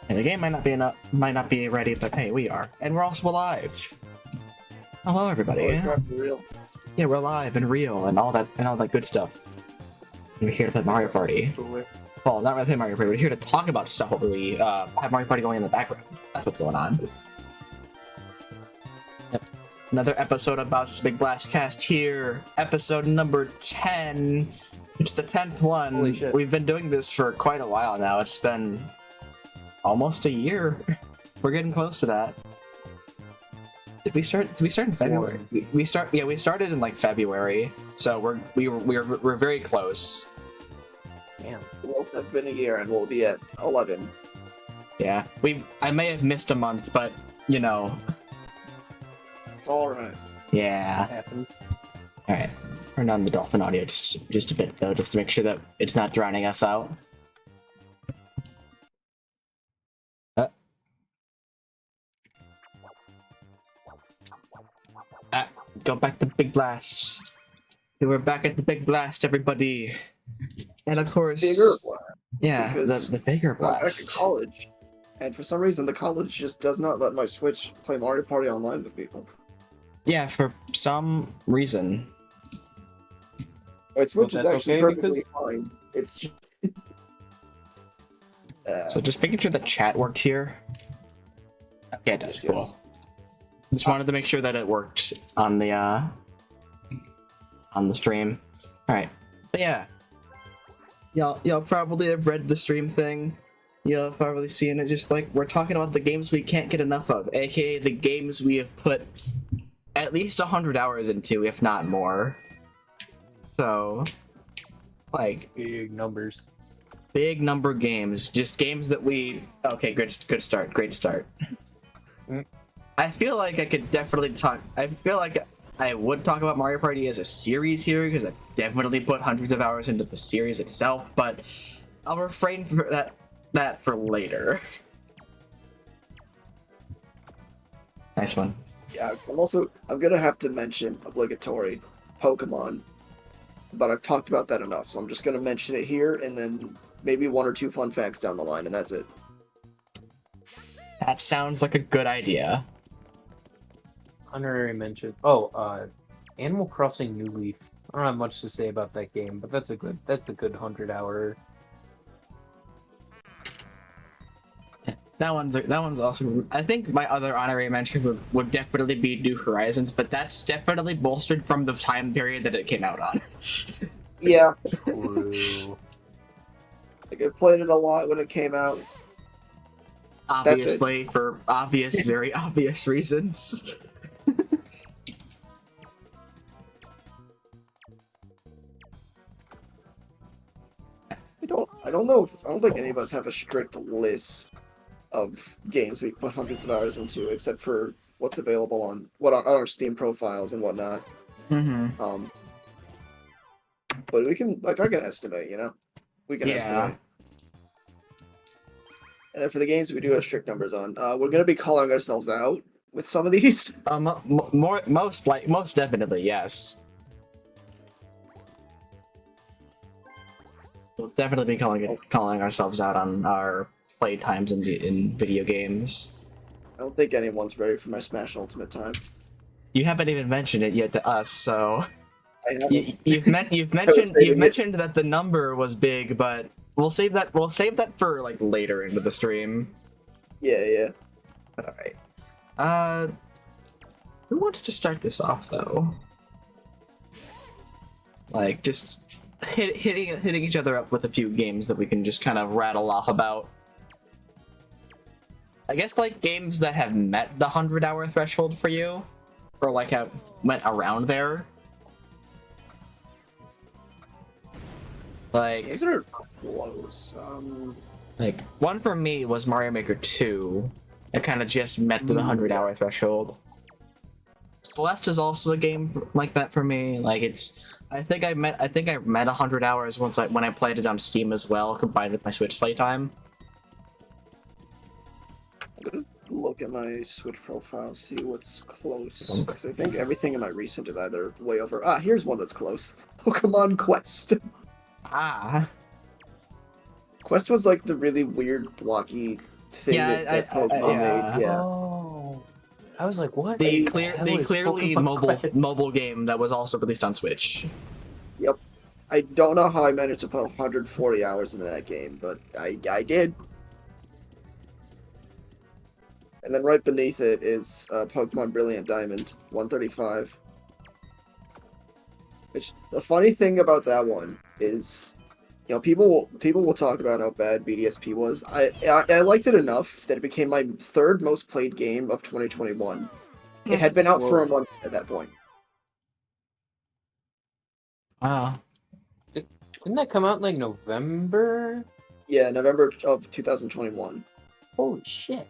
And the game might not be ready, but hey, we are, and we're also alive. Hello, everybody. Holy crap, for real. Yeah, we're alive and real and all that good stuff. And we're here to play Mario Party. Well, not really play Mario Party. We're here to talk about stuff while we have Mario Party going in the background. That's what's going on. Yep. Another episode about this Big Blastcast here. Episode number 10. It's the 10th one. Holy shit. We've been doing this for quite a while now. It's been almost a year. We're getting close to that. Did we start in February? We started in like February, so we're very close. Damn. We'll have been a year and we'll be at 11. Yeah, I may have missed a month, but you know. It's alright. Yeah. It happens. Alright. Turn on the dolphin audio just a bit though, just to make sure that it's not drowning us out. Go back to Big Blast. We're back at the Big Blast, everybody. And of course, Bigger blast. Yeah, the bigger I'm blast. back at college, and for some reason the college just does not let my Switch play Mario Party online with people. Yeah, for some reason. My Switch is that's actually okay perfectly fine. It's just... So just making sure the chat worked here. Okay, it does. Yes, Cool. yes. Just wanted to make sure that it worked on the stream. All right, but yeah, y'all probably have read the stream thing. Y'all have probably seen it. Just like we're talking about the games we can't get enough of, aka the games we have put at least 100 hours into, if not more. So, like Big numbers. big number games, just games that we. Okay, good start. Great start. I feel like I could definitely talk. I feel like I would talk about Mario Party as a series here because I've definitely put hundreds of hours into the series itself, but I'll refrain from that for later. Nice one. Yeah, I'm gonna have to mention obligatory Pokemon, but I've talked about that enough, so I'm just gonna mention it here and then maybe one or two fun facts down the line, and that's it. That sounds like a good idea. Honorary mention. Oh, Animal Crossing New Leaf. I don't have much to say about that game, but that's a good 100-hour. That one's awesome. I think my other honorary mention would definitely be New Horizons, but that's definitely bolstered from the time period that it came out on. Yeah, True. like I played it a lot when it came out. Obviously, for very obvious reasons. I don't think any of us have a strict list of games we put hundreds of hours into, except for what's available on our Steam profiles and whatnot. Mm-hmm. But we can, like, I can estimate, you know? We can estimate. And then for the games we do have strict numbers on, we're gonna be calling ourselves out with some of these. Most definitely, yes. We'll definitely be calling ourselves out on our play times in video games. I don't think anyone's ready for my Smash Ultimate time. You haven't even mentioned it yet to us, so I haven't. you've mentioned that the number was big, but we'll save that for like later into the stream. Yeah. All right. Who wants to start this off though? Like just hitting each other up with a few games that we can just kind of rattle off about. I guess like games that have met the 100-hour threshold for you, or like have went around there. Like Games that are close. Like one for me was Mario Maker 2. It kind of just met the 100-hour threshold. Celeste is also a game like that for me. Like I think I met 100 hours when I played it on Steam as well, combined with my Switch playtime. I'm gonna look at my Switch profile, see what's close. Because I think everything in my recent is either way over. Ah, here's one that's close. Pokemon Quest. Ah. Quest was like the really weird, blocky thing that Pokemon made. Yeah. Oh, I was like, what? The hell is clearly Pokemon Quest? mobile game that was also released on Switch. Yep. I don't know how I managed to put 140 hours into that game, but I did. And then right beneath it is Pokemon Brilliant Diamond, 135. Which the funny thing about that one is, you know, people will talk about how bad BDSP was. I liked it enough that it became my third most played game of 2021. It had been out for a month at that point. Wow. Didn't that come out in like November? Yeah, November of 2021. Holy shit.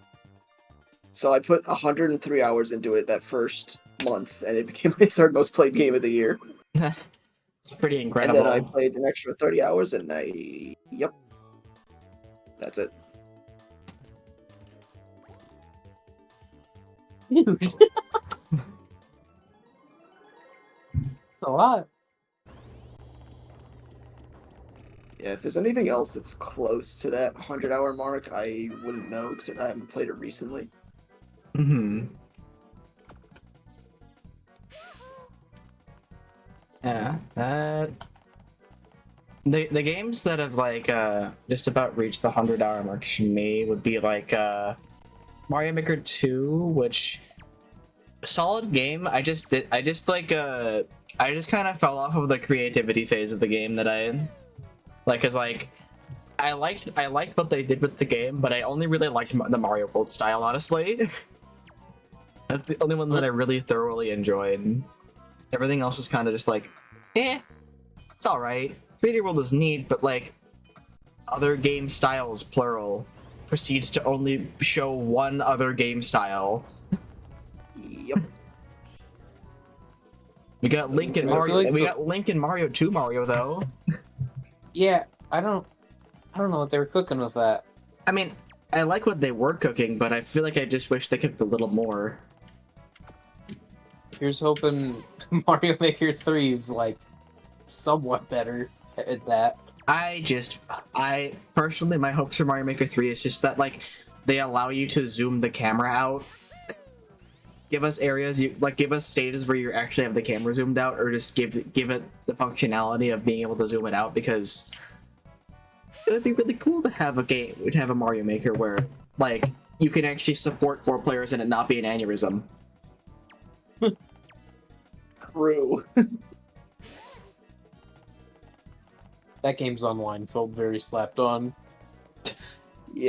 So I put 103 hours into it that first month, and it became my third most played game of the year. It's pretty incredible. And then I played an extra 30 hours, and yep. That's it. Dude. It's a lot. Yeah, if there's anything else that's close to that 100-hour mark, I wouldn't know because I haven't played it recently. Mm-hmm. Yeah. The games that have like just about reached the 100-hour mark for me would be like Mario Maker 2, which solid game. I just kind of fell off of the creativity phase of the game that I in. Like, cause like I liked what they did with the game, but I only really liked the Mario World style, honestly. That's the only one that I really thoroughly enjoyed. Everything else was kind of just like, it's all right. 3D World is neat, but like other game styles, plural, proceeds to only show one other game style. Yep. We got Link and Mario. Like we got Link and Mario 2 Mario though. Yeah, I don't know what they were cooking with that. I mean, I like what they were cooking, but I feel like I just wish they cooked a little more. Here's hoping Mario Maker 3 is like somewhat better at that. I personally, my hopes for Mario Maker 3 is just that like they allow you to zoom the camera out. Give us areas, give us stages where you actually have the camera zoomed out, or just give it the functionality of being able to zoom it out, because it would be really cool to have a Mario Maker where like you can actually support 4 players and it not be an aneurysm. True. That game's online felt very slapped on. Yeah.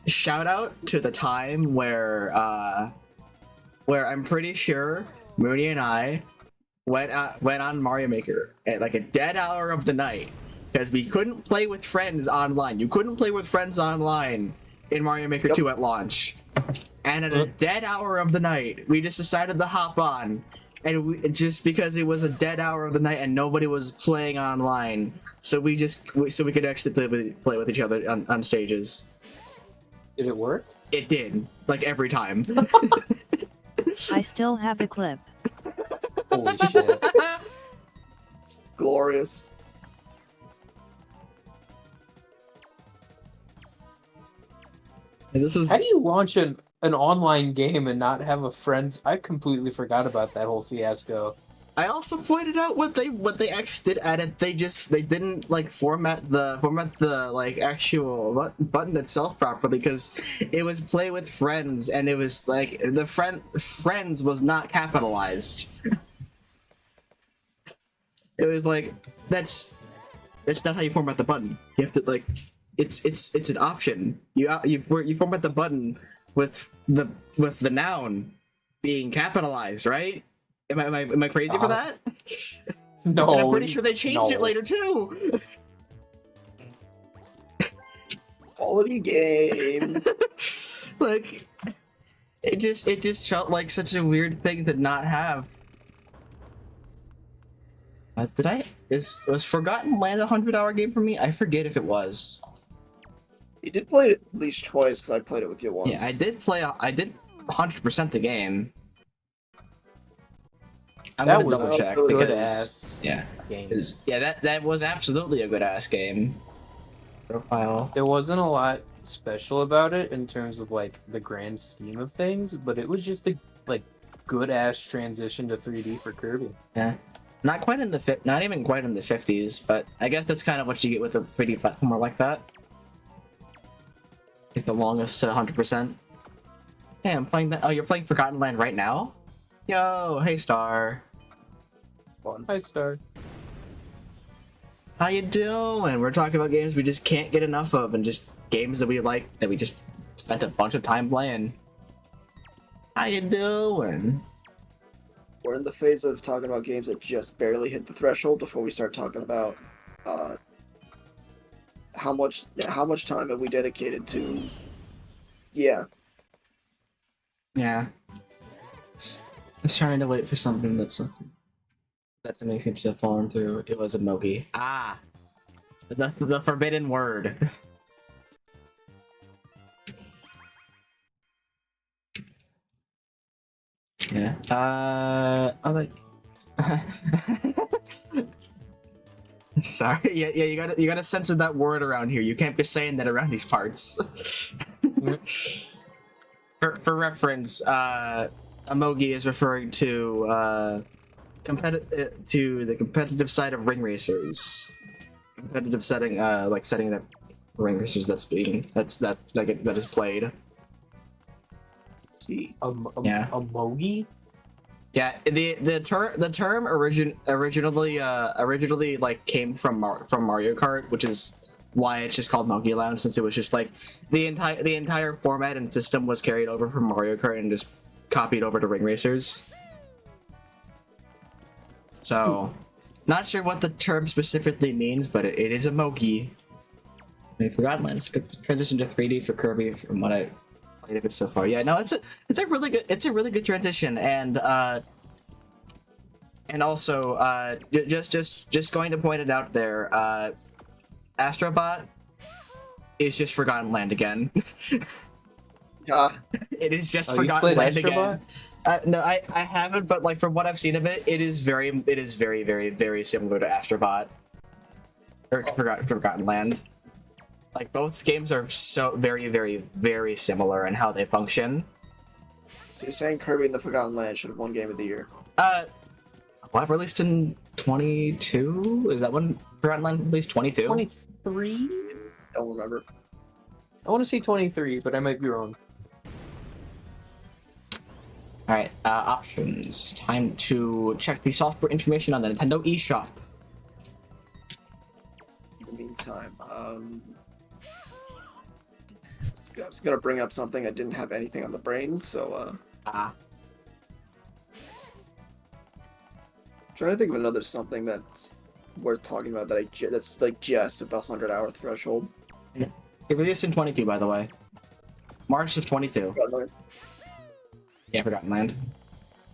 Shout out to the time where I'm pretty sure Mooney and I went on Mario Maker at like a dead hour of the night because we couldn't play with friends online. You couldn't play with friends online in Mario Maker 2 at launch. And at a dead hour of the night, we just decided to hop on, and just because it was a dead hour of the night and nobody was playing online, so we could actually play with each other on stages. Did it work? It did, like every time. I still have the clip. Holy shit. Glorious. And this was... How do you launch an online game and not have a friend? I completely forgot about that whole fiasco. I also pointed out what they actually did at it. They didn't like format the like actual button itself properly, because it was play with friends, and it was like the friends was not capitalized. It was like that's not how you format the button. You have to like it's an option. You format the button with the noun being capitalized, right? Am I crazy for that? No. And I'm pretty sure they changed it later too. Quality game. Like it just felt like such a weird thing to not have. Was Forgotten Land a 100-hour game for me? I forget if it was. You did play it at least twice, because I played it with you once. Yeah, I did 100% the game. I'm That gonna was double check a because good-ass yeah, game. that was absolutely a good ass game. profile. There wasn't a lot special about it in terms of like the grand scheme of things, but it was just a like good ass transition to 3D for Kirby. Yeah, not quite in the not even quite in the 50s, but I guess that's kind of what you get with a 3D platformer like that. Like the longest to 100%. Hey, I'm playing that. Oh, you're playing Forgotten Land right now? Yo, hey Star. Fun. Hi, Star. How you doing? We're talking about games we just can't get enough of, and just games that we like that we just spent a bunch of time playing. How you doing? We're in the phase of talking about games that just barely hit the threshold before we start talking about how much time have we dedicated to. Yeah. Yeah. Just trying to wait for something that something seems to have fallen through. It was a Mogi. Ah, the forbidden word. Yeah. Oh, like. Sorry. Yeah. You gotta censor that word around here. You can't be saying that around these parts. For reference, Amogi is referring to to the competitive side of ring racers. Competitive setting, like setting that ring racers that is played. See. Yeah. A Mogi? Yeah, the term originally like came from Mario Kart, which is why it's just called Monkey Lounge, since it was just like the entire format and system was carried over from Mario Kart and just copied over to Ring Racers. So, not sure what the term specifically means, but it is a Mogi. I Forgotten Land. It's a good transition to 3D for Kirby from what I played of it so far. Yeah, no, it's a really good transition, and also just going to point it out there. Astrobot is just Forgotten Land again. It is just Forgotten Land again. No, I haven't, but like from what I've seen of it, it is very very similar to Astrobot or Forgotten Land. Like both games are so very similar in how they function. So you're saying Kirby and the Forgotten Land should have won Game of the Year? What released in 22? Is that when Forgotten Land released? 22? 23? Don't remember. I want to say 23, but I might be wrong. Alright, options. Time to check the software information on the Nintendo eShop. In the meantime, I was gonna bring up something. I didn't have anything on the brain, so trying to think of another something that's worth talking about that's like just at the 100-hour threshold. It released in 22, by the way. March of 22. Yeah, Forgotten Land.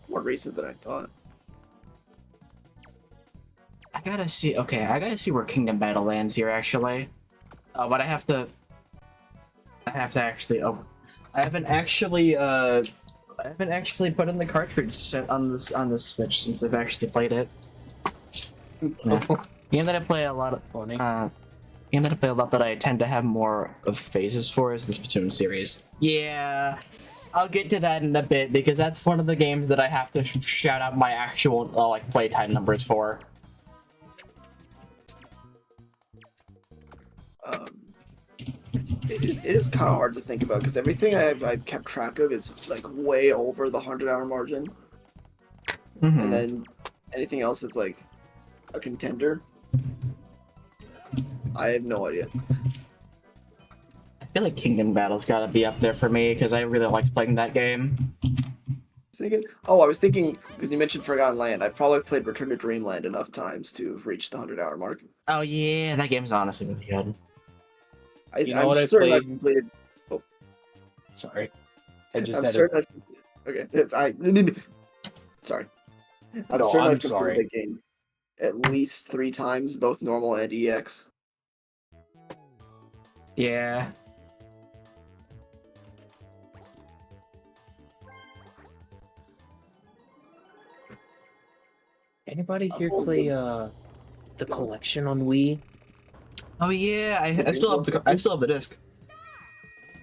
More recent than I thought. I gotta see where Kingdom Battle lands here, actually. But I haven't actually put in the cartridge on the Switch since I've actually played it. Yeah. Game that I play a lot of. Funny. Game that I play a lot that I tend to have more of phases for is the Splatoon series. Yeah, I'll get to that in a bit because that's one of the games that I have to shout out my actual like playtime numbers for. It is kind of hard to think about because everything I've kept track of is like way over the 100-hour margin, and then anything else that's like a contender, I have no idea. I feel like Kingdom Battle's gotta be up there for me because I really liked playing that game. I was thinking because you mentioned Forgotten Land. I've probably played Return to Dreamland enough times to reach the 100-hour mark. Oh yeah, that game's honestly really good. I'm certain I've completed. Oh, sorry. I'm certain okay. Sorry. I'm certain I've completed the game at least 3 times, both normal and EX. Yeah. Anybody here play the collection on Wii? Oh yeah, I still have the disc.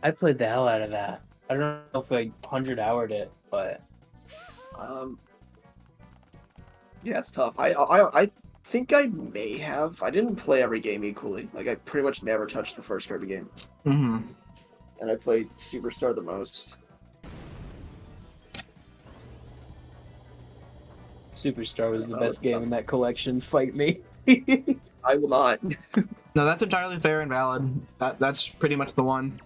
I played the hell out of that. I don't know if I 100-houred it, but Yeah, it's tough. I think I may have. I didn't play every game equally. Like I pretty much never touched the first Kirby game, Mm-hmm. and I played Superstar the most. Superstar was the best game in that collection. Fight me. I will not. No, that's entirely fair and valid. That's pretty much the one.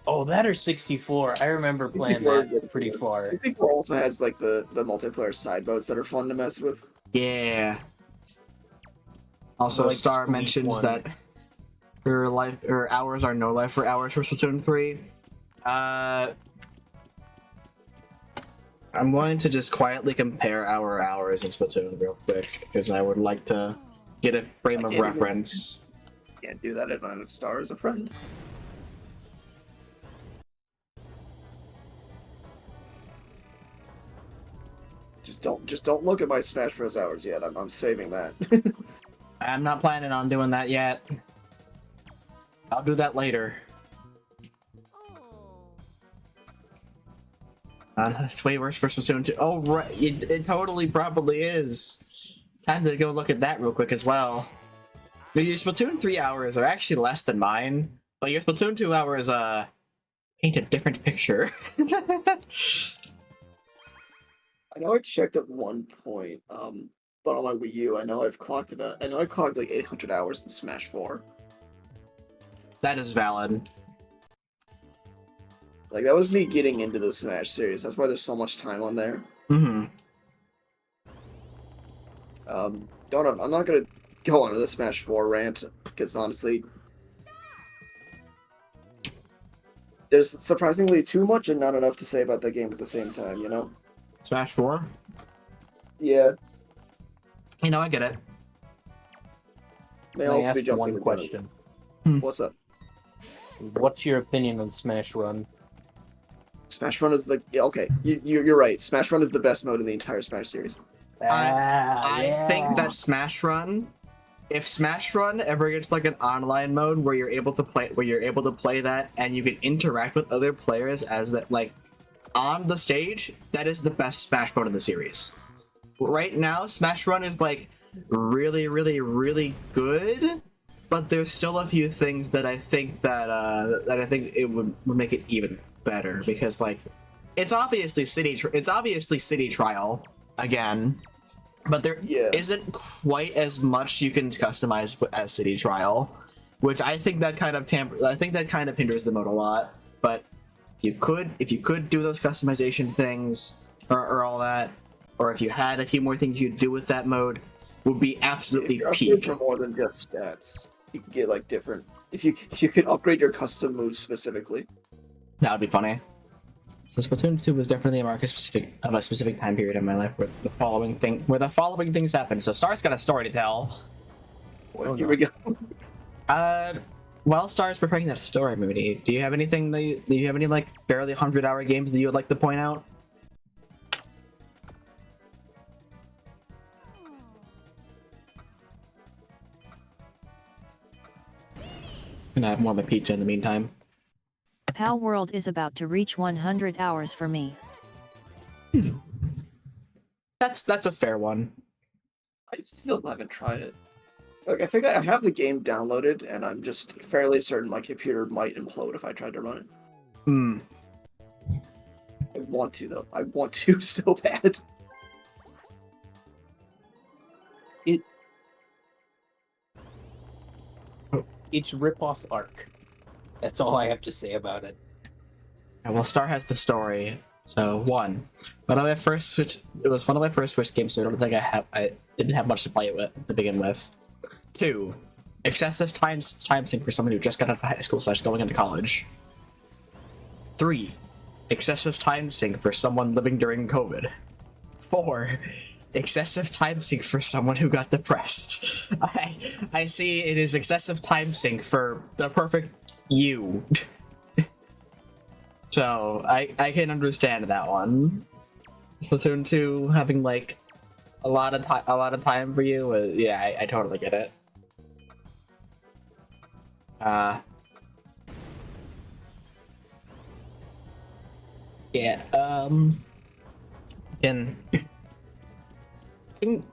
Oh, that or 64. I remember playing 64 is that good. pretty far. 64 also has like the multiplayer side modes that are fun to mess with. Yeah. Also, Like Star Squeak mentions one. that her hours are no life for hours for Splatoon 3. I'm going to just quietly compare our hours in Splatoon real quick because I would like to get a frame of reference. Can't do that if I have Star as a friend. Just don't look at my Smash Bros. Hours yet. I'm saving that. I'm not planning on doing that yet. I'll do that later. It's way worse for Splatoon 2. Oh, right. It totally probably is. Time to go look at that real quick as well. Your Splatoon 3 hours are actually less than mine, but your Splatoon 2 hours paint a different picture. I know I checked at one point, but on my Wii U, I know I clocked like 800 hours in Smash 4. That is valid. Like that was me getting into the Smash series. That's why there's so much time on there. Mm-hmm. I'm not gonna go on to the Smash 4 rant because honestly, there's surprisingly too much and not enough to say about that game at the same time. You know? Smash 4? Yeah. You know, I get it. May Can I also be ask jumping one the gun. question? What's up? What's your opinion on Smash Run? Smash Run is okay. You're right. Smash Run is the best mode in the entire Smash series. I think that Smash Run, if Smash Run ever gets like an online mode where you're able to play that and you can interact with other players as that like on the stage, that is the best Smash mode in the series. Right now, Smash Run is like really, really, really good, but there's still a few things that I think that I think it would make it even better because like it's obviously city trial again, but there isn't quite as much you can customize as city trial, which I think that kind of hinders the mode a lot. But if you could do those customization things or all that, or if you had a few more things you'd do with that mode, would be absolutely peak. For more than just stats, you can get like different. If you could upgrade your custom moves specifically. That would be funny. So Splatoon 2 was definitely a mark of a specific time period in my life where the following things happened. So Star's got a story to tell. Here we go. While Star's preparing that story, Moody, do you have anything do you have any like barely 100-hour games that you would like to point out? And I have more of my pizza in the meantime. Pal World is about to reach 100 hours for me. That's a fair one. I still haven't tried it. Like I think I have the game downloaded, and I'm just fairly certain my computer might implode if I tried to run it. Hmm. I want to though. I want to so bad. It's rip-off Arc. That's all I have to say about it. Well, Star has the story. So one, it was one of my first Switch games, so I don't think I didn't have much to play it with to begin with. 2, excessive time sink for someone who just got out of high school / going into college. 3, excessive time sink for someone living during COVID. 4, excessive time sink for someone who got depressed. I see it is excessive time sink for the perfect you. So I can understand that one. Splatoon 2 having like a lot of time for you. Yeah, I totally get it. Uh, yeah. And King,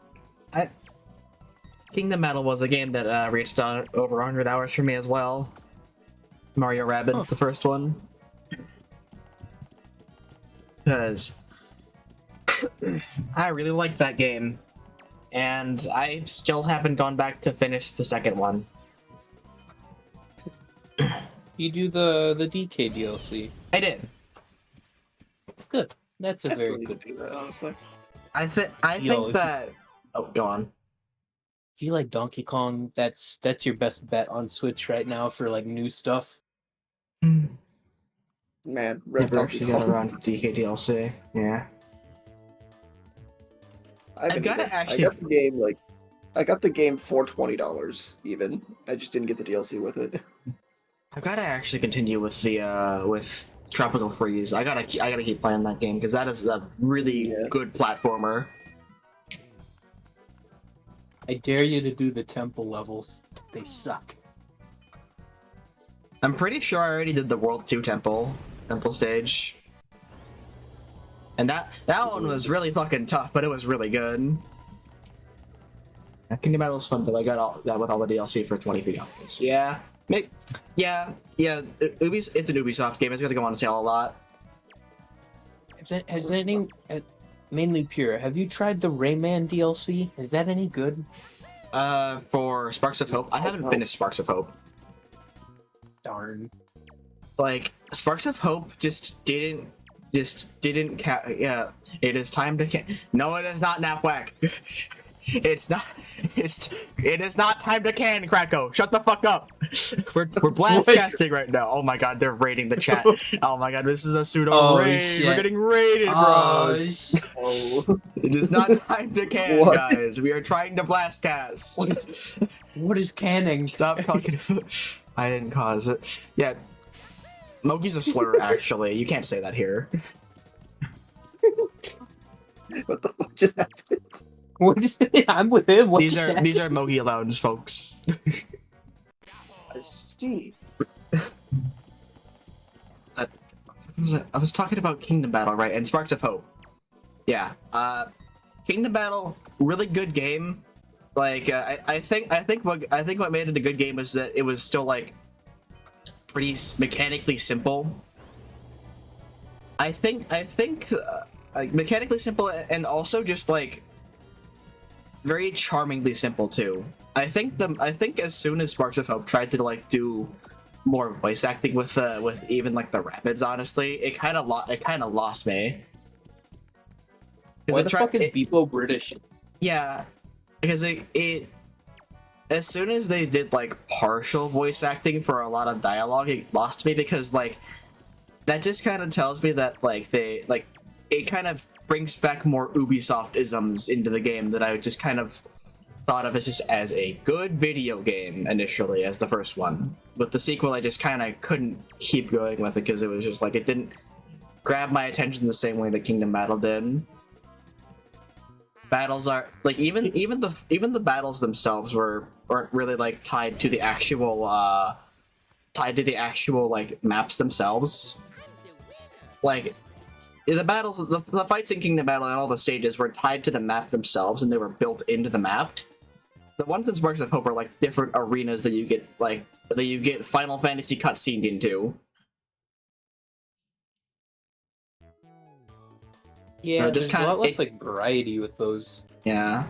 I, Kingdom Battle was a game that reached over 100 hours for me as well. Mario Rabbids, the first one. Because I really liked that game, and I still haven't gone back to finish the second one. You do the DK DLC. I did. Good. That's a I very still need good. to do that, honestly. I think Yo, if that. Oh, go on. If you like Donkey Kong, that's your best bet on Switch right now for like new stuff. Man, Red Never Donkey actually got Kong. around to DK DLC. Yeah. I haven't gotta either. actually- I got the game I got the game for $20 even. I just didn't get the DLC with it. I've got to actually continue with the with Tropical Freeze. I gotta keep playing that game because that is a really good platformer. I dare you to do the temple levels. They suck. I'm pretty sure I already did the World 2 temple stage. And that one was really fucking tough, but it was really good. Kingdom Battle was fun, but I got all that with all the DLC for $23. Yeah. Yeah. It's an Ubisoft game. It's gonna go on sale a lot. Has any mainly pure? Have you tried the Rayman DLC? Is that any good? For Sparks of Hope, I haven't finished Sparks of Hope. Darn. Like Sparks of Hope just didn't yeah, it is time to no, it is not, Napwhack. It is not time to can, Kracko. Shut the fuck up. We're blastcasting right now. Oh my god, they're raiding the chat. Oh my god, this is a pseudo raid. Shit. We're getting raided, bros. Oh. It is not time to can, What? guys. We are trying to blastcast. What is canning? Stop talking about I didn't cause it. Yeah. Mogi's a slur, actually. You can't say that here. What the fuck just happened? What is I'm with him. What These are Mogi Lounge, folks. I see. I was talking about Kingdom Battle, right? And Sparks of Hope. Yeah. Kingdom Battle, really good game. Like, I think what made it a good game is that it was still like pretty mechanically simple. I think like mechanically simple and also just like very charmingly simple too. I think as soon as Sparks of Hope tried to like do more voice acting with even like the Rapids, honestly, it kind of lost me. Why the fuck is Beepo British? Yeah, because it as soon as they did like partial voice acting for a lot of dialogue, it lost me because like that just kind of tells me that like it kind of brings back more Ubisoft isms into the game that I just kind of thought of as just as a good video game initially as the first one. With the sequel, I just kind of couldn't keep going with it because it was just like it didn't grab my attention the same way that Kingdom Battle did. Battles are like even the battles themselves weren't really like tied to the actual like maps themselves. Like the battles, the fights in Kingdom Battle and all the stages were tied to the map themselves, and they were built into the map. The ones in Sparks of Hope are like different arenas that you get Final Fantasy cutscened into. Yeah, just there's a lot less like variety with those. Yeah,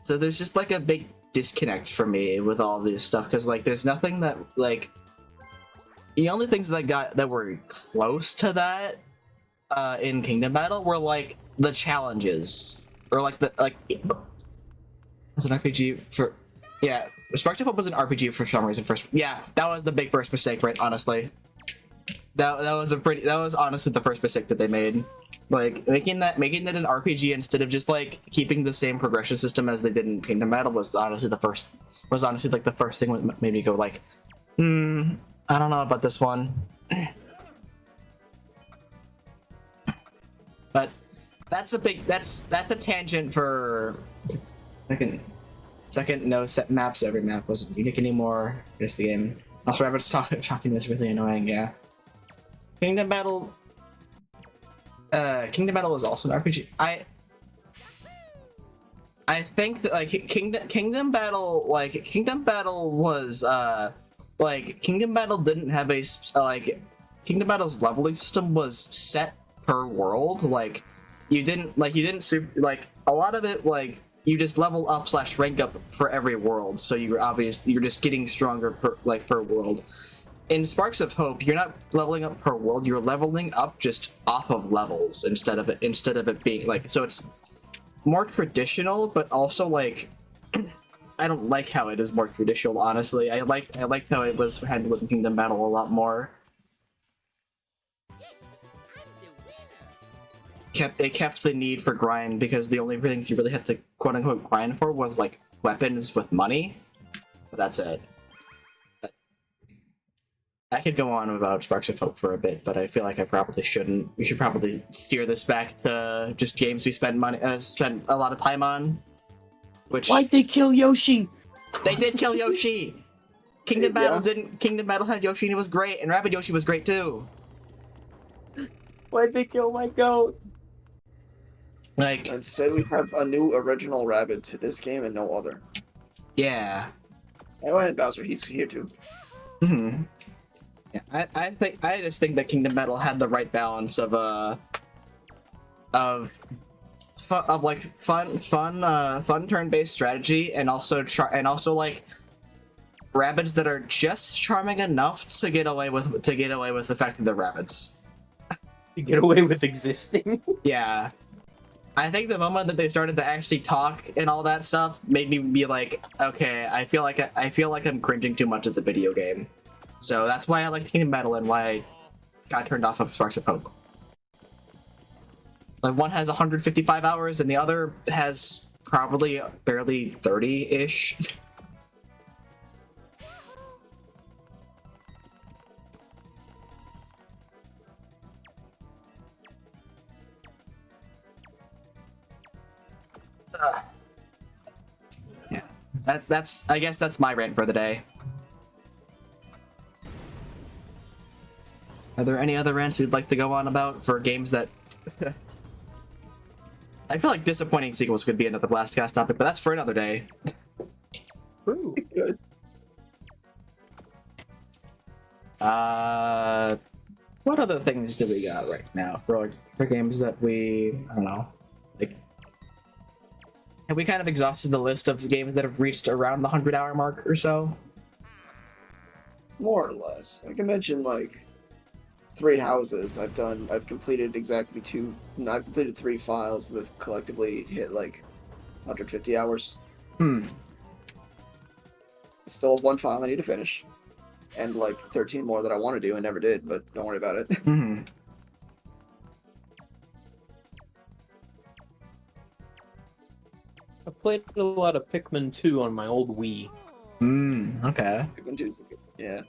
so there's just like a big disconnect for me with all this stuff because like there's nothing that like the only things that were close to that in Kingdom Battle were like the challenges or like it's an RPG for Sparks of Hope was an RPG for some reason first. Yeah, that was the big first mistake, right? Honestly, that was honestly the first mistake that they made. Like making that an RPG instead of just like keeping the same progression system as they did in Kingdom Battle was honestly the first thing that made me go like, I don't know about this one. But that's a tangent for second no set maps. Every map wasn't unique anymore. Here's the game. Also, Rabbit's talking is really annoying. Yeah. Kingdom Battle. Kingdom Battle was also an RPG. I think that like Kingdom Battle was Kingdom Battle didn't have a Kingdom Battle's leveling system was set per world. Like you didn't a lot of it you just level up / rank up for every world. So you're just getting stronger per world. In Sparks of Hope, you're not leveling up per world. You're leveling up just off of levels instead of it being so it's more traditional, but also I don't like how it is more traditional. Honestly, I liked how it was handled in Kingdom Battle a lot more. It kept the need for grind because the only things you really had to quote unquote grind for was weapons with money. But that's it. I could go on about Sparks of Hope for a bit, but I feel like I probably shouldn't. We should probably steer this back to just games we spend a lot of time on. Why'd they kill Yoshi? They did kill Yoshi. Kingdom Battle had Yoshi and it was great, and Rabbid Yoshi was great too. Why'd they kill my goat? Instead, we have a new original Rabbid to this game and no other. Yeah. Oh, and Bowser, he's here too. Mm-hmm. Yeah, I just think that Kingdom Battle had the right balance of fun turn-based strategy and also rabbits that are just charming enough to get away with the fact that they're rabbits. To get away with existing. Yeah. I think the moment that they started to actually talk and all that stuff made me be like, okay, I feel like I'm cringing too much at the video game. So that's why I like Kingdom Battle and why I got turned off of Sparks of Hope. One has 155 hours and the other has probably barely 30-ish. Yeah, I guess that's my rant for the day. Are there any other rants you'd like to go on about for games that... I feel like disappointing sequels could be another Blastcast topic, but that's for another day. Ooh. Good. What other things do we got right now for games that we... I don't know. Have we kind of exhausted the list of games that have reached around the 100-hour mark or so? More or less. I can mention 3 houses. I've completed exactly 2. I've completed 3 files that have collectively hit 150 hours. I still have 1 file I need to finish, and 13 more that I want to do and never did, but don't worry about it. Mm-hmm. I played a lot of Pikmin 2 on my old Wii. Okay. Pikmin 2 is good. Yeah.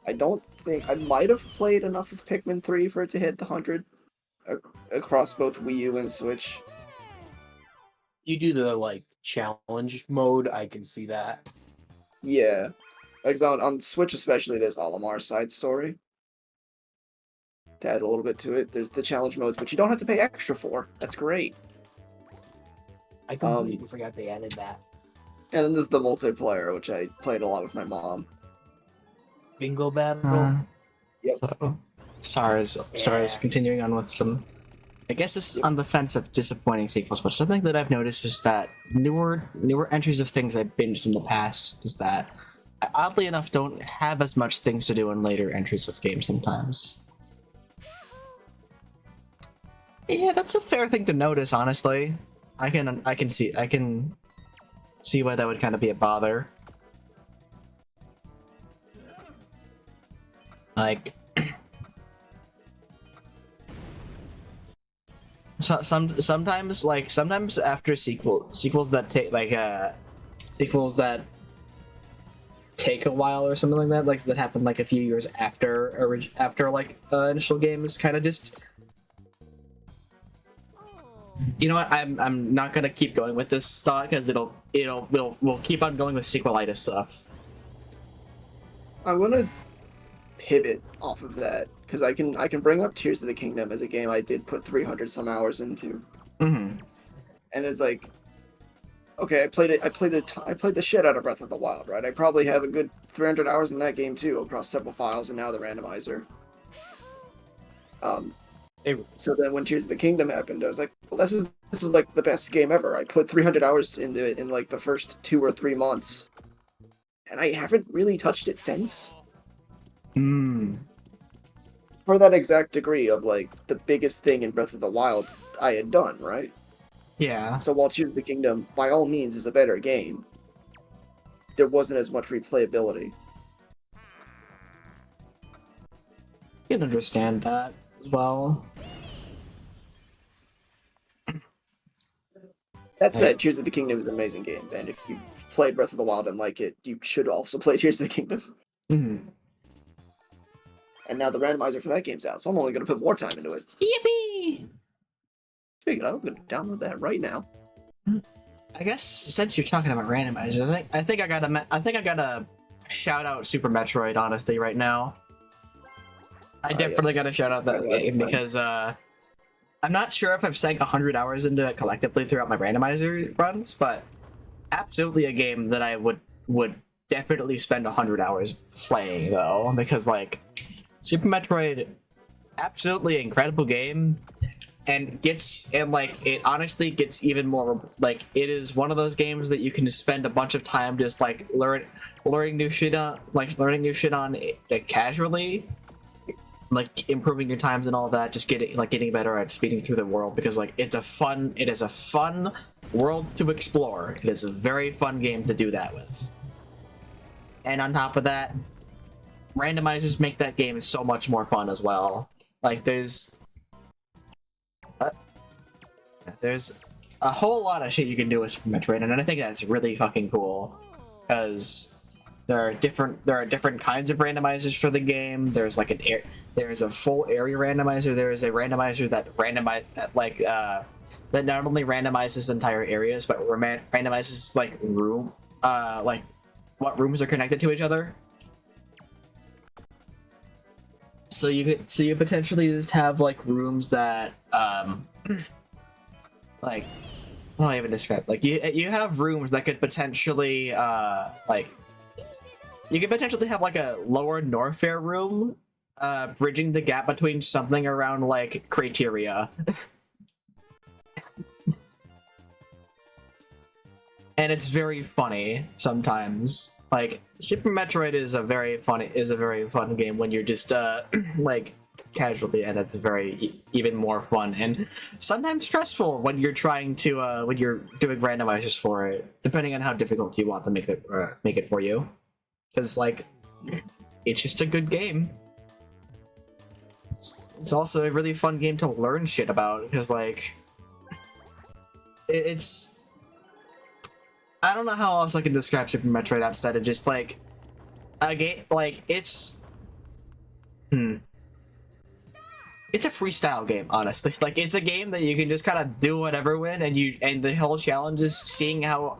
I don't think I might have played enough of Pikmin 3 for it to hit the 100 across both Wii U and Switch. You do the challenge mode, I can see that. Yeah. On Switch especially, there's Olimar's side story. To add a little bit to it, there's the challenge modes, which you don't have to pay extra for. That's great. I completely forgot they added that. And then there's the multiplayer, which I played a lot with my mom. Bingo battle. Yep. So, Stars continuing on with some... I guess this is on the fence of disappointing sequels, but something that I've noticed is that newer entries of things I've binged in the past is that I, oddly enough, don't have as much things to do in later entries of games sometimes. Yeah, that's a fair thing to notice, honestly. I can see why that would kind of be a bother. Sometimes after sequels that take a while or something like that, that happened a few years after initial games, kind of just. You know what? I'm not gonna keep going with this thought because we'll keep on going with sequelitis stuff. I'm gonna pivot off of that because I can bring up Tears of the Kingdom as a game I did put 300 some hours into, Mm-hmm. and it's like, okay, I played it. I played the shit out of Breath of the Wild, right? I probably have a good 300 hours in that game too, across several files, and now the randomizer. Um, so then when Tears of the Kingdom happened, I was like, well, this is like the best game ever. I put 300 hours into it in like the first 2 or 3 months, and I haven't really touched it since. For that exact degree of like the biggest thing in Breath of the Wild I had done, right? Yeah. So while Tears of the Kingdom, by all means, is a better game, there wasn't as much replayability. I can understand that as well. That said, Tears of the Kingdom is an amazing game, and if you played Breath of the Wild and like it, you should also play Tears of the Kingdom. Mm-hmm. And now the randomizer for that game's out, so I'm only going to put more time into it. Yippee! Speaking of, I'm going to download that right now. I guess since you're talking about randomizers, I think I gotta shout out Super Metroid honestly right now. I definitely Yes. gotta shout out that game because I'm not sure if I've sank 100 hours into it collectively throughout my randomizer runs, but absolutely a game that I would definitely spend 100 hours playing though, because like Super Metroid, absolutely incredible game. And it honestly gets even more like it is one of those games that you can just spend a bunch of time just like learning new shit on like casually, like improving your times and all that, just getting better at speeding through the world because like it is a fun world to explore. It is a very fun game to do that with. And on top of that, randomizers make that game so much more fun as well. Like there's a whole lot of shit you can do with Super Metroid, and I think that's really fucking cool because there are different kinds of randomizers for the game. There's like there's a full area randomizer. There is a randomizer that that not only randomizes entire areas but randomizes like what rooms are connected to each other. So you potentially just have like rooms that like how do I even describe, like you have rooms that could potentially like you could potentially have like a lower Norfair room bridging the gap between something around like criteria. And it's very funny sometimes. Like Super Metroid is a very fun game when you're just like casually, and it's even more fun and sometimes stressful when you're trying to when you're doing randomizers for it, depending on how difficult you want to make it for you. Because like it's just a good game. It's also a really fun game to learn shit about because like it's I don't know how else I can describe Super Metroid outside of just like a game. Like it's it's a freestyle game, honestly. Like it's a game that you can just kind of do whatever with, and the whole challenge is seeing how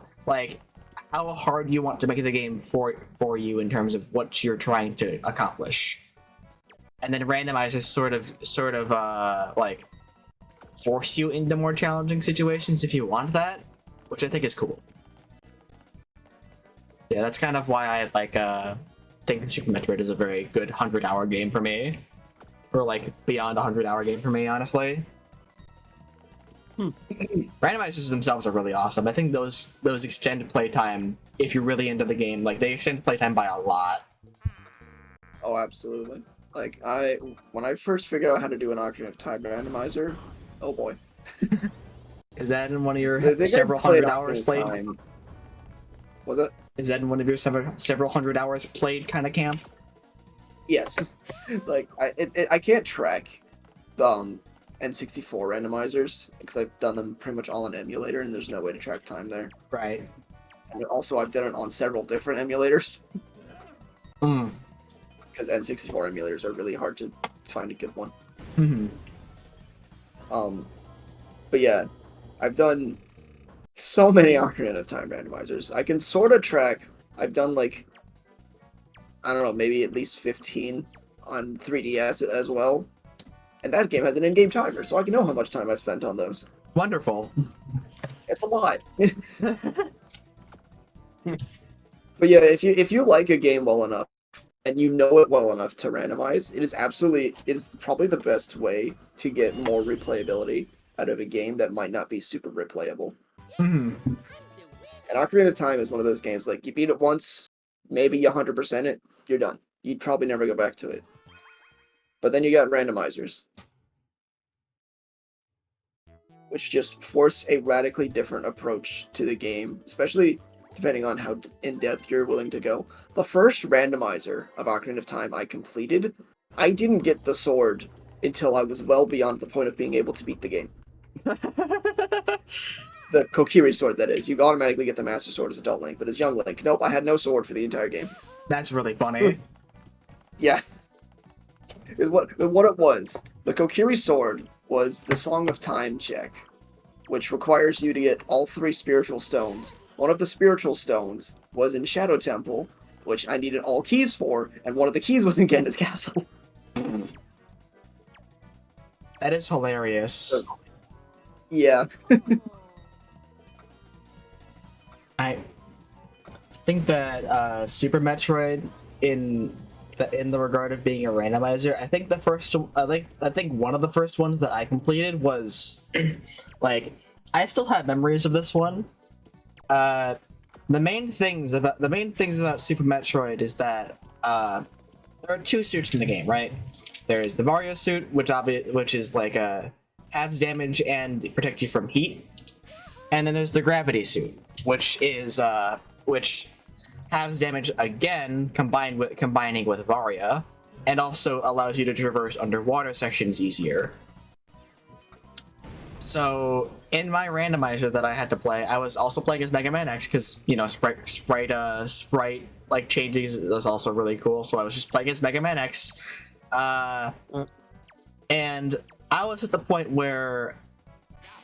hard you want to make the game for you in terms of what you're trying to accomplish, and then randomizers sort of like force you into more challenging situations if you want that, which I think is cool. Yeah, that's kind of why I like think Super Metroid is a very good 100-hour game for me. Or like beyond 100-hour game for me, honestly. Randomizers themselves are really awesome. I think those extend playtime if you're really into the game. Like they extend playtime by a lot. Oh, absolutely. Like when I first figured out how to do an Ocarina of Time randomizer, oh boy. Is that in one of your I think several I played hundred hours Ocarina of played? Time. Was it? Is that in one of your several hundred hours played kind of camp? Yes. Like I can't track the N64 randomizers because I've done them pretty much all on emulator, and there's no way to track time there. Right. And also, I've done it on several different emulators because N64 emulators are really hard to find a good one. But yeah, I've done so many Ocarina of Time randomizers. I can sort of track. I've done like I don't know, maybe at least 15 on 3DS as well. And that game has an in-game timer, so I can know how much time I've spent on those. Wonderful. It's a lot. But yeah, if you like a game well enough and you know it well enough to randomize, it is probably the best way to get more replayability out of a game that might not be super replayable. Mhm. And Ocarina of Time is one of those games like you beat it once, maybe 100% it, you're done. You'd probably never go back to it. But then you got randomizers, which just force a radically different approach to the game, especially depending on how in-depth you're willing to go. The first randomizer of Ocarina of Time I completed, I didn't get the sword until I was well beyond the point of being able to beat the game. The Kokiri sword, that is. You automatically get the Master Sword as Adult Link, but as Young Link, nope, I had no sword for the entire game. That's really funny. Yeah. What it was, the Kokiri sword was the Song of Time check, which requires you to get all 3 spiritual stones. One of the spiritual stones was in Shadow Temple, which I needed all keys for, and one of the keys was in Genda's castle. That is hilarious. Yeah. I think that Super Metroid, in the regard of being a randomizer, I think I think one of the first ones that I completed was like, I still have memories of this one. The main things about Super Metroid is that there are 2 suits in the game, right? There is the Mario suit, which is like halves damage and protects you from heat, and then there's the gravity suit, which halves damage again, combining with Varia, and also allows you to traverse underwater sections easier. So in my randomizer that I had to play, I was also playing as Mega Man X because, you know, sprite like changes is also really cool. So I was just playing as Mega Man X, and I was at the point where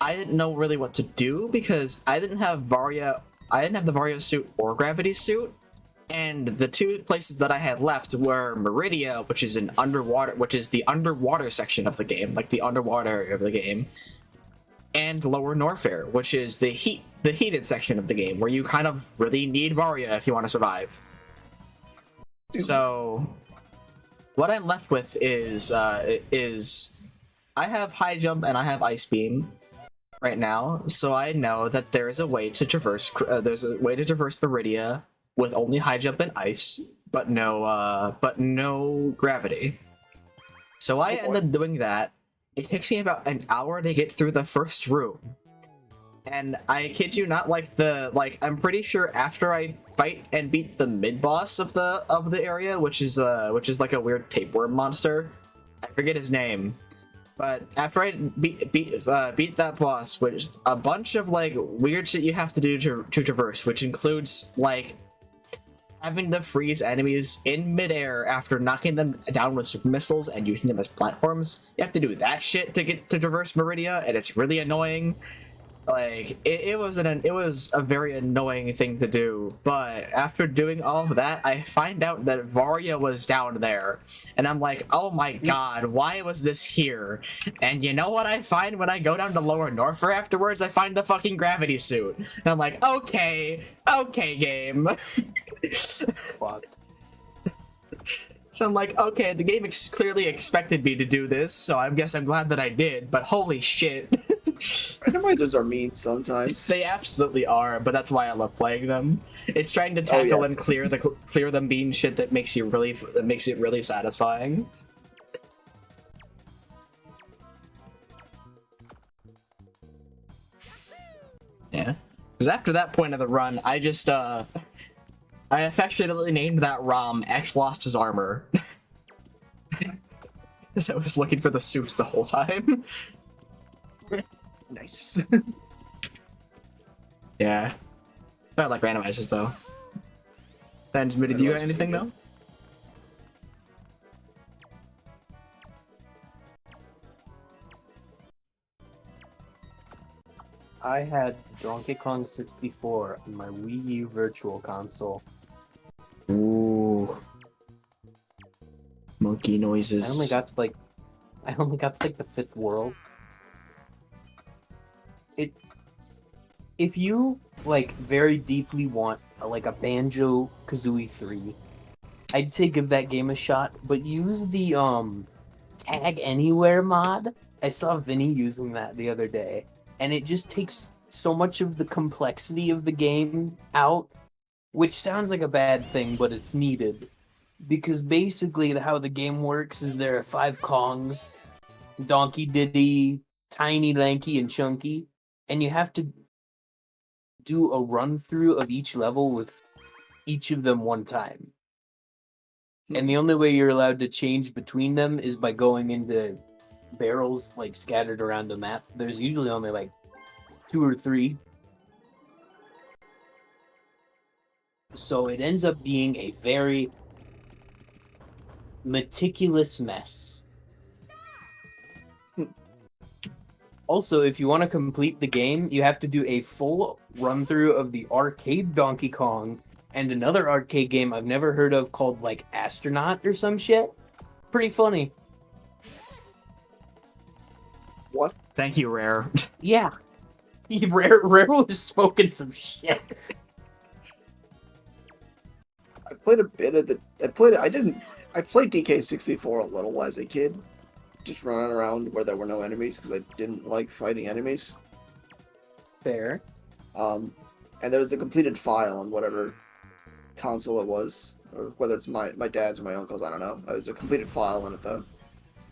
I didn't know really what to do because I didn't have the Vario suit or gravity suit, and the 2 places that I had left were Meridia, which is the underwater section of the game, like the underwater area of the game, and Lower Norfair, which is the heated section of the game, where you kind of really need Varia if you want to survive. So what I'm left with is I have high jump and I have ice beam right now, so I know that there is a way to traverse Meridia with only high jump and ice, but no gravity. So I end up doing that. It takes me about an hour to get through the first room, and I kid you not, I'm pretty sure after I fight and beat the mid boss of the area, which is like a weird tapeworm monster. I forget his name. But after I beat that boss, which is a bunch of like weird shit you have to do to traverse, which includes like having to freeze enemies in midair after knocking them down with super missiles and using them as platforms. You have to do that shit to traverse Meridia, and it's really annoying. Like it was a very annoying thing to do, but after doing all of that, I find out that Varia was down there, and I'm like, oh my god, why was this here? And you know what I find when I go down to Lower Norfair afterwards? I find the fucking gravity suit, and I'm like, okay, game. Fucked. So I'm like, okay, the game clearly expected me to do this, so I guess I'm glad that I did, but holy shit. Randomizers are mean sometimes. They absolutely are, but that's why I love playing them. It's trying to tackle and clear the mean shit that makes it really satisfying. Yeah. Because after that point of the run, I just I affectionately named that ROM X Lost His Armor. Because I was looking for the suits the whole time. Nice. Yeah. I like randomizers though. Then, do you got anything though? I had Donkey Kong 64 on my Wii U Virtual Console. Ooh. Monkey noises. I only got to like the fifth world. If you like very deeply want like a Banjo Kazooie 3, I'd say give that game a shot, but use the Tag Anywhere mod. I saw Vinny using that the other day, and it just takes so much of the complexity of the game out, which sounds like a bad thing, but it's needed. Because basically how the game works is there are 5 Kongs, Donkey Diddy, Tiny, Lanky, and Chunky, and you have to do a run through of each level with each of them one time. And the only way you're allowed to change between them is by going into barrels like scattered around the map. There's usually only like 2 or 3. So it ends up being a very meticulous mess. Also, if you want to complete the game, you have to do a full run through of the arcade Donkey Kong and another arcade game I've never heard of called like Astronaut or some shit. Pretty funny. What? Thank you, Rare. Yeah. Rare was smoking some shit. I played a bit of the. I played DK64 a little as a kid, just running around where there were no enemies because I didn't like fighting enemies. Fair. And there was a completed file on whatever console it was, or whether it's my dad's or my uncle's, I don't know. There was a completed file on it though.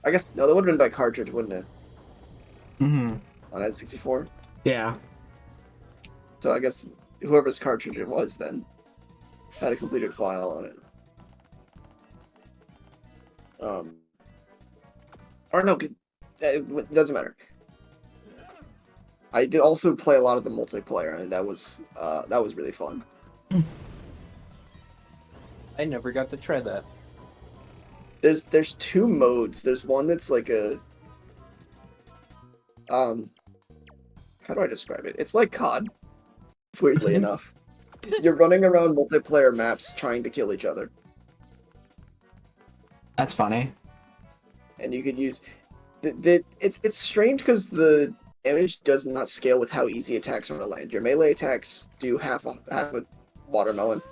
I guess no, that would have been by cartridge, wouldn't it? Mm-hmm. On N64. Yeah. So I guess whoever's cartridge it was then had a completed file on it. Or no, because it doesn't matter. I did also play a lot of the multiplayer, and that was really fun. I never got to try that. There's 2 modes. There's one that's like a how do I describe it? It's like COD, weirdly enough. You're running around multiplayer maps trying to kill each other. That's funny. And you could use it's strange because the damage does not scale with how easy attacks are to land. Your melee attacks do half a watermelon.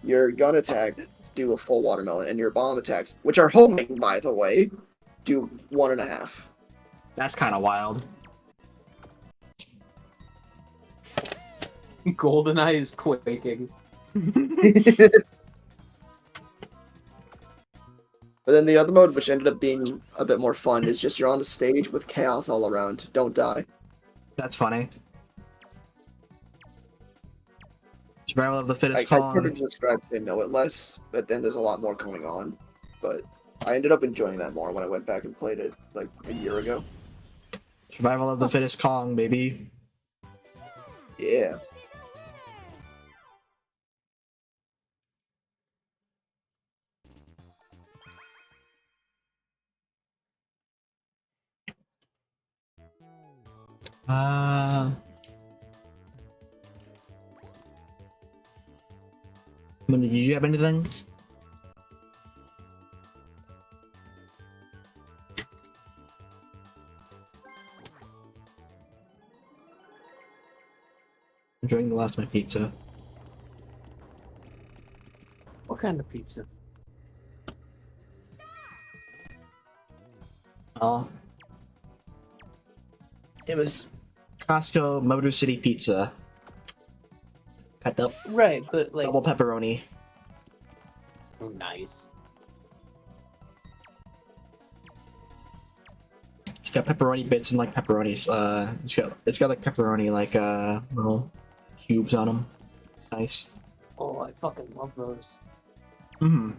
Your gun attacks do a full watermelon, and your bomb attacks, which are homing by the way, do 1.5. That's kind of wild. GoldenEye is quaking. But then the other mode, which ended up being a bit more fun, is just you're on a stage with chaos all around. Don't die. That's funny. Survival of the fittest I Kong. could have described they know it less, but then there's a lot more going on. But I ended up enjoying that more when I went back and played it like a year ago. Survival of the fittest Kong, baby. Yeah. Did you have anything? Enjoying the last of my pizza. What kind of pizza? Oh. It was Costco Motor City Pizza. Cut up Right, but like double pepperoni. oh, nice. It's got pepperoni bits and like pepperonis. It's got like pepperoni like little cubes on them. It's nice. Oh, I fucking love those. Mm-hmm.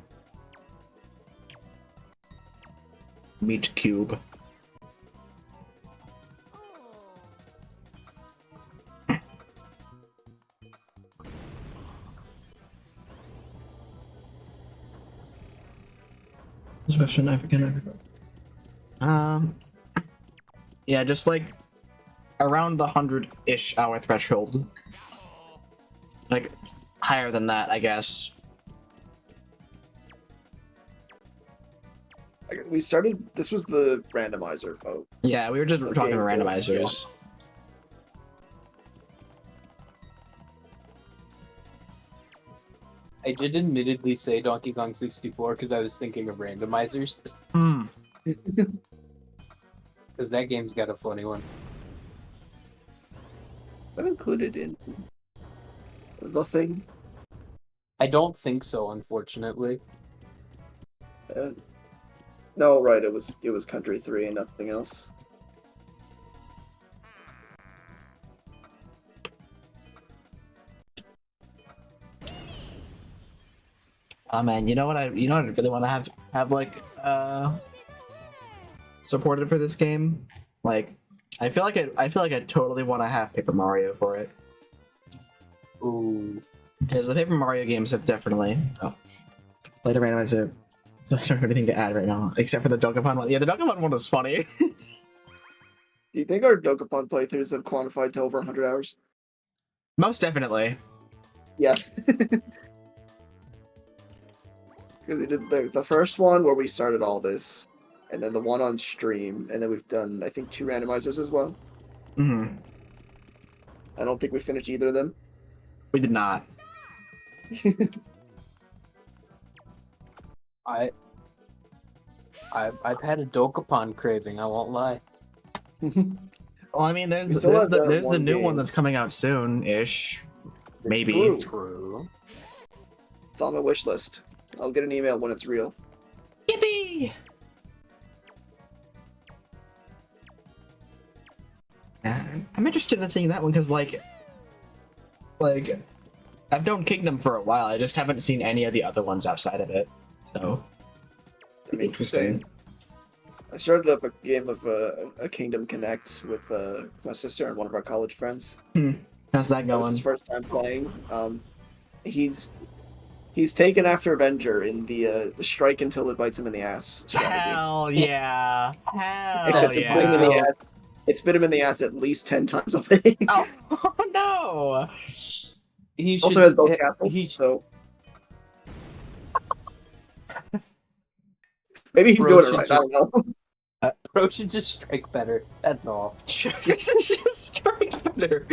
Meat cube. This question I forget. Yeah, just like around the 100-ish hour threshold. Like higher than that, I guess. we started. This was the randomizer vote. Yeah, we were just talking about Okay, cool. randomizers. I did admittedly say Donkey Kong 64 because I was thinking of randomizers. Hmm. Because that game's got a funny one. Is that included in the thing? I don't think so, unfortunately. No, right. It was Country 3 and nothing else. Oh man, you know what I really want to have like supported for this game? Like, I feel like I totally want to have Paper Mario for it. Ooh. Because the Paper Mario games have definitely played a randomizer. So I don't have anything to add right now, except for the Dokapon one. Yeah, the Dokapon one was funny. Do you think our Dokapon playthroughs have quantified to over 100 hours? Most definitely. Yeah. Because we did the first one where we started all this, and then the one on stream, and then we've done, I think, 2 randomizers as well. Mm-hmm. I don't think we finished either of them. We did not. I've had a Dokapon craving, I won't lie. Well, I mean, there's We still have that the one new game. one that's coming out soon-ish. Maybe. True. True. It's on my wish list. I'll get an email when it's real. Yippee! I'm interested in seeing that one because, like, I've known Kingdom for a while. I just haven't seen any of the other ones outside of it. So, I mean, interesting. I started up a game of a Kingdom Connect with my sister and one of our college friends. How's that That was going? his first time playing. He's taken after Avenger in the strike until it bites him in the ass strategy. Hell yeah! Hell Except it's bit him in the yeah! ass. It's bit him in the ass at least 10 times already. Oh no! He should, Also has both castles, he, so maybe he's Bro doing it should right. I don't know. Bro should just strike better. That's all. Just strike better.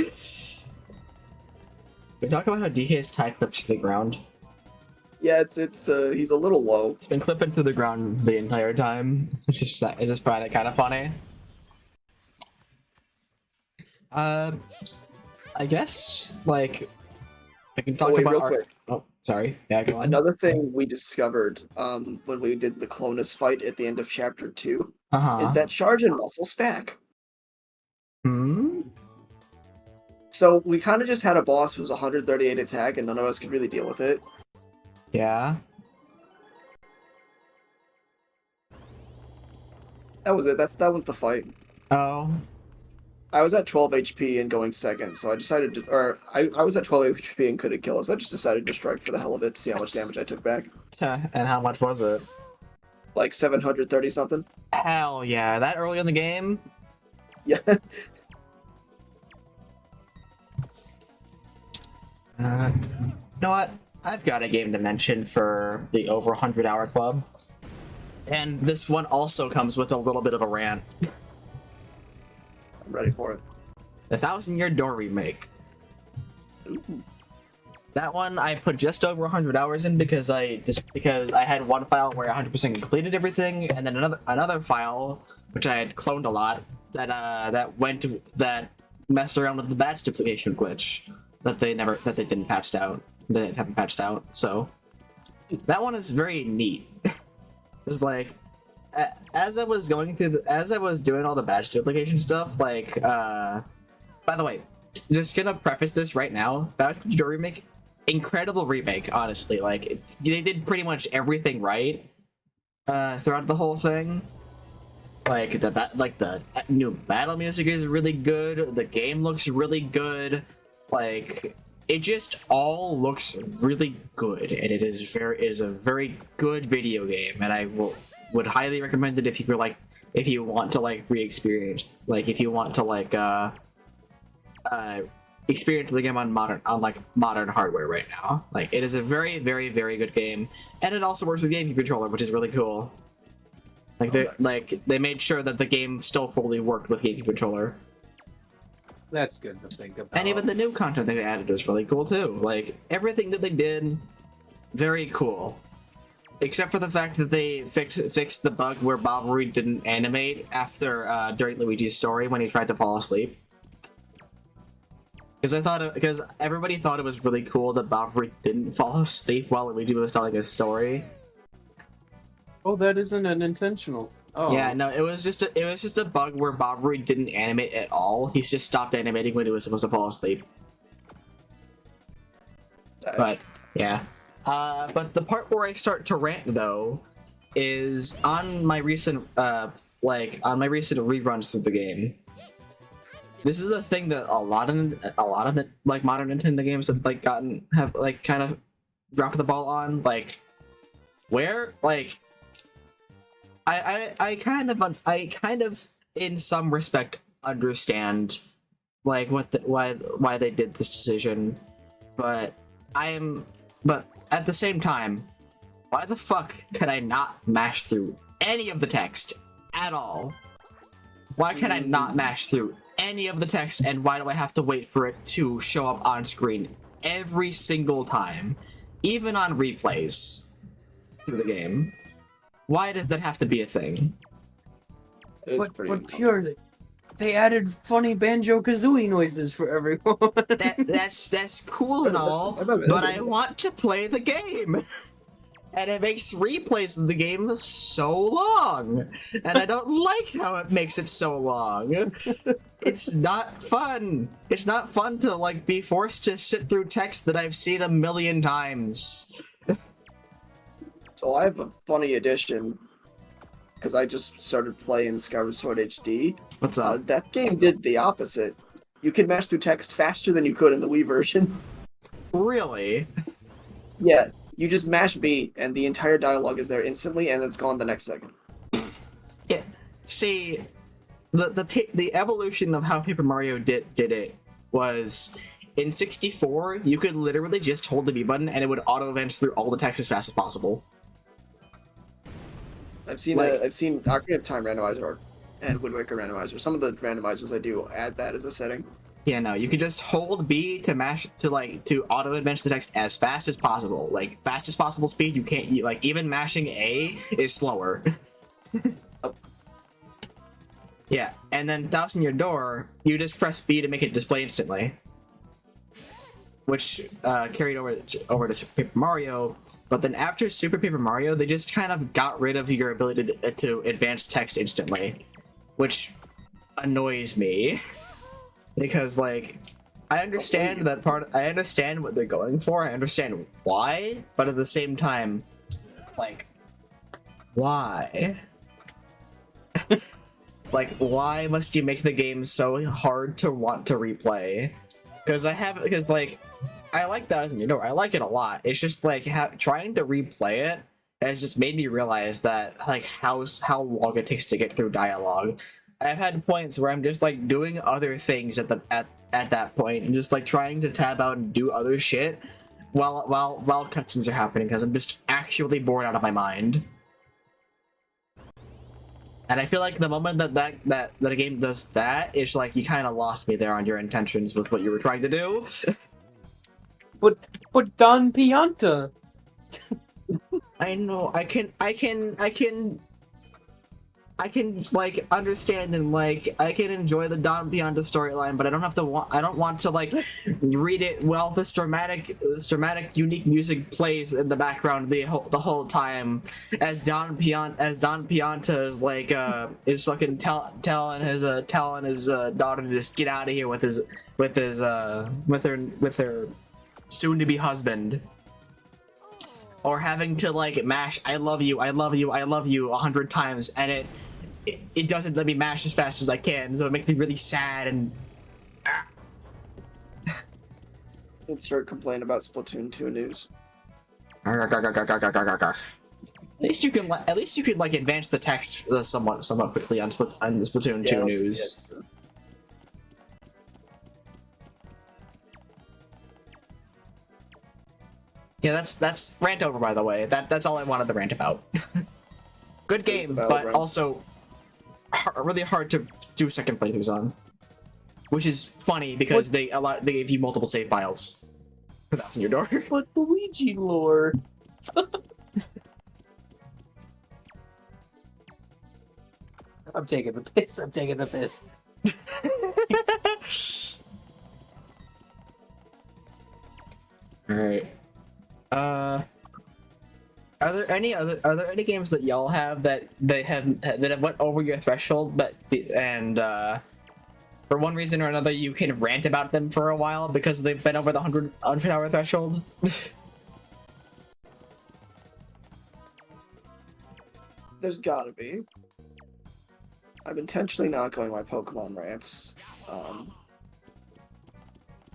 We talk about how DK is tied clips to the ground. Yeah, it's he's a little low. It's been clipping to the ground the entire time. I just find it kind of funny. I guess like I can talk wait, about real our. quick. Oh, sorry. Yeah, go on. Another thing we discovered when we did the Clonus fight at the end of chapter 2 is that charge and muscle stack. Hmm. So we kind of just had a boss who was 138 attack and none of us could really deal with it. Yeah. That was it. That was the fight. Oh. I was at 12 HP and going second, so I decided to, I was at 12 HP and couldn't kill us. So I just decided to strike for the hell of it to see how much damage I took back. And how much was it? Like 730 something. Hell yeah! That early in the game. Yeah. You know what? I've got a game to mention for the over 100-hour club. And this one also comes with a little bit of a rant. I'm ready for it. The 1000-Year Door remake. Ooh. That one I put just over 100 hours in because I had one file where I 100% completed everything, and then another file which I had cloned a lot that messed around with the badge duplication glitch that they haven't patched out. So that one is very neat. It's like as I was doing all the badge duplication stuff, like by the way, just gonna preface this right now, that Door remake, incredible remake, honestly. Like they did pretty much everything right throughout the whole thing. Like the new battle music is really good. The game looks really good. Like it just all looks really good, and it is a very good video game. And I would highly recommend it if you want to re-experience, if you want to experience the game on modern hardware right now. Like it is a very, very, very good game, and it also works with GameCube controller, which is really cool. Like they made sure that the game still fully worked with GameCube controller. That's good to think about. And even the new content they added is really cool too. Like everything that they did, very cool. Except for the fact that they fixed the bug where Bobbery didn't animate after during Luigi's story when he tried to fall asleep. Because everybody thought it was really cool that Bobbery didn't fall asleep while Luigi was telling his story. Oh, that isn't an intentional. Oh. Yeah, no, it was just a bug where Bobbery didn't animate at all. He's just stopped animating when he was supposed to fall asleep. But yeah. But the part where I start to rant though is on my recent reruns through the game. This is a thing that a lot of like modern Nintendo games have kind of dropped the ball on. Like where like I kind of in some respect understand like why they did this decision, but at the same time, why the fuck can I not mash through any of the text at all? Why can I not mash through any of the text, and why do I have to wait for it to show up on screen every single time, even on replays through the game? Why does that have to be a thing? But pure, they added funny Banjo-Kazooie noises for everyone. That's cool and all, but I want to play the game. And it makes replays of the game so long. And I don't like how it makes it so long. It's not fun. It's not fun to like be forced to sit through text that I've seen 1,000,000 times. So I have a funny addition, because I just started playing Skyward Sword HD. What's up? That game did the opposite. You can mash through text faster than you could in the Wii version. Really? Yeah, you just mash B, and the entire dialogue is there instantly, and it's gone the next second. Yeah. See, the evolution of how Paper Mario did it was in 64. You could literally just hold the B button, and it would auto advance through all the text as fast as possible. I've seen Ocarina of Time randomizer and Wind Waker randomizer. Some of the randomizers I do add that as a setting. Yeah, no, you can just hold B to mash to auto advance the text as fast as possible. Like fastest possible speed. You can't even mashing A is slower. Yeah, and then Thousand Year Door, you just press B to make it display instantly, which carried over to Super Paper Mario. But then after Super Paper Mario, they just kind of got rid of your ability to advance text instantly, which annoys me. Because, like, I understand that part. I understand what they're going for. I understand why, but at the same time, like, why? Like, why must you make the game so hard to want to replay? Because I like Thousand Year Door. I like it a lot. It's just like trying to replay it has just made me realize that like how long it takes to get through dialogue. I've had points where I'm just like doing other things at that point and just like trying to tab out and do other shit while cutscenes are happening because I'm just actually bored out of my mind. And I feel like the moment that a game does that, it's like you kind of lost me there on your intentions with what you were trying to do. But Don Pianta. I know. I can like understand and like I can enjoy the Don Pianta storyline, but I don't want to like read it while this dramatic unique music plays in the background the whole time as Don Pianta is like is fucking telling his daughter to just get out of here with her soon to be husband. Or having to like mash I love you 100 times and it doesn't let me mash as fast as I can, so it makes me really sad and Let's start complaining about Splatoon 2 news. At least you can like advance the text somewhat quickly on Splatoon 2 news. Yeah, that's rant over, by the way. That's all I wanted to rant about. Good It was game, a valid but run. also really hard to do second playthroughs on. Which is funny because they give you multiple save files for that's in your door. But Luigi lore. I'm taking the piss. I'm taking the piss. All right. Are there any games that y'all have that have went over your threshold, but for one reason or another you kind of rant about them for a while because they've been over the 100-hour threshold? There's gotta be. I'm intentionally not going my Pokemon rants.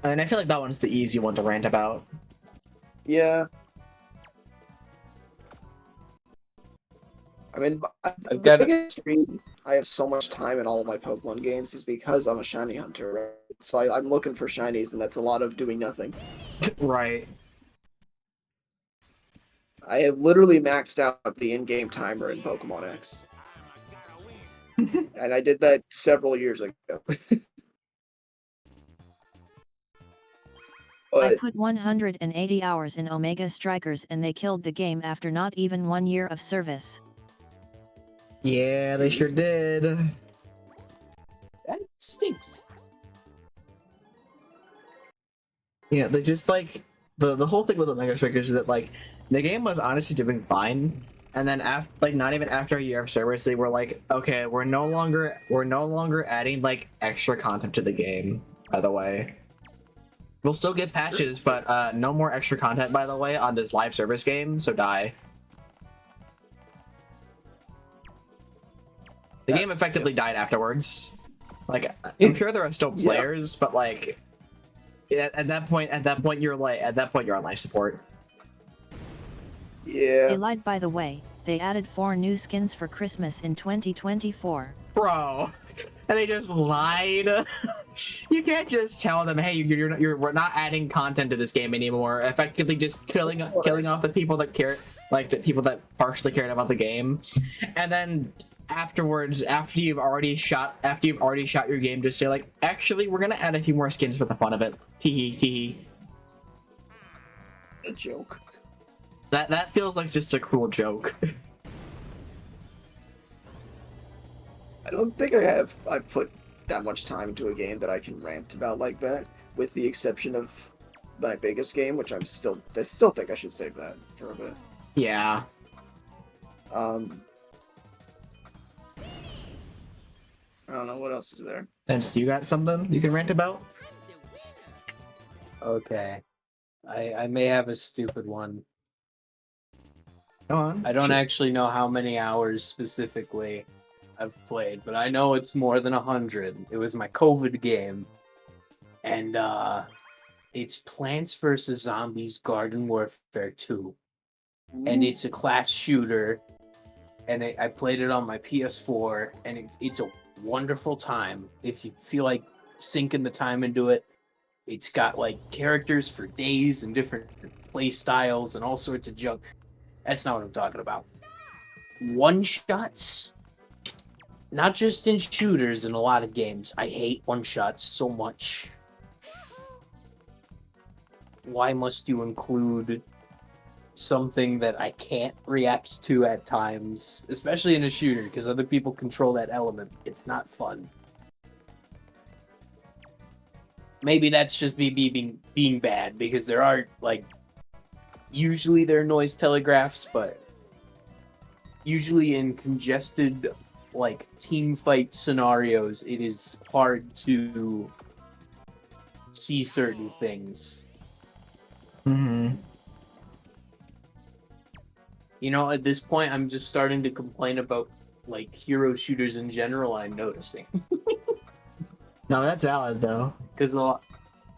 And I feel like that one's the easy one to rant about. Yeah. I mean, the got it. biggest reason I have so much time in all of my Pokemon games is because I'm a shiny hunter, right? So I'm looking for shinies, and that's a lot of doing nothing. Right. I have literally maxed out the in-game timer in Pokemon X. And I did that several years ago. I But put 180 hours in Omega Strikers and they killed the game after not even 1 year of service. Yeah, they sure did. That stinks. Yeah, they just like the whole thing with the Mega Strikers is that like the game was honestly doing fine, and then not even after a year of service, they were like, okay, we're no longer adding like extra content to the game. By the way, we'll still get patches, but no more extra content. By the way, on this live service game, so die. The game effectively died afterwards. Like, I'm sure there are still players, but like, at that point you're on life support. yeah. They lied, by the way. They added 4 new skins for Christmas in 2024. Bro, and they just lied. You can't just tell them, hey, we're not adding content to this game anymore. Effectively, just killing off the people that care, like the people that partially cared about the game, and then afterwards, after you've already shot your game, just say like, actually, we're gonna add a few more skins for the fun of it. Teehee teehee. A joke. That feels like just a cruel joke. I don't think I've put that much time into a game that I can rant about like that, with the exception of my biggest game, which I still think I should save that for a bit. Yeah. I don't know what else is there. And you got something you can rant about? Okay. I may have a stupid one. Go on. I don't Shit. actually know how many hours specifically I've played, but I know it's more than 100. It was my COVID game. And it's Plants vs. Zombies Garden Warfare 2. And it's a class shooter. And I played it on my PS4, and it's a wonderful time. If you feel like sinking the time into it, it's got like characters for days and different play styles and all sorts of junk. That's not what I'm talking about. One-shots, not just in shooters, in a lot of games. I hate one-shots so much. Why must you include something that I can't react to at times, especially in a shooter, because other people control that element? It's not fun. Maybe that's just me being bad, because there are, like, usually there are noise telegraphs, but usually in congested, like, team fight scenarios, it is hard to see certain things. Mm-hmm. You know, at this point, I'm just starting to complain about, like, hero shooters in general, I'm noticing. No, that's valid, though. Because a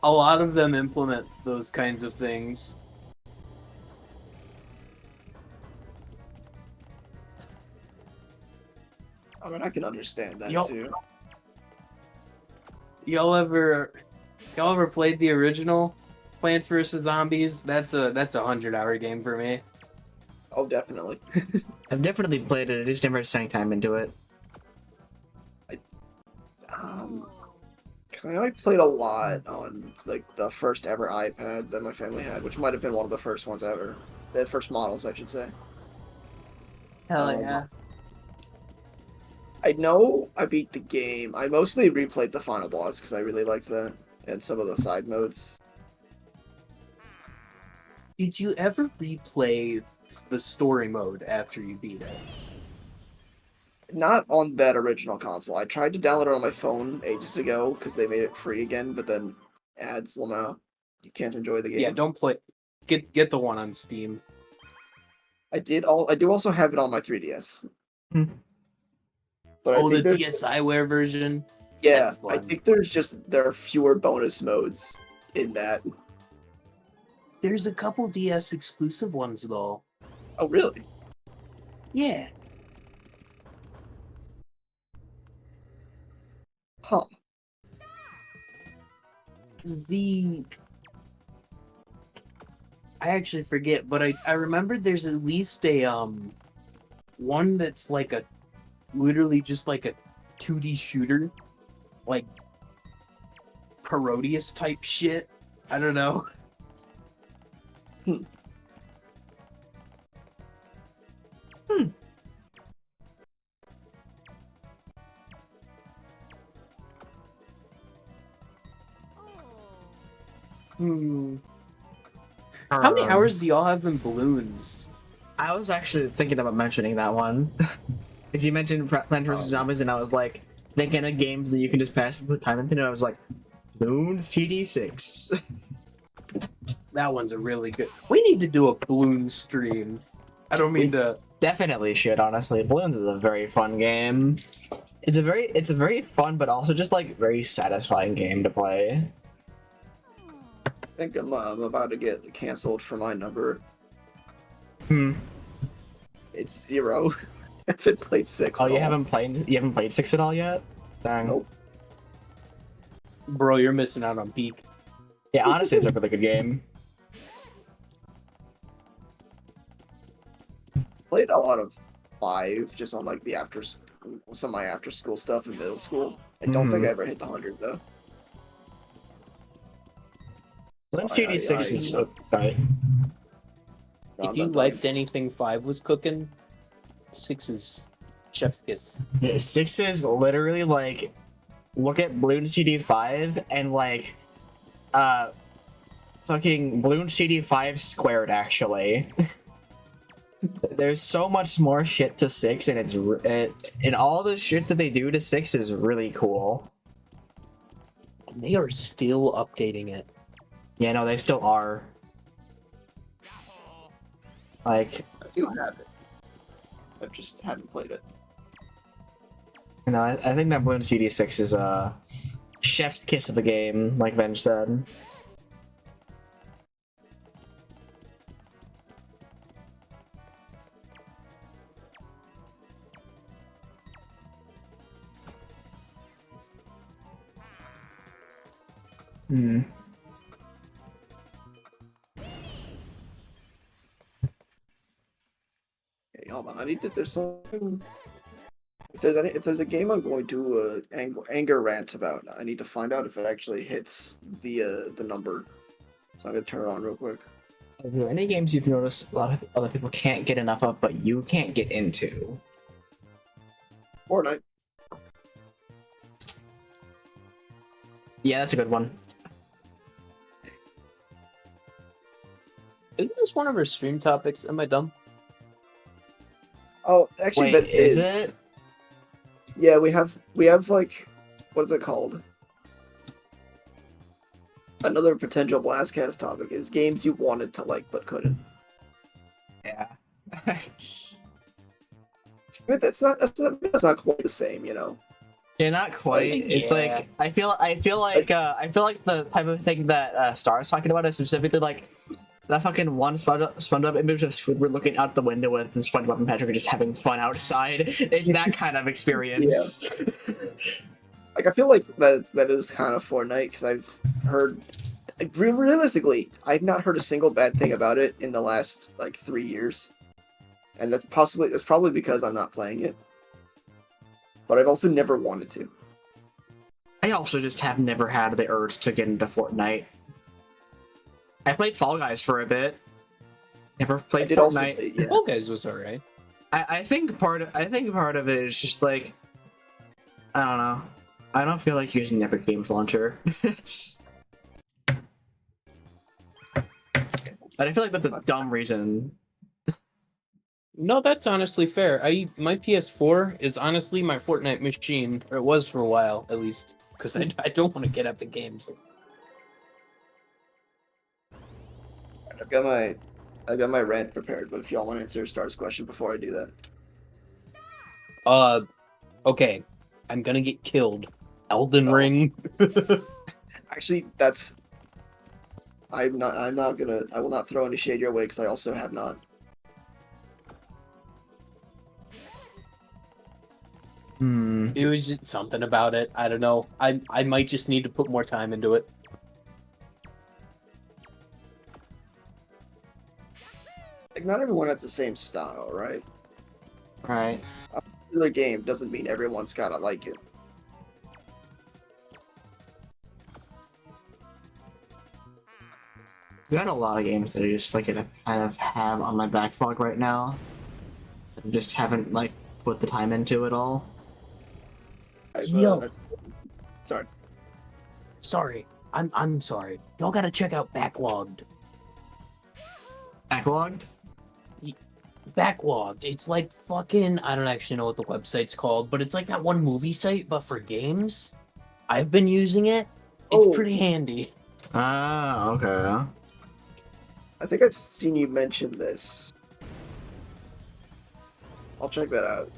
lot of them implement those kinds of things. I mean, I can understand that too. Y'all ever played the original Plants vs. Zombies? That's a 100-hour game for me. Oh, definitely. I've definitely played it. I just never sank time into it. Um, I played a lot on like the first ever iPad that my family had, which might have been one of the first ones ever. The first models, I should say. Hell Um, yeah. I know I beat the game. I mostly replayed the final boss because I really liked that and some of the side modes. Did you ever replay the story mode after you beat it? Not on that original console. I tried to download it on my phone ages ago because they made it free again, but then ads somehow you can't enjoy the game. Yeah, don't play. Get the one on Steam. I do also have it on my 3DS. Hmm. But I Oh, the think there's DSiWare version. yeah, That's I fun. think there are fewer bonus modes in that. There's a couple DS exclusive ones though. Oh really? Yeah. Huh. I actually forget, but I remember there's at least a one that's like a literally just like a 2D shooter, like Parodius type shit. I don't know. Hmm. Hmm. How many hours do y'all have in Balloons? I was actually thinking about mentioning that one. As you mentioned Plants vs. Zombies, and I was like thinking of games that you can just pass put time into, and I was like, Bloons TD6. That one's a really good. We need to do a Balloon stream. I don't mean to. Definitely should, honestly. Bloons is a very fun game. It's a very fun, but also just like very satisfying game to play. I think I'm about to get canceled for my number. Hmm. It's 0. I haven't played 6. Oh, at you all. haven't played 6 at all yet? Dang. Nope. Bro, you're missing out on Peak. Yeah, honestly, it's a really good game. Played a lot of 5 just on like some of my after school stuff in middle school. I don't think I ever hit the 100 though. Bloons I- TD6 is so sorry. No, If I'm you not liked talking. anything 5 was cooking, 6 is chef's kiss. Yeah, 6 is literally like look at Bloons TD5 and like fucking Bloons TD5 squared actually. There's so much more shit to 6, and and all the shit that they do to 6 is really cool. And they are still updating it. Yeah, no, they still are. Like, I do have it. I just haven't played it. you know, I think that Bloons GD6 is a chef's kiss of the game, like Venge said. Hmm. Okay, hold on. I need to. There's something. If there's a game I'm going to anger rant about, I need to find out if it actually hits the number. So I'm gonna turn it on real quick. Are there any games you've noticed a lot of other people can't get enough of, but you can't get into? Fortnite. Yeah, that's a good one. Isn't this one of our stream topics? Am I dumb? Oh, actually, Wait, that is it? Yeah, we have like, what is it called? Another potential Blastcast topic is games you wanted to like but couldn't. Yeah. But that's not quite the same, you know. Yeah, not quite. Like, It's yeah. like I feel like the type of thing that Star is talking about is specifically like that fucking one SpongeBob image of Squidward looking out the window with SpongeBob and Patrick are just having fun outside. It's that kind of experience. Like I feel like that is kind of Fortnite because I've heard, realistically, I've not heard a single bad thing about it in the last like 3 years. and that's probably because I'm not playing it. But I've also never wanted to. I also just have never had the urge to get into Fortnite. I played Fall Guys for a bit. Never played Fortnite. Yeah. Fall Guys was alright. I think part of it is just like, I don't know. I don't feel like using Epic Games Launcher. I feel like that's a dumb reason. No, that's honestly fair. My PS4 is honestly my Fortnite machine, or it was for a while at least, because I don't want to get Epic Games. I've got my rant prepared, but if y'all want to answer Star's question before I do that. Okay. I'm gonna get killed. Elden Ring. Actually, I will not throw any shade your way because I also have not. It was just something about it. I don't know. I might just need to put more time into it. Like, not everyone has the same style, right? Right. A particular game doesn't mean everyone's gotta like it. We got a lot of games that I just like kind of have on my backlog right now. I just haven't like put the time into it all. Yo. Sorry. Sorry. I'm sorry. Y'all gotta check out Backlogged. Backlogged? Backlogged. It's like fucking, I don't actually know what the website's called, but it's like that one movie site, but for games. I've been using it. It's pretty handy. Ah, okay. I think I've seen you mention this. I'll check that out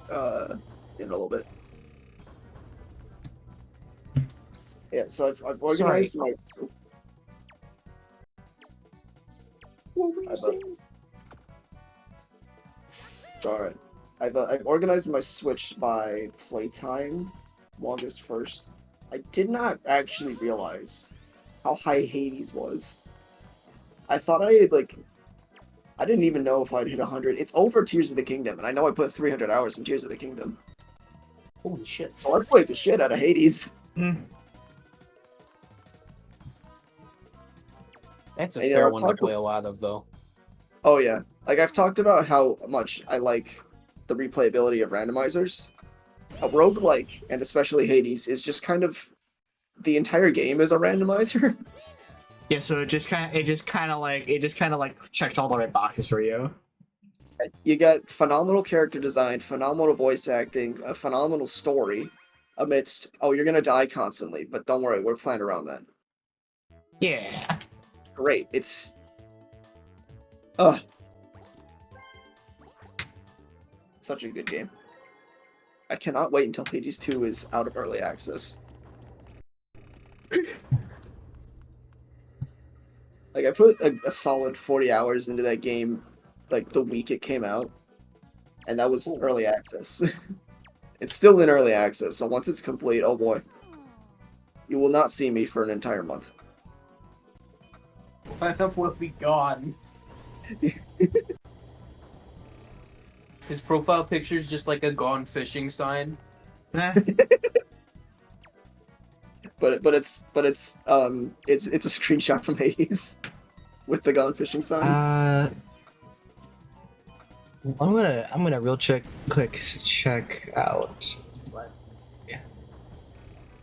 in a little bit. Yeah, so I've organized my. What were you saying? It's alright. I've organized my Switch by playtime, August 1st. I did not actually realize how high Hades was. I thought I didn't even know if I'd hit 100. It's over Tears of the Kingdom, and I know I put 300 hours in Tears of the Kingdom. Holy shit. So I've played the shit out of Hades. That's a fair one to play a lot of, though. Oh yeah. Like, I've talked about how much I like the replayability of randomizers. A roguelike, and especially Hades, is just kind of the entire game is a randomizer. Yeah, so it just kind of checks all the right boxes for you. You got phenomenal character design, phenomenal voice acting, a phenomenal story, amidst you're gonna die constantly, but don't worry, we're planning around that. Yeah. Great. It's such a good game. I cannot wait until Hades 2 is out of early access. Like, I put a solid 40 hours into that game, like, the week it came out, and that was early access. It's still in early access, so once it's complete, oh boy, you will not see me for an entire month. Venom will be gone. His profile picture is just like a gone fishing sign. But it's a screenshot from Hades with the gone fishing sign. I'm gonna real check out. Yeah.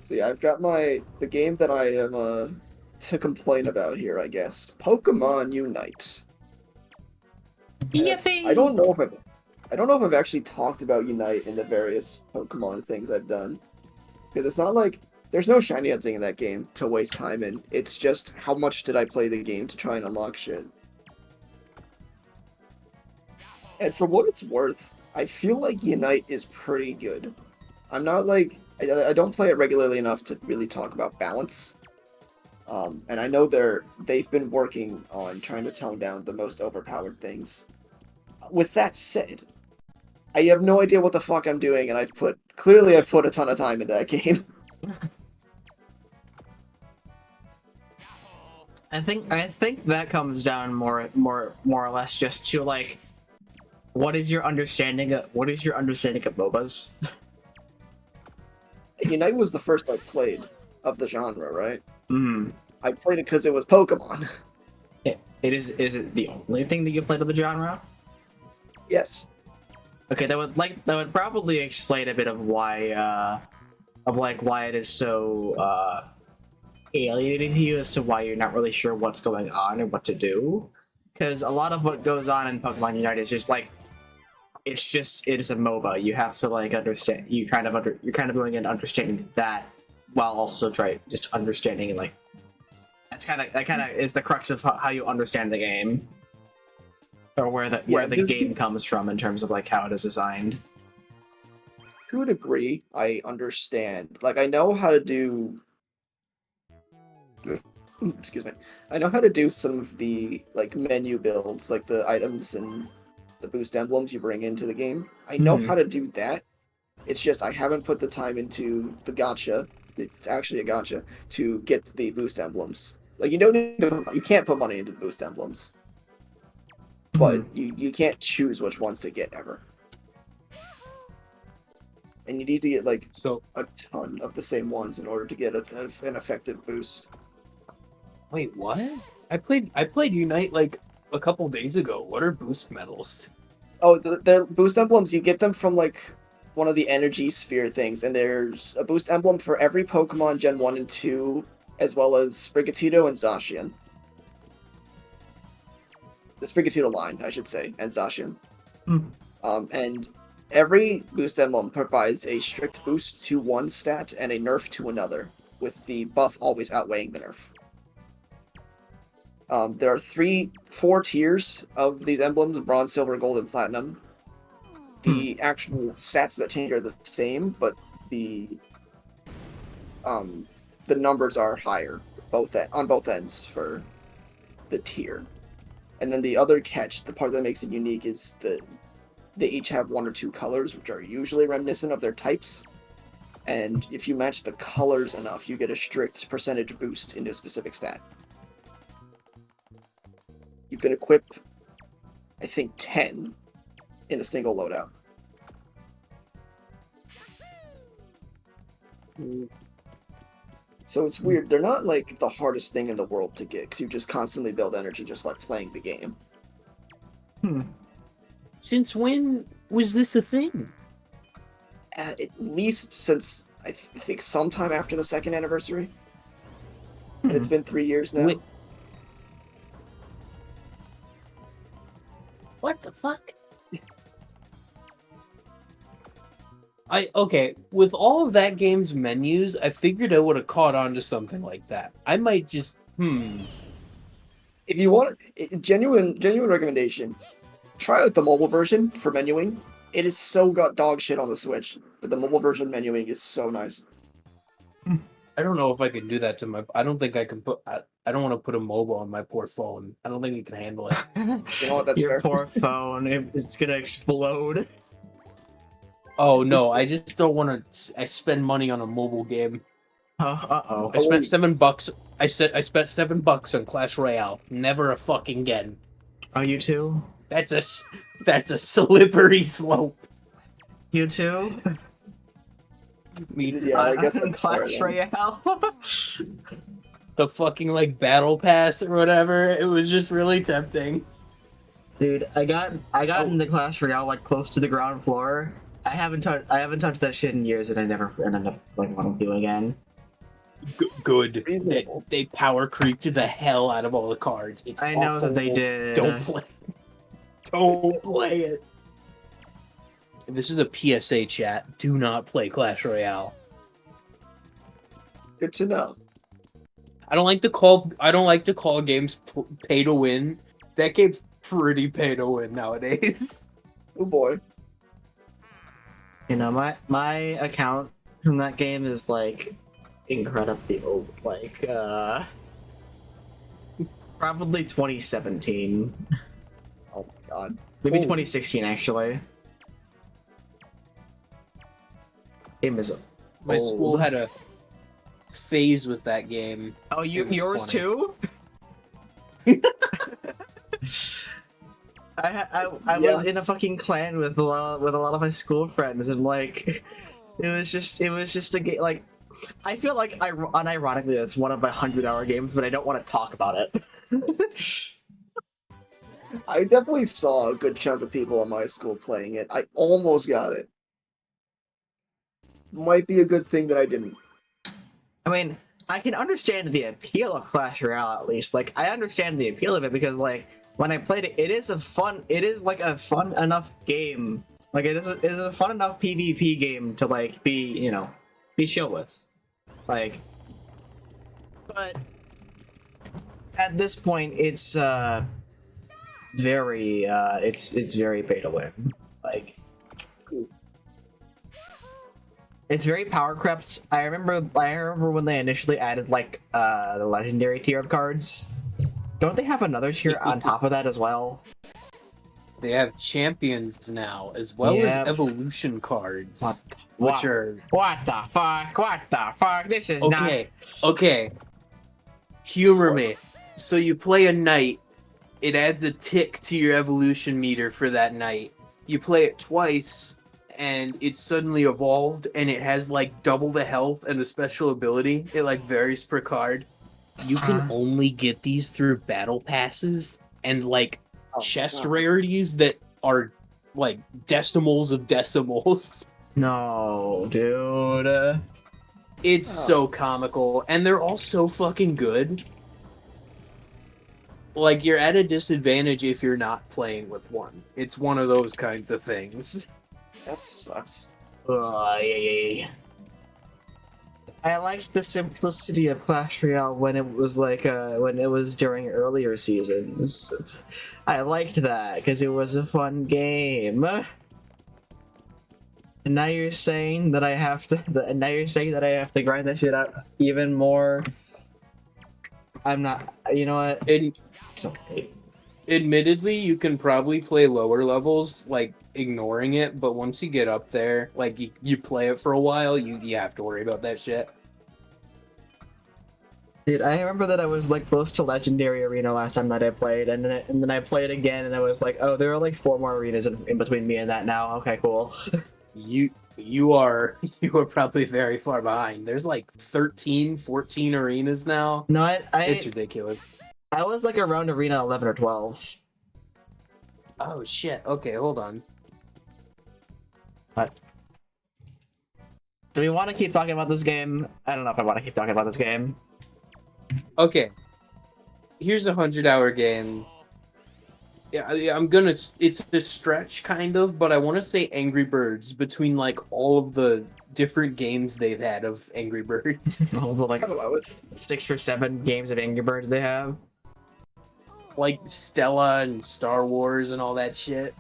So yeah, I've got the game that I am to complain about here, I guess. Pokemon Unite. Yippee! I don't know if I've actually talked about Unite in the various Pokemon things I've done, because it's not like there's no shiny hunting in that game to waste time in. It's just how much did I play the game to try and unlock shit. And for what it's worth, I feel like Unite is pretty good. I'm not like I don't play it regularly enough to really talk about balance. And I know they've been working on trying to tone down the most overpowered things. With that said, I have no idea what the fuck I'm doing, and I've put a ton of time into that game. I think that comes down more or less just to like What is your understanding of MOBAs? Unite was the first I played of the genre, right? Hmm. I played it because it was Pokemon. Is it the only thing that you played of the genre? Yes. Okay, that would probably explain a bit of why why it is so alienating to you as to why you're not really sure what's going on and what to do. Because a lot of what goes on in Pokemon Unite is just like it is a MOBA. You have to like understand. You're kind of going in understanding that while also just understanding like that kind of is the crux of how you understand the game, or where the game comes from in terms of like how it is designed. To a degree, I understand. Like, I know how to do. Excuse me. I know how to do some of the like menu builds, like the items and the boost emblems you bring into the game. I know Mhm. how to do that. It's just I haven't put the time into the gacha. It's actually a gacha to get the boost emblems. Like you can't put money into the boost emblems, but you can't choose which ones to get ever. And you need to get like So a ton of the same ones in order to get an effective boost. wait, what? I played Unite like a couple days ago. What are boost medals? Oh, they're boost emblems. You get them from like one of the energy sphere things, and there's a boost emblem for every Pokemon Gen 1 and 2, as well as Sprigatito and Zacian. The Sprigatito line, I should say, and Zacian. Hmm. And every boost emblem provides a strict boost to one stat and a nerf to another, with the buff always outweighing the nerf. There are four tiers of these emblems: bronze, silver, gold, and platinum. The actual stats that change are the same, but the numbers are higher on both ends for the tier. And then the other catch, the part that makes it unique, is they each have one or two colors, which are usually reminiscent of their types. And if you match the colors enough, you get a strict percentage boost into a specific stat. You can equip, I think, 10 in a single loadout. So it's weird. They're not like the hardest thing in the world to get, because you just constantly build energy just like playing the game. Since when was this a thing? At least since I think sometime after the second anniversary. And it's been 3 years now. Wait. What the fuck? Okay, with all of that game's menus, I figured I would have caught on to something like that. I might just If you want genuine recommendation, try out the mobile version for menuing. It is so got dog shit on the Switch, but the mobile version menuing is so nice. I don't know if I can do that to my. I don't think I can put. I don't want to put a mobile on my poor phone. I don't think it can handle it. You know what? That's Your fair. poor phone, it's gonna explode. Oh no, I just don't want to. I spend money on a mobile game. Uh-oh. I spent $7. I spent $7 on Clash Royale. Never a fucking again. Are you too? That's a slippery slope. You too? Me too. Yeah, I guess that's Clash fair, then. Royale. The fucking like battle pass or whatever. It was just really tempting. Dude, I got into Clash Royale like close to the ground floor. I haven't touched that shit in years, and I never ended up like wanting to again. Good. Reasonable. They power creeped the hell out of all the cards. It's I know that they awful. did. Don't play. Don't play it. This is a PSA chat. Do not play Clash Royale. Good to know. I don't like to call games pay to win. That game's pretty pay to win nowadays. Oh boy. You know, my account from that game is like incredibly old, like probably 2017, Oh my god. maybe Holy- 2016 actually. Game is My old. school had a phase with that game. Oh, It was yours funny. too? I Yeah. was in a fucking clan with a lot of my school friends, and like it was just a game. Like I feel like unironically that's one of my 100-hour games, but I don't want to talk about it. I definitely saw a good chunk of people in my school playing it. I almost got it. Might be a good thing that I didn't. I mean, I can understand the appeal of Clash Royale at least. Like I understand the appeal of it because like when I played it, it is like a fun enough game. Like it is a fun enough PvP game to like be chill with. Like, but at this point, it's very it's very pay to win. Like, it's very power crept. I remember when they initially added like the legendary tier of cards. Don't they have another tier on top of that as well? They have champions now, as well Yep. as evolution cards, What are the fuck? What the fuck? This is okay. Okay, humor me. So you play a knight, it adds a tick to your evolution meter for that knight. You play it twice, and it's suddenly evolved, and it has like double the health and a special ability. It like varies per card. You can only get these through battle passes and like chest rarities that are like decimals of decimals. No, dude. It's so comical, and they're all so fucking good. Like, you're at a disadvantage if you're not playing with one. It's one of those kinds of things. That sucks. Yeah. I liked the simplicity of Clash Royale when it was like when it was during earlier seasons. I liked that because it was a fun game. And now you're saying that I have to. Now you're saying that I have to grind that shit out even more. I'm not. You know what? It's okay. Admittedly, you can probably play lower levels, like, ignoring it, but once you get up there, like, you play it for a while, you have to worry about that shit. Dude, I remember that I was like close to Legendary Arena last time that I played, and then I played again, and I was like, oh, there are like 4 more arenas in between me and that now. Okay, cool. You are probably very far behind. There's like 13, 14 arenas now. No, It's ridiculous. I was like around Arena 11 or 12. Oh shit. Okay, hold on. What? Do we want to keep talking about this game? I don't know if I want to keep talking about this game. Okay. Here's a 100-hour game. Yeah, I'm gonna. It's a stretch, kind of, but I want to say Angry Birds between like all of the different games they've had of Angry Birds. All the like I'd allow it. 6 or 7 games of Angry Birds they have. Like Stella and Star Wars and all that shit.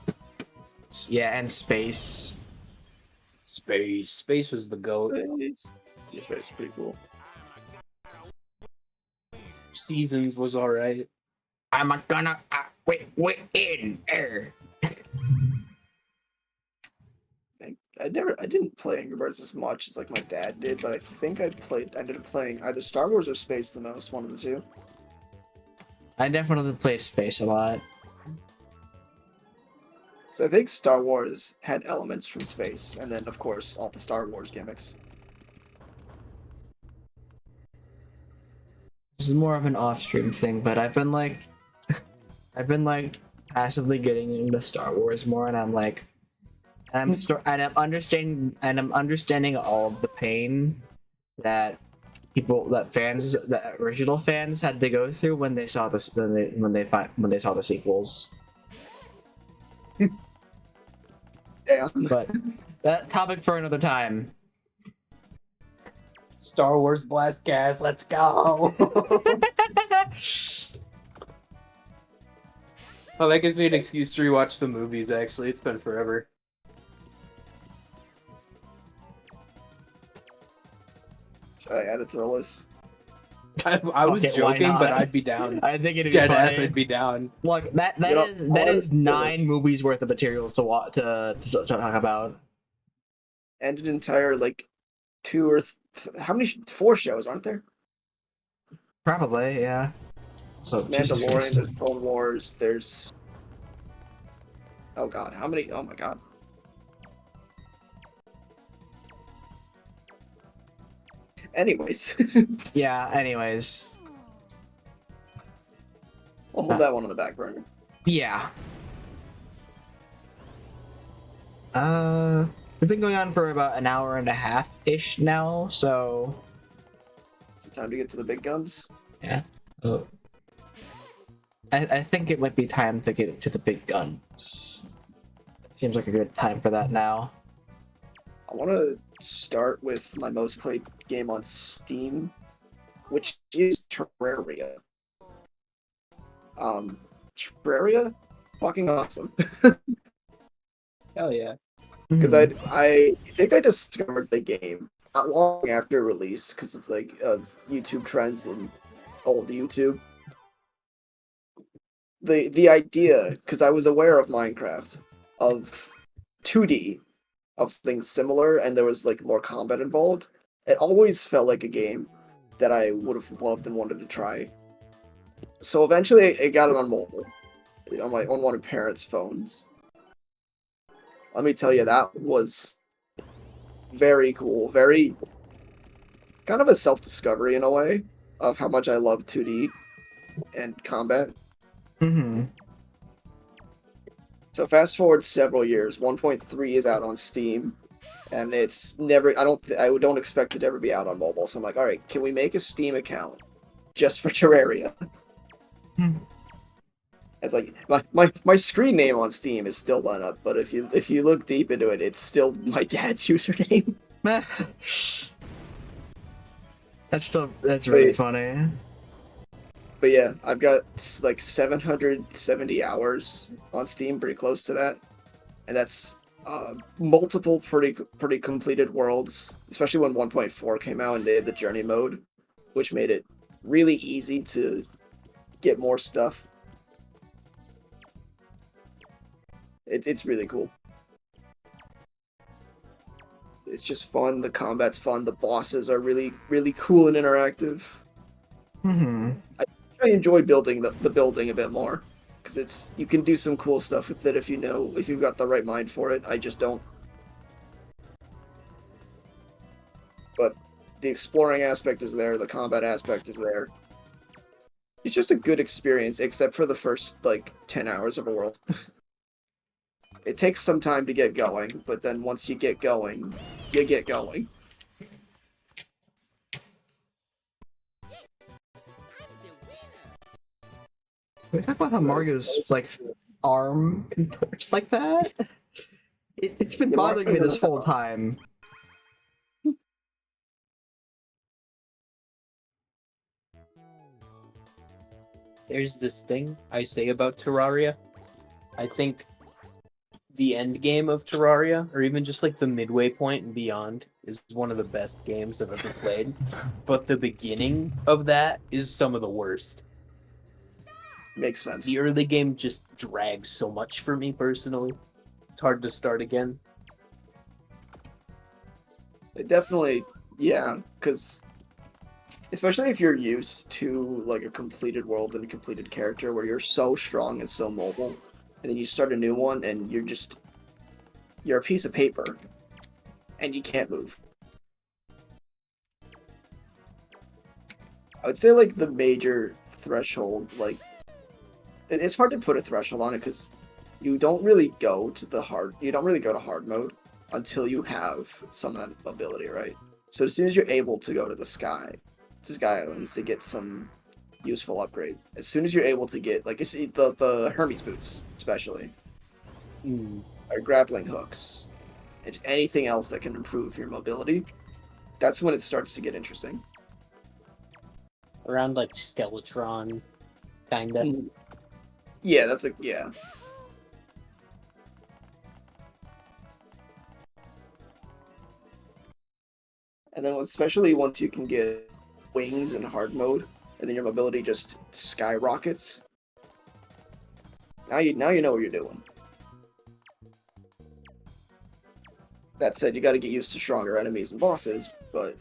Yeah, and Space. Space was the goat. Yeah, Space is pretty cool. Seasons was alright. I'm gonna wait in air. I didn't play Angry Birds as much as like my dad did, but I think I ended up playing either Star Wars or Space the most, one of the two. I definitely played Space a lot. So I think Star Wars had elements from Space, and then of course all the Star Wars gimmicks. This is more of an off-stream thing, but I've been like passively getting into Star Wars more, and I'm like, I'm understanding all of the pain that original fans had to go through when they saw this, when they saw the sequels. Damn. But that topic for another time. Star Wars Blastcast, let's go! Oh, that gives me an excuse to rewatch the movies, actually. It's been forever. Should I add it to the list? I was Okay, why joking, but not? I'd be down. I think it'd be Dead fine. ass, I'd be down. Look, that is 9 movies worth of materials to talk about. And an entire like 2 or how many 4 shows aren't there? Probably, yeah. So Jesus Mandalorian, Christ. there's Clone Wars, there's Oh god, how many? Oh my god. Anyways, Yeah. Anyways. I'll hold that one on the back burner. Yeah. We've been going on for about an hour and a half ish now, so Is it time to get to the big guns? yeah. Oh. I think it might be time to get to the big guns. Seems like a good time for that now. I want to start with my most played game on Steam, which is Terraria. Terraria, fucking awesome. Hell yeah. Because Mhm. I think I discovered the game not long after release, because it's like of YouTube trends and old YouTube. The idea, because I was aware of Minecraft, of 2D, of things similar, and there was like more combat involved. It always felt like a game that I would have loved and wanted to try. So eventually, I got it on mobile, on one of parents' phones. Let me tell you, that was very cool, very kind of a self-discovery in a way of how much I love 2D and combat. Mhm. So fast forward several years, 1.3 is out on Steam, and it's never. I don't expect it to ever be out on mobile. So I'm like, all right, can we make a Steam account just for Terraria? Hmm. It's like my screen name on Steam is still done up, but if you look deep into it, it's still my dad's username. That's really But funny. but yeah, I've got like 770 hours on Steam, pretty close to that, and that's multiple pretty completed worlds, especially when 1.4 came out and they had the journey mode, which made it really easy to get more stuff. It's really cool. It's just fun. The combat's fun. The bosses are really cool and interactive. Mhm. I enjoy building the building a bit more because it's you can do some cool stuff with it if you've got the right mind for it. I just don't. But the exploring aspect is there. The combat aspect is there. It's just a good experience, except for the first like 10 hours of a world. It takes some time to get going, but then once you get going, you get going. Can we talk about how That is, Mario's like arm contorts like that? It's been yeah, bothering me Mario this doesn't have whole a- time. There's this thing I say about Terraria. I think the end game of Terraria, or even just like the midway point and beyond, is one of the best games I've ever played. But the beginning of that is some of the worst. Makes sense. The early game just drags so much for me personally. It's hard to start again. It definitely, yeah, because especially if you're used to like a completed world and a completed character where you're so strong and so mobile, and then you start a new one and you're a piece of paper and you can't move. I would say like the major threshold, like it's hard to put a threshold on it because you don't really go to hard mode until you have some of that mobility, right? So as soon as you're able to go to Sky Islands to get some useful upgrades, as soon as you're able to get like the Hermes boots, especially, Mm. or grappling hooks, and just anything else that can improve your mobility, that's when it starts to get interesting. Around like Skeletron, kinda. Yeah, that's like yeah. And then especially once you can get wings in hard mode, and then your mobility just skyrockets. Now you know what you're doing. That said, you got to get used to stronger enemies and bosses, but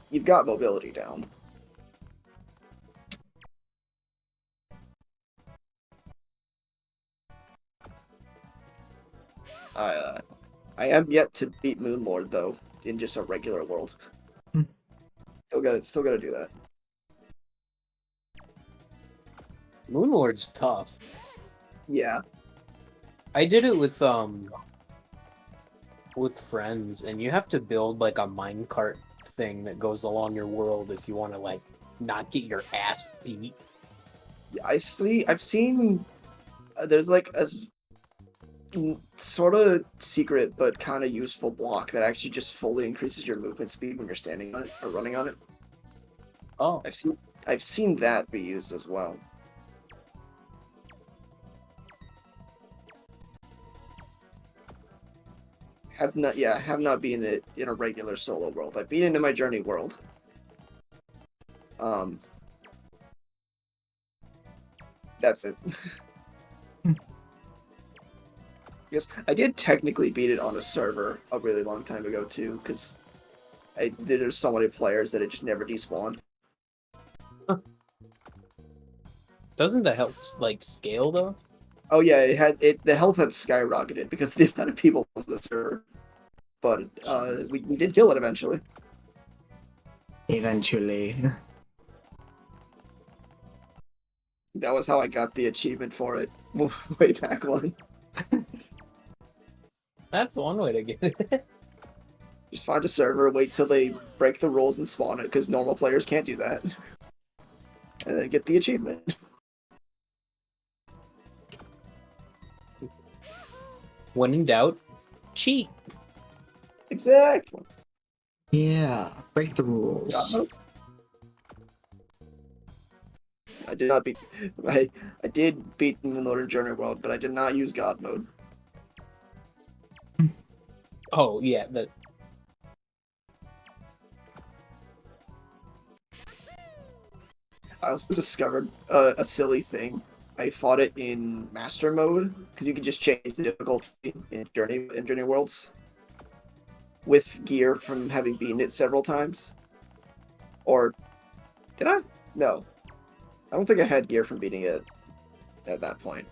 you've got mobility down. I am yet to beat Moonlord though in just a regular world. Hmm. Still gotta do that. Moonlord's tough. Yeah. I did it with friends, and you have to build like a minecart thing that goes along your world if you want to like not get your ass beat. Yeah, I've seen there's like a sort of secret but kind of useful block that actually just fully increases your movement speed when you're standing on it or running on it. Oh, I've seen that be used as well. Have not been it in a regular solo world. I've been into my journey world. That's it. Yes, I did technically beat it on a server a really long time ago too, because there's so many players that it just never despawned. doesn't the health like scale though? Oh yeah, the health had skyrocketed because of the amount of people on the server. But Jeez. we did kill it eventually. Eventually. That was how I got the achievement for it way back when. That's one way to get it. Just find a server, wait till they break the rules and spawn it, because normal players can't do that. And then get the achievement. When in doubt, cheat. Exactly. Yeah, break the rules. I did not beat. I did beat the Northern Journey World, but I did not use God mode. Oh yeah, that. I also discovered a silly thing. I fought it in Master mode because you can just change the difficulty in Journey Worlds with gear from having beaten it several times. Or did I? No, I don't think I had gear from beating it at that point.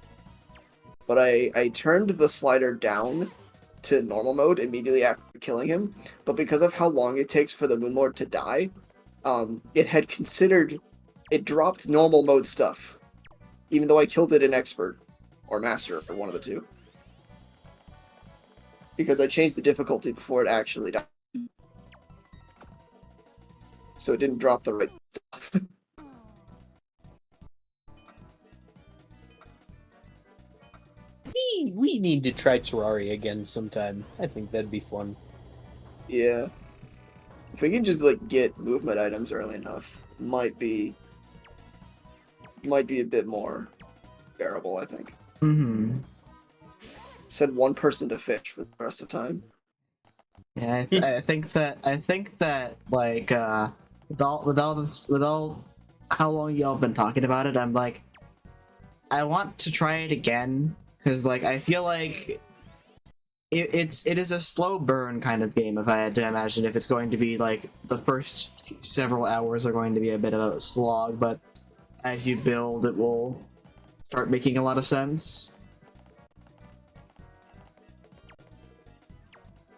But I turned the slider down to normal mode immediately after killing him. But because of how long it takes for the Moonlord to die, it dropped normal mode stuff, even though I killed it in expert or master or one of the two. Because I changed the difficulty before it actually died. So it didn't drop the right stuff. We need to try Terraria again sometime. I think that'd be fun. Yeah. If we can just like get movement items early enough, might be a bit more bearable, I think. Mm-hmm. Said one person to fish for the rest of the time. Yeah, I think that like with all how long y'all been talking about it, I'm like, I want to try it again because like I feel like it is a slow burn kind of game. If I had to imagine, if it's going to be like the first several hours are going to be a bit of a slog, but as you build, it will start making a lot of sense.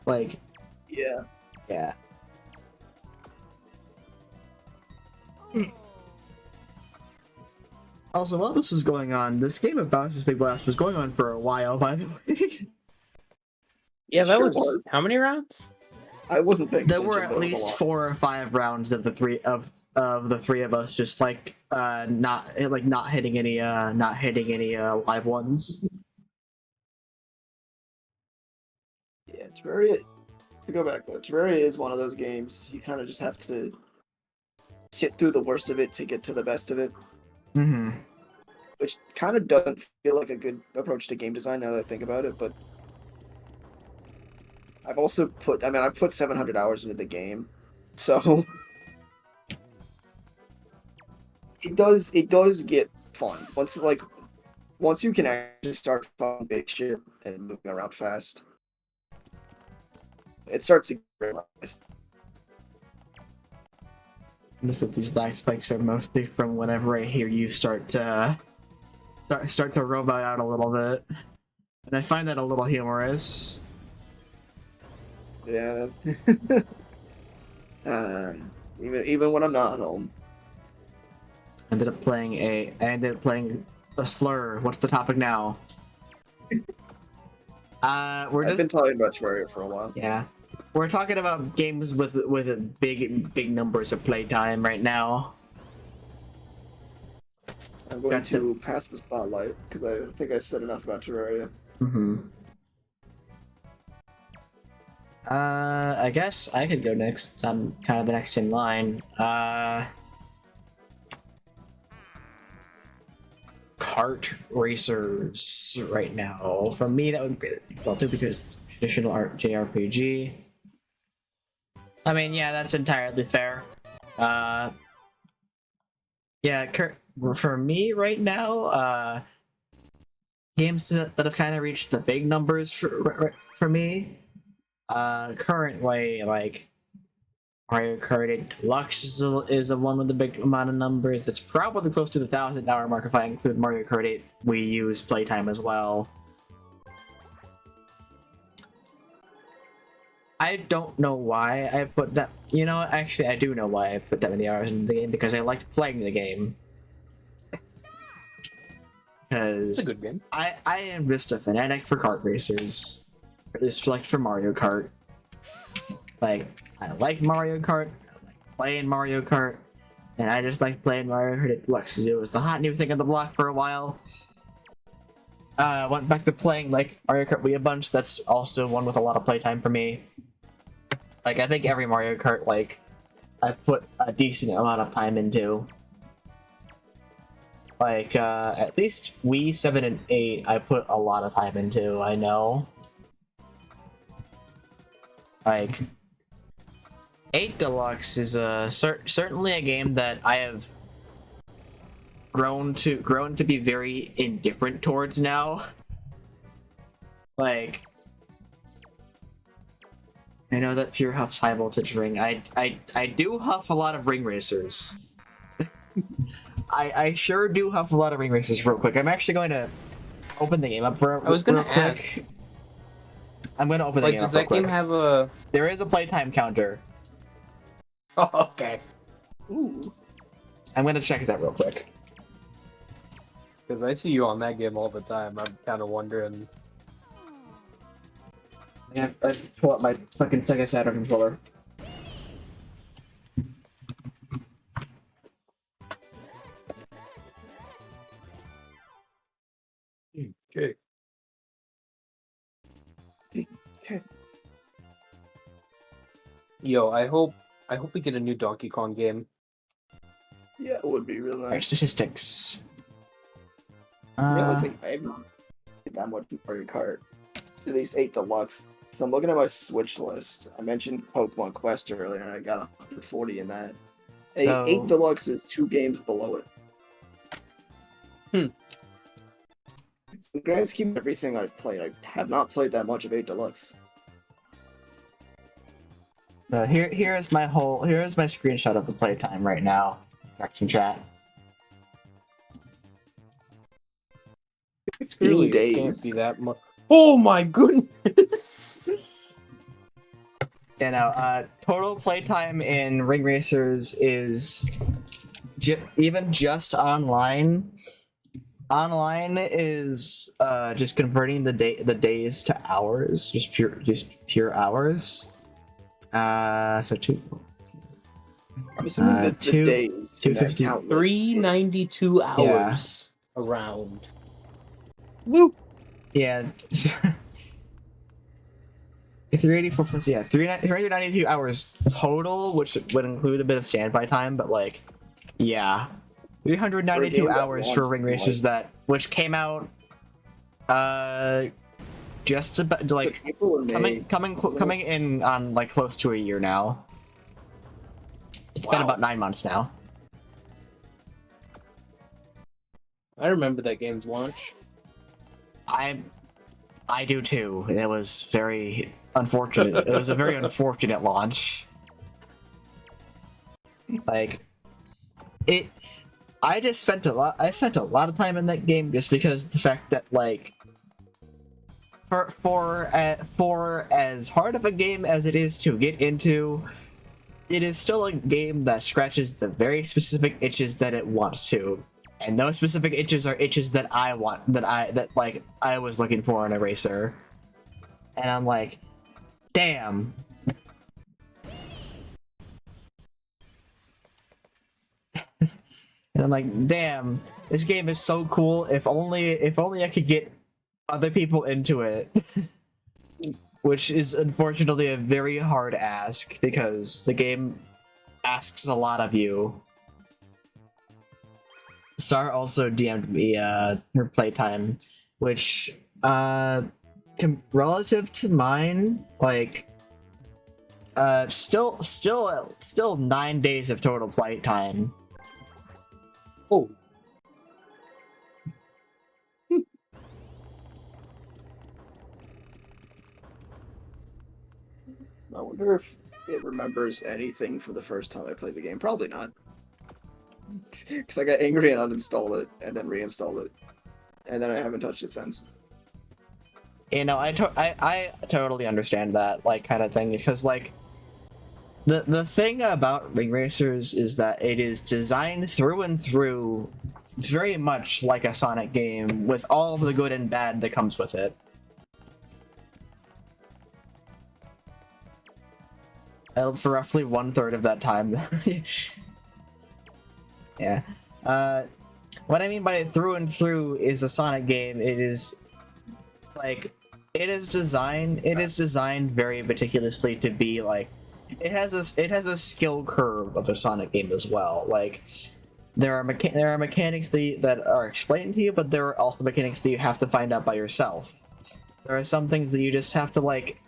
Like, Yeah. Also, while this was going on, this game of Bowser's Big Blast was going on for a while, by the way. Yeah, that Sure was was. how many rounds? I wasn't paying There attention. were but at it was a least lot. 4 or 5 rounds of the three of us just like not hitting any live ones. Yeah, Terraria. To go back though, Terraria is one of those games you kind of just have to sit through the worst of it to get to the best of it, Mm-hmm. which kind of doesn't feel like a good approach to game design now that I think about it. But I've put 700 hours into the game, so it does get fun once you can actually start fun big shit and moving around fast. It starts to get real nice. Just that these lag spikes are mostly from whenever I hear you start to robot out a little bit. And I find that a little humorous. Yeah. Even when I'm not home. I ended up playing a slur. What's the topic now? I've been talking about Terraria for a while. Yeah. We're talking about games with big numbers of playtime right now. I'm going to pass the spotlight because I think I've said enough about Terraria. Mm-hmm. I guess I could go next since I'm kind of the next in line. Kart racers right now. For me, that would be relative because it's traditional art JRPG. I mean, yeah, that's entirely fair. Yeah, for me right now, games that have kind of reached the big numbers for me. Currently, like Mario Kart 8 Deluxe is a one with the big amount of numbers. That's probably close to the 1,000-hour mark if I include Mario Kart 8 Wii U's playtime as well. I don't know why I put that. You know, actually, I do know why I put that many hours in the game because I liked playing the game. Because It's a good game. I am just a fanatic for kart racers, at least like for Mario Kart. Like, I like Mario Kart, I like playing Mario Kart, and I just like playing Mario Kart Deluxe because it was the hot new thing on the block for a while. Went back to playing like Mario Kart Wii a bunch. That's also one with a lot of playtime for me. Like, I think every Mario Kart, like, I put a decent amount of time into. Like, at least Wii 7 and 8, I put a lot of time into, I know. Like, 8 Deluxe is certainly a game that I have grown to be very indifferent towards now. Like, I know that Pure huffs high voltage ring. I do huff a lot of ring racers. I sure do huff a lot of ring racers real quick. I'm actually going to open the game up for I was gonna real quick. ask. I'm going to open the Like, game does up real that game quick. have a? There is a playtime counter. Oh, okay. Ooh. I'm going to check that real quick. Because I see you on that game all the time. I'm kind of wondering. I have to pull up my fucking Sega Saturn controller. Okay. Yo, I hope we get a new Donkey Kong game. Yeah, it would be real Alright, nice. statistics. I haven't played that much Mario Kart. At least 8 Deluxe. So I'm looking at my Switch list. I mentioned Pokemon Quest earlier, and I got 140 in that. So- 8 Deluxe is 2 games below it. In the grand scheme of everything I've played, I have not played that much of 8 Deluxe. Here's my screenshot of the playtime right now. Action chat. 15 Clearly, days. it can't be that much. Oh my goodness! You know, total playtime in Ring Racers is even just online. Online is just converting the days to hours, just pure hours. So I'm assuming that the days. in that 250 count list 392 hours around. Woo! yeah. 384 plus 392 hours total, which would include a bit of standby time, but like, yeah, 392 hours for Ring Racers which came out, just about like coming in on like close to a year now. It's been about 9 months now. I remember that game's launch. I do too. It was very unfortunate. It was a very unfortunate launch. Like, I spent a lot of time in that game just because the fact that, like, for as hard of a game as it is to get into, it is still a game that scratches the very specific itches that it wants to, and those specific itches are itches that I want, that I was looking for in a racer, and I'm like, damn. And I'm like, damn, this game is so cool. If only I could get other people into it. Which is unfortunately a very hard ask, because the game asks a lot of you. Star also DM'd me her playtime, which relative to mine, like still 9 days of total flight time. Oh. I wonder if it remembers anything from the first time I played the game. Probably not. Because I got angry and uninstalled it, and then reinstalled it. And then I haven't touched it since. You know, I totally understand that, like, kind of thing, because, like, the thing about Ring Racers is that it is designed through and through very much like a Sonic game, with all of the good and bad that comes with it. For roughly 1/3 of that time. Yeah. What I mean by through and through is a Sonic game. It is like it is designed very meticulously to be like it has a skill curve of a Sonic game as well. Like there are mechanics that are explained to you, but there are also mechanics that you have to find out by yourself. There are some things that you just have to like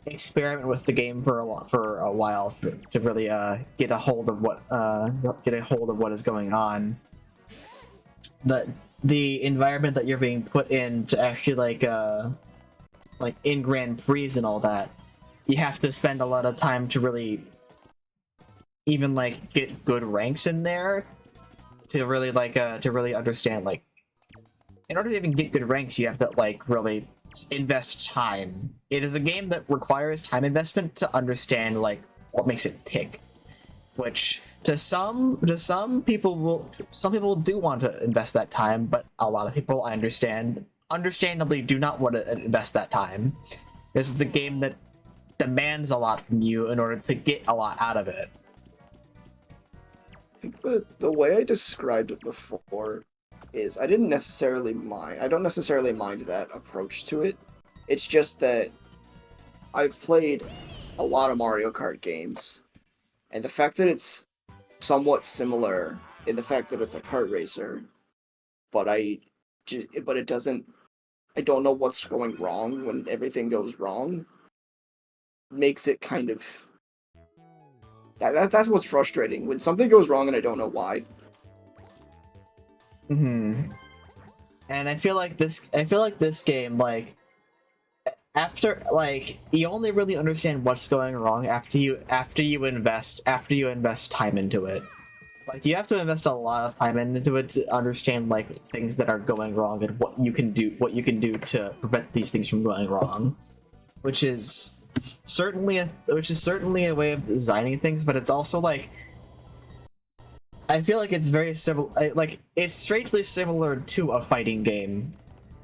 experiment with the game for a while to really get a hold of what is going on. The environment that you're being put in to actually like in Grand Prix and all that, you have to spend a lot of time to really even like get good ranks in there to really understand, like, in order to even get good ranks you have to like really invest time. It is a game that requires time investment to understand like what makes it tick, which to some people do want to invest that time, but a lot of people, I understandably do not want to invest that time. This is the game that demands a lot from you in order to get a lot out of it. I think the way I described it before is I don't necessarily mind that approach to it. It's just that I've played a lot of Mario Kart games, and the fact that it's somewhat similar in the fact that it's a kart racer, but I don't know what's going wrong when everything goes wrong, makes it kind of that's what's frustrating, when something goes wrong and I don't know why. And I feel like this game, like, after, like, you only really understand what's going wrong after you invest time into it. Like, you have to invest a lot of time into it to understand like things that are going wrong and what you can do to prevent these things from going wrong, which is certainly a way of designing things, but it's also like, I feel like it's very similar. Like, it's strangely similar to a fighting game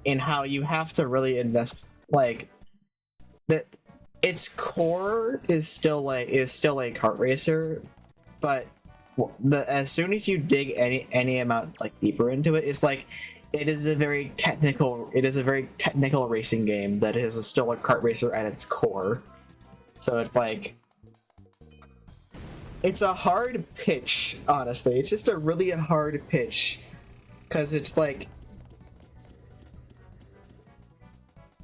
in how you have to really invest. Like, that its core is still a kart racer, but as soon as you dig any amount like deeper into it, it's like it is a very technical racing game that is still a kart racer at its core. So it's like, it's a hard pitch, honestly. It's just a really hard pitch, because it's like,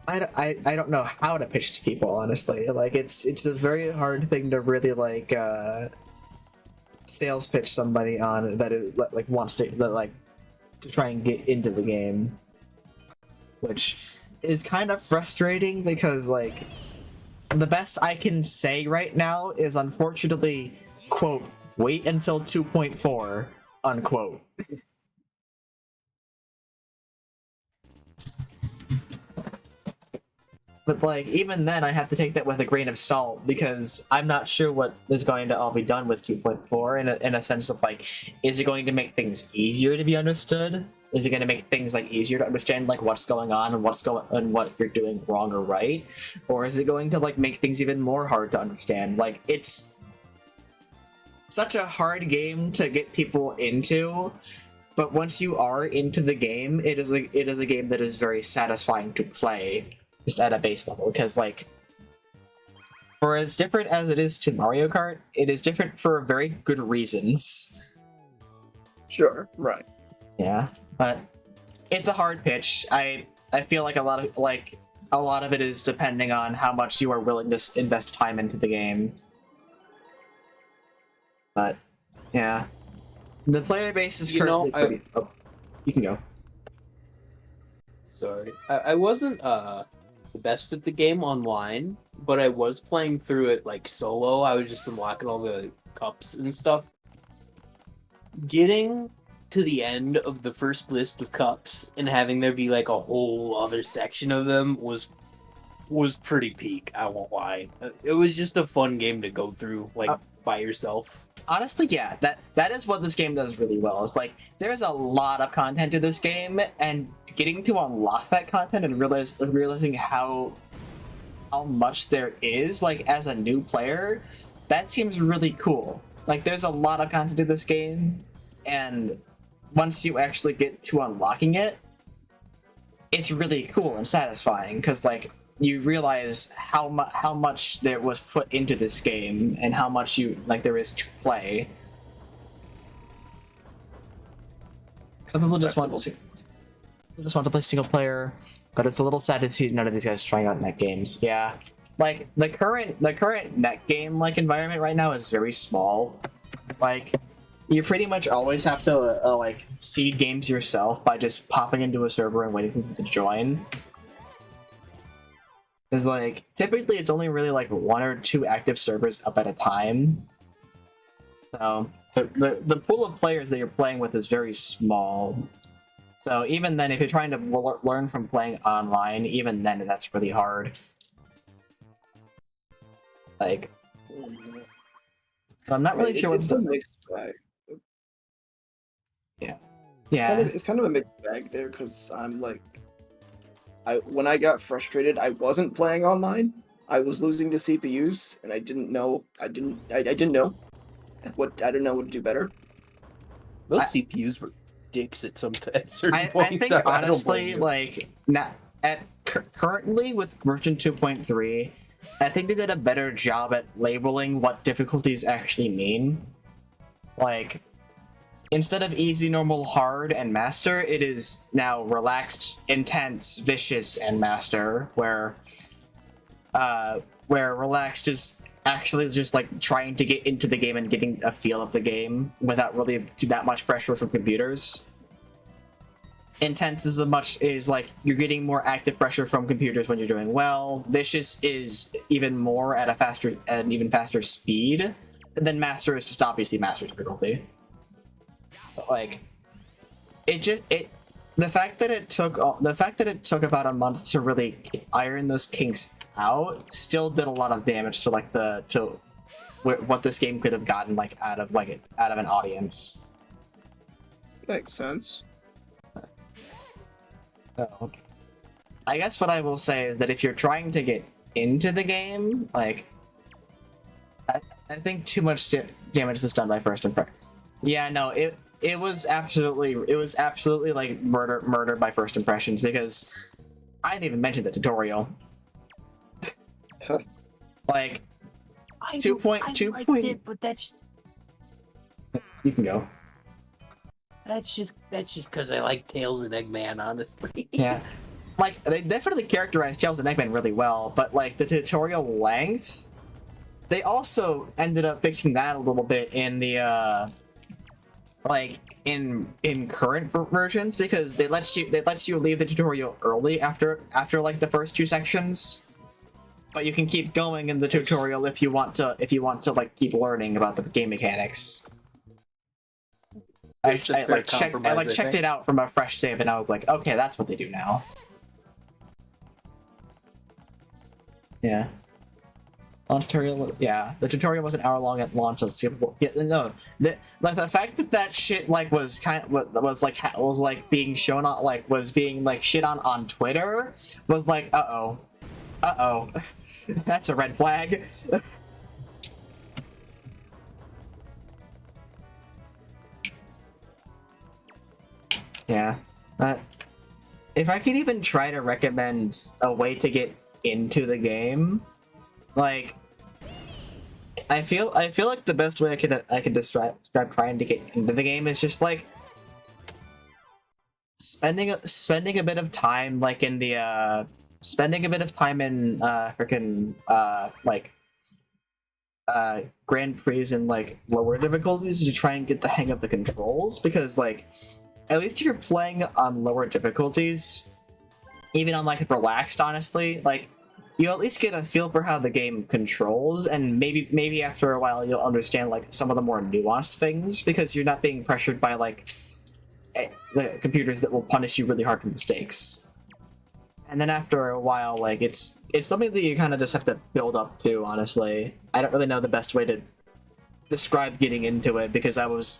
I don't know how to pitch to people, honestly. Like, it's a very hard thing to really like sales pitch somebody on that is like wants to try and get into the game, which is kind of frustrating, because like the best I can say right now is, unfortunately, quote, wait until 2.4, unquote. But like even then, I have to take that with a grain of salt because I'm not sure what is going to all be done with 2.4 in a sense of like, is it going to make things easier to be understood? Is it going to make things like easier to understand like what's going on and what you're doing wrong or right, or is it going to like make things even more hard to understand? Like it's such a hard game to get people into, but once you are into the game, it is a game that is very satisfying to play just at a base level, because like for as different as it is to Mario Kart, it is different for very good reasons. Sure, right. Yeah, but it's a hard pitch. I feel like a lot of it is depending on how much you are willing to invest time into the game. But yeah, the player base is currently pretty. Oh, you can go. Sorry, I wasn't the best at the game online, but I was playing through it like solo. I was just unlocking all the cups and stuff. Getting to the end of the first list of cups and having there be like a whole other section of them was pretty peak. I won't lie. It was just a fun game to go through like by yourself. Honestly, yeah, that is what this game does really well. It's like there's a lot of content to this game, and getting to unlock that content and realizing how much there is, like as a new player, that seems really cool. Like there's a lot of content to this game, and once you actually get to unlocking it, it's really cool and satisfying because like you realize how much there was put into this game and how much there is to play. Some people just want to play single player, but it's a little sad to see none of these guys trying out net games. Yeah, like the current net game like environment right now is very small. Like you pretty much always have to like seed games yourself by just popping into a server and waiting for people to join. Because like typically it's only really like 1 or 2 active servers up at a time. So the pool of players that you're playing with is very small. So even then, if you're trying to learn from playing online, even then that's really hard. Like, so I'm not really sure It's a mixed bag. Yeah. It's kind of a mixed bag there because I'm like, when I got frustrated, I wasn't playing online. I was losing to CPUs, and I didn't know. I didn't know what to do better. Those CPUs were dicks at certain points. I think honestly, like currently with version 2.3, I think they did a better job at labeling what difficulties actually mean. Like, instead of easy, normal, hard, and master, it is now relaxed, intense, vicious, and master, where relaxed is actually just like trying to get into the game and getting a feel of the game without really that much pressure from computers. Intense is like you're getting more active pressure from computers when you're doing well. Vicious is even more at an even faster speed. And then master is just obviously master difficulty. But like the fact that it took about a month to really iron those kinks out still did a lot of damage to like what this game could have gotten like out of an audience. Makes sense. So, I guess what I will say is that if you're trying to get into the game, like I think too much damage was done by first impression. Yeah, no, it was absolutely like murder by first impressions, because I didn't even mention the tutorial. Like 2.2 but that's you can go. That's just because I like Tails and Eggman, honestly. Yeah, like they definitely characterized Tails and Eggman really well, but like the tutorial length, they also ended up fixing that a little bit in the like in current versions, because they let you leave the tutorial early after like the first 2 sections, but you can keep going in the tutorial if you want to like keep learning about the game mechanics. I checked it out from a fresh save, and I was like, okay, that's what they do now. Yeah. Launch tutorial, yeah, the tutorial was an hour long at launch of skippable. Yeah, no, like the fact that that shit like was like being shown on was being like shit on Twitter was like uh oh, that's a red flag. Yeah, if I could even try to recommend a way to get into the game, like. I feel like the best way I could describe trying to get into the game is just like spending a bit of time like in the spending a bit of time in freaking like Grand Prix and like lower difficulties to try and get the hang of the controls, because like at least if you're playing on lower difficulties, even on like relaxed, honestly, like you at least get a feel for how the game controls, and maybe after a while you'll understand like some of the more nuanced things, because you're not being pressured by like the computers that will punish you really hard for mistakes. And then after a while, like it's something that you kind of just have to build up to, honestly. I don't really know the best way to describe getting into it, because I was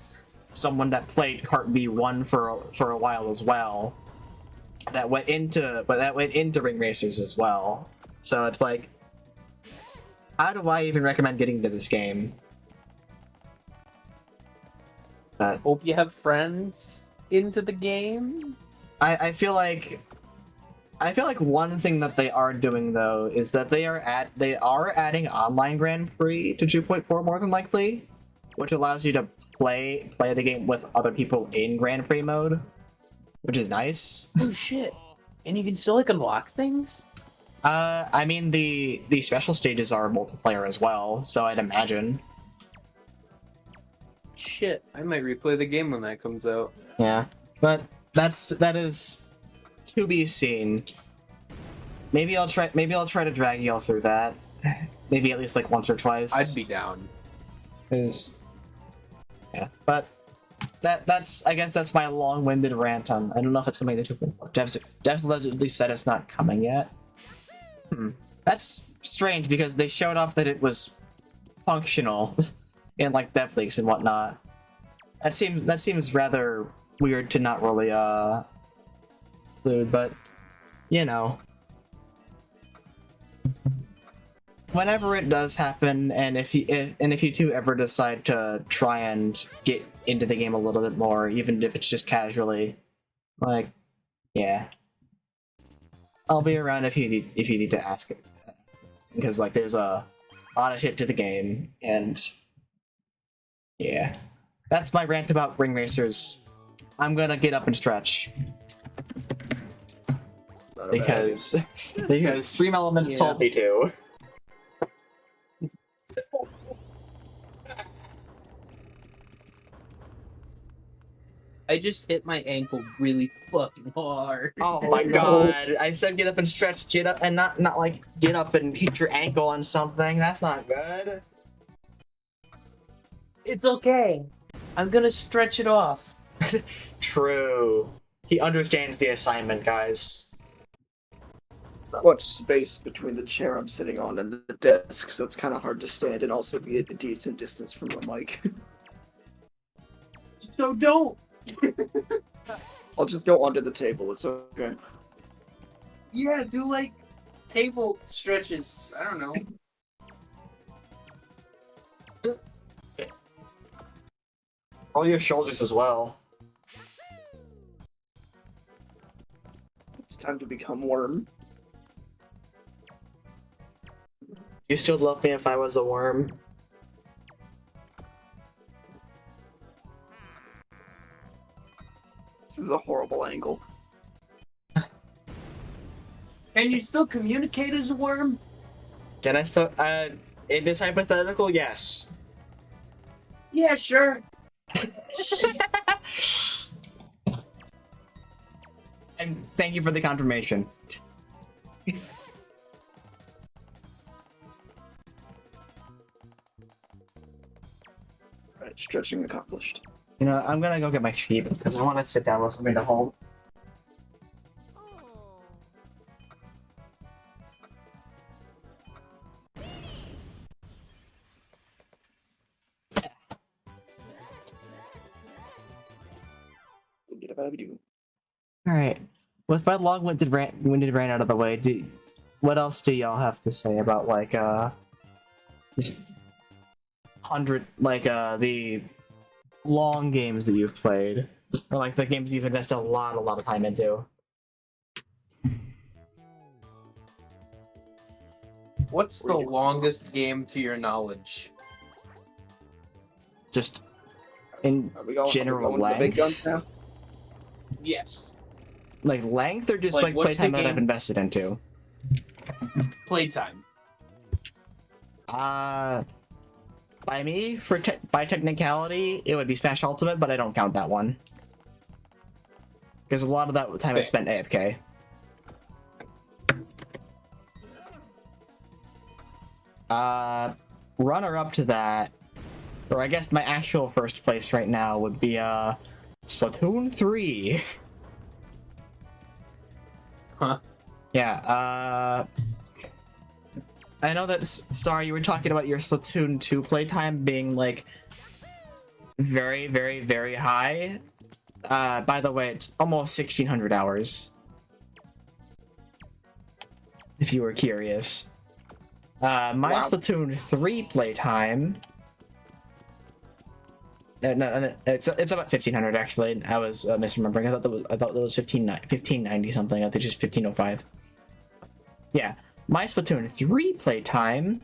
someone that played Kart V1 for a while as well. That went into Ring Racers as well. So it's like, how do I even recommend getting into this game? Hope you have friends into the game. I feel like one thing that they are doing though is that they are adding online Grand Prix to 2.4 more than likely, which allows you to play the game with other people in Grand Prix mode, which is nice. Oh shit! And you can still like unlock things. I mean the special stages are multiplayer as well, so I'd imagine. Shit, I might replay the game when that comes out. Yeah, but that is to be seen. Maybe I'll try to drag y'all through that. Maybe at least like once or twice. I'd be down. Yeah, but that's I guess that's my long-winded rant on. I don't know if it's coming to 2.4. Devs allegedly said it's not coming yet. That's strange, because they showed off that it was functional in like dev leaks and whatnot. That seems rather weird to not really include, but you know, whenever it does happen, and if you two ever decide to try and get into the game a little bit more, even if it's just casually, like, yeah, I'll be around if you need to ask it, because like there's a lot of shit to the game, and yeah, that's my rant about Ring Racers. I'm gonna get up and stretch because Stream Elements told me to. I just hit my ankle really fucking hard. Oh my god! I said get up and stretch, get up, and not like get up and hit your ankle on something. That's not good. It's okay. I'm gonna stretch it off. True. He understands the assignment, guys. Not much space between the chair I'm sitting on and the desk, so it's kind of hard to stand and also be at a decent distance from the mic. So don't. I'll just go under the table, it's okay. Yeah, do like table stretches. I don't know. Roll your shoulders as well. It's time to become worm. You still love me if I was a worm? This is a horrible angle. Can you still communicate as a worm? Can I still, in this hypothetical, yes. Yeah, sure. And thank you for the confirmation. Right, stretching accomplished. You know, I'm gonna go get my sheep because I want to sit down with something to hold. All right. With my long-winded rant out of the way, what else do y'all have to say about like just the long games that you've played, or like the games you've invested a lot of time into? What's the longest game to your knowledge? Just in general to the big guns length? now? Yes. Like length, or just Like, like what's playtime the that I've game- invested into? Playtime. By me, by technicality, it would be Smash Ultimate, but I don't count that one. Because a lot of that time I spent AFK. Runner-up to that, or I guess my actual first place right now would be, Splatoon 3. Huh? Yeah, I know that, Star, you were talking about your Splatoon 2 playtime being, like, very, very, very high. By the way, it's almost 1,600 hours. If you were curious. My Wow. Splatoon 3 playtime... no, it's about 1,500 actually. I was misremembering. I thought that was 1590 something. I think it's just 1505. Yeah, my Splatoon 3 playtime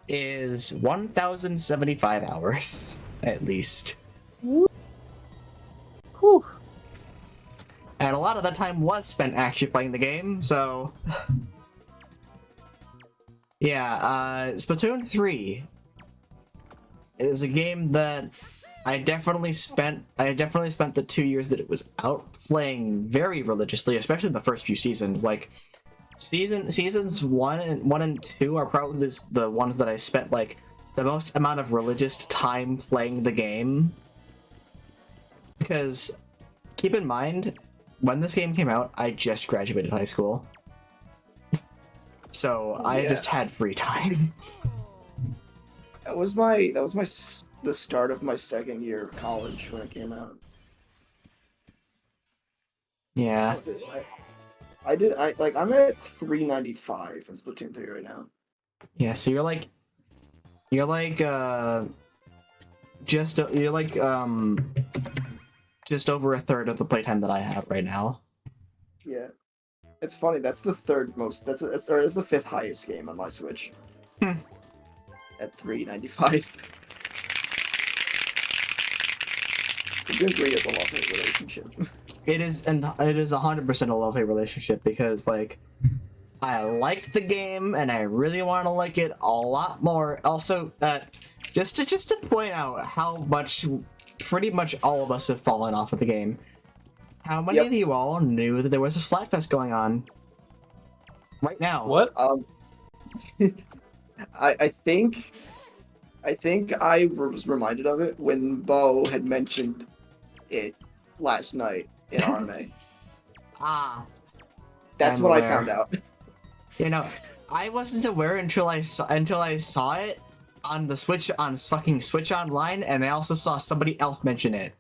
is 1,075 hours at least. Whew. And a lot of that time was spent actually playing the game, so... Yeah, Splatoon 3 is a game that I definitely spent the 2 years that it was out playing very religiously, especially the first few seasons. Like, seasons 1 and 2 are probably the ones that I spent, like, the most amount of religious time playing the game. Because, keep in mind, when this game came out, I just graduated high school. So I just had free time. That was the start of my second year of college when it came out. Yeah. I'm at 395 in Splatoon 3 right now. Yeah, so you're like just over a third of the playtime that I have right now. Yeah. It's funny, that's the third most that's the fifth highest game on my Switch. At 395. Splatoon 3 is a love-hate relationship. It is 100% a love-hate relationship because, like, I liked the game and I really want to like it a lot more. Also, just to point out how much pretty much all of us have fallen off of the game. How many of you all knew that there was a Splatfest going on right now? What? I think I was reminded of it when Bo had mentioned it last night in RMA. That's I'm when aware. I found out. You know, I wasn't aware until I saw it on the Switch, on fucking Switch Online, and I also saw somebody else mention it.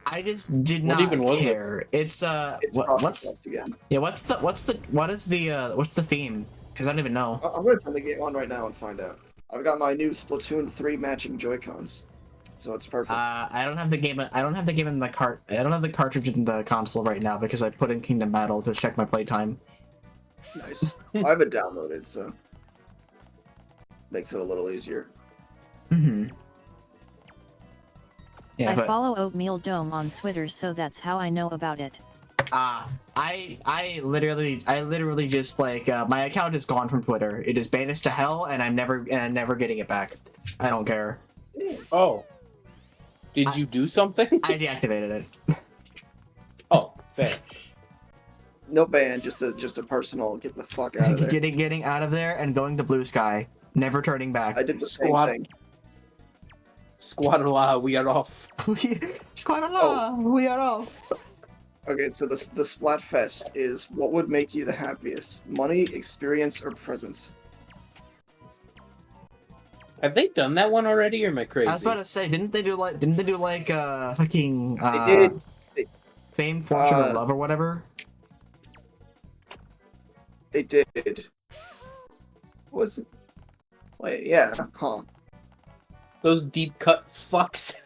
I just did not even was it? care. It's It's what's Fest again. yeah, what's the theme? Because I don't even know. I'm gonna turn the game on right now and find out. I've got my new Splatoon 3 matching Joy-Cons, so it's perfect. I don't have the game. I don't have the game in the cart. I don't have the cartridge in the console right now because I put in Kingdom Battle to check my playtime. Nice. I have it downloaded, so makes it a little easier. Mm-hmm. Yeah, I but follow Oatmeal Dome on Twitter, so that's how I know about it. I literally just like my account is gone from Twitter. It is banished to hell, and I'm never getting it back. I don't care. Oh. Did you do something? I deactivated it. Oh, fair. No ban, just a personal get the fuck out of there. getting out of there and going to Blue Sky, never turning back. I did the same Squad- thing. Squad-a-la, we are off. Squad-a-la, we are off. Okay, so the Splatfest is what would make you the happiest? Money, experience, or presents? Have they done that one already, or am I crazy? I was about to say, didn't they do like fucking They did. Fame, Fortune, or Love or whatever? They did. Was it? Wait, yeah, huh? Those deep cut fucks.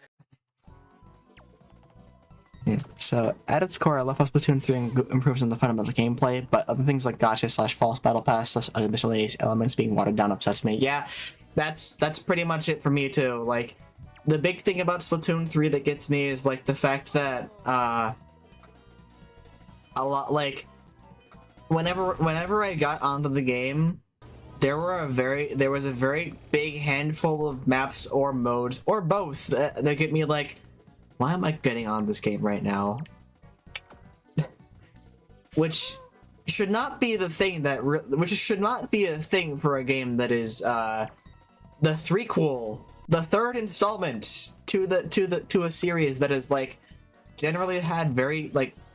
Yeah. So at its core, I love how Splatoon 3 improves on the fundamental gameplay, but other things like gacha/false battle pass miscellaneous elements being watered down upsets me. Yeah, that's pretty much it for me too. Like, the big thing about Splatoon 3 that gets me is like the fact that a lot like whenever I got onto the game, there was a very big handful of maps or modes or both that get me like, why am I getting on this game right now? Which should not be the thing which should not be a thing for a game that is the threequel, the third installment to a series that is like generally had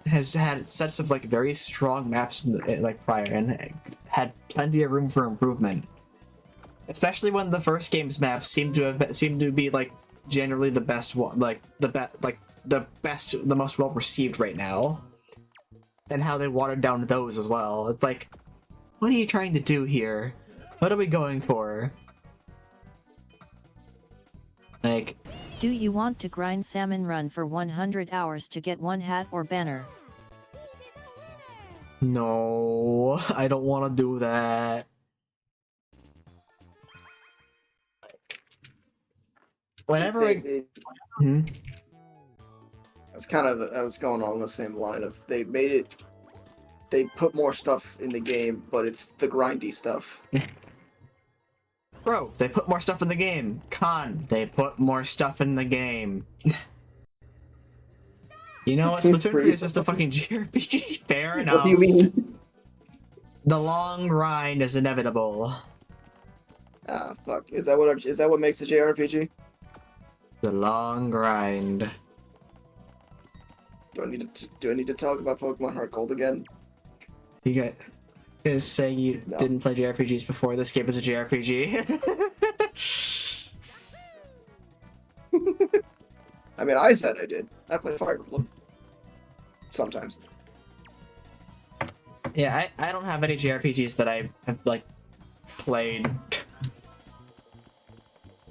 has had sets of like very strong maps like prior and had plenty of room for improvement. Especially when the first game's maps seem to be like generally the best one, the most well received right now, and how they watered down those as well. It's like, what are you trying to do here? What are we going for? Like, Do you want to grind Salmon Run for 100 hours to get one hat or banner? no, I don't want to do that. Whenever I was going on the same line of they put more stuff in the game, but it's the grindy stuff. Bro, they put more stuff in the game. Con, they put more stuff in the game. You know what? Splatoon 3 is just a fucking JRPG. Fair enough. What do you mean? The long grind is inevitable. Ah, fuck. Is that what makes a JRPG? The long grind. Do I need to talk about Pokemon Heart Gold again? You guys saying you No. didn't play JRPGs before. This game is a JRPG. I mean, I said I did. I play Fire Emblem. Sometimes. Yeah, I don't have any JRPGs that I have like played.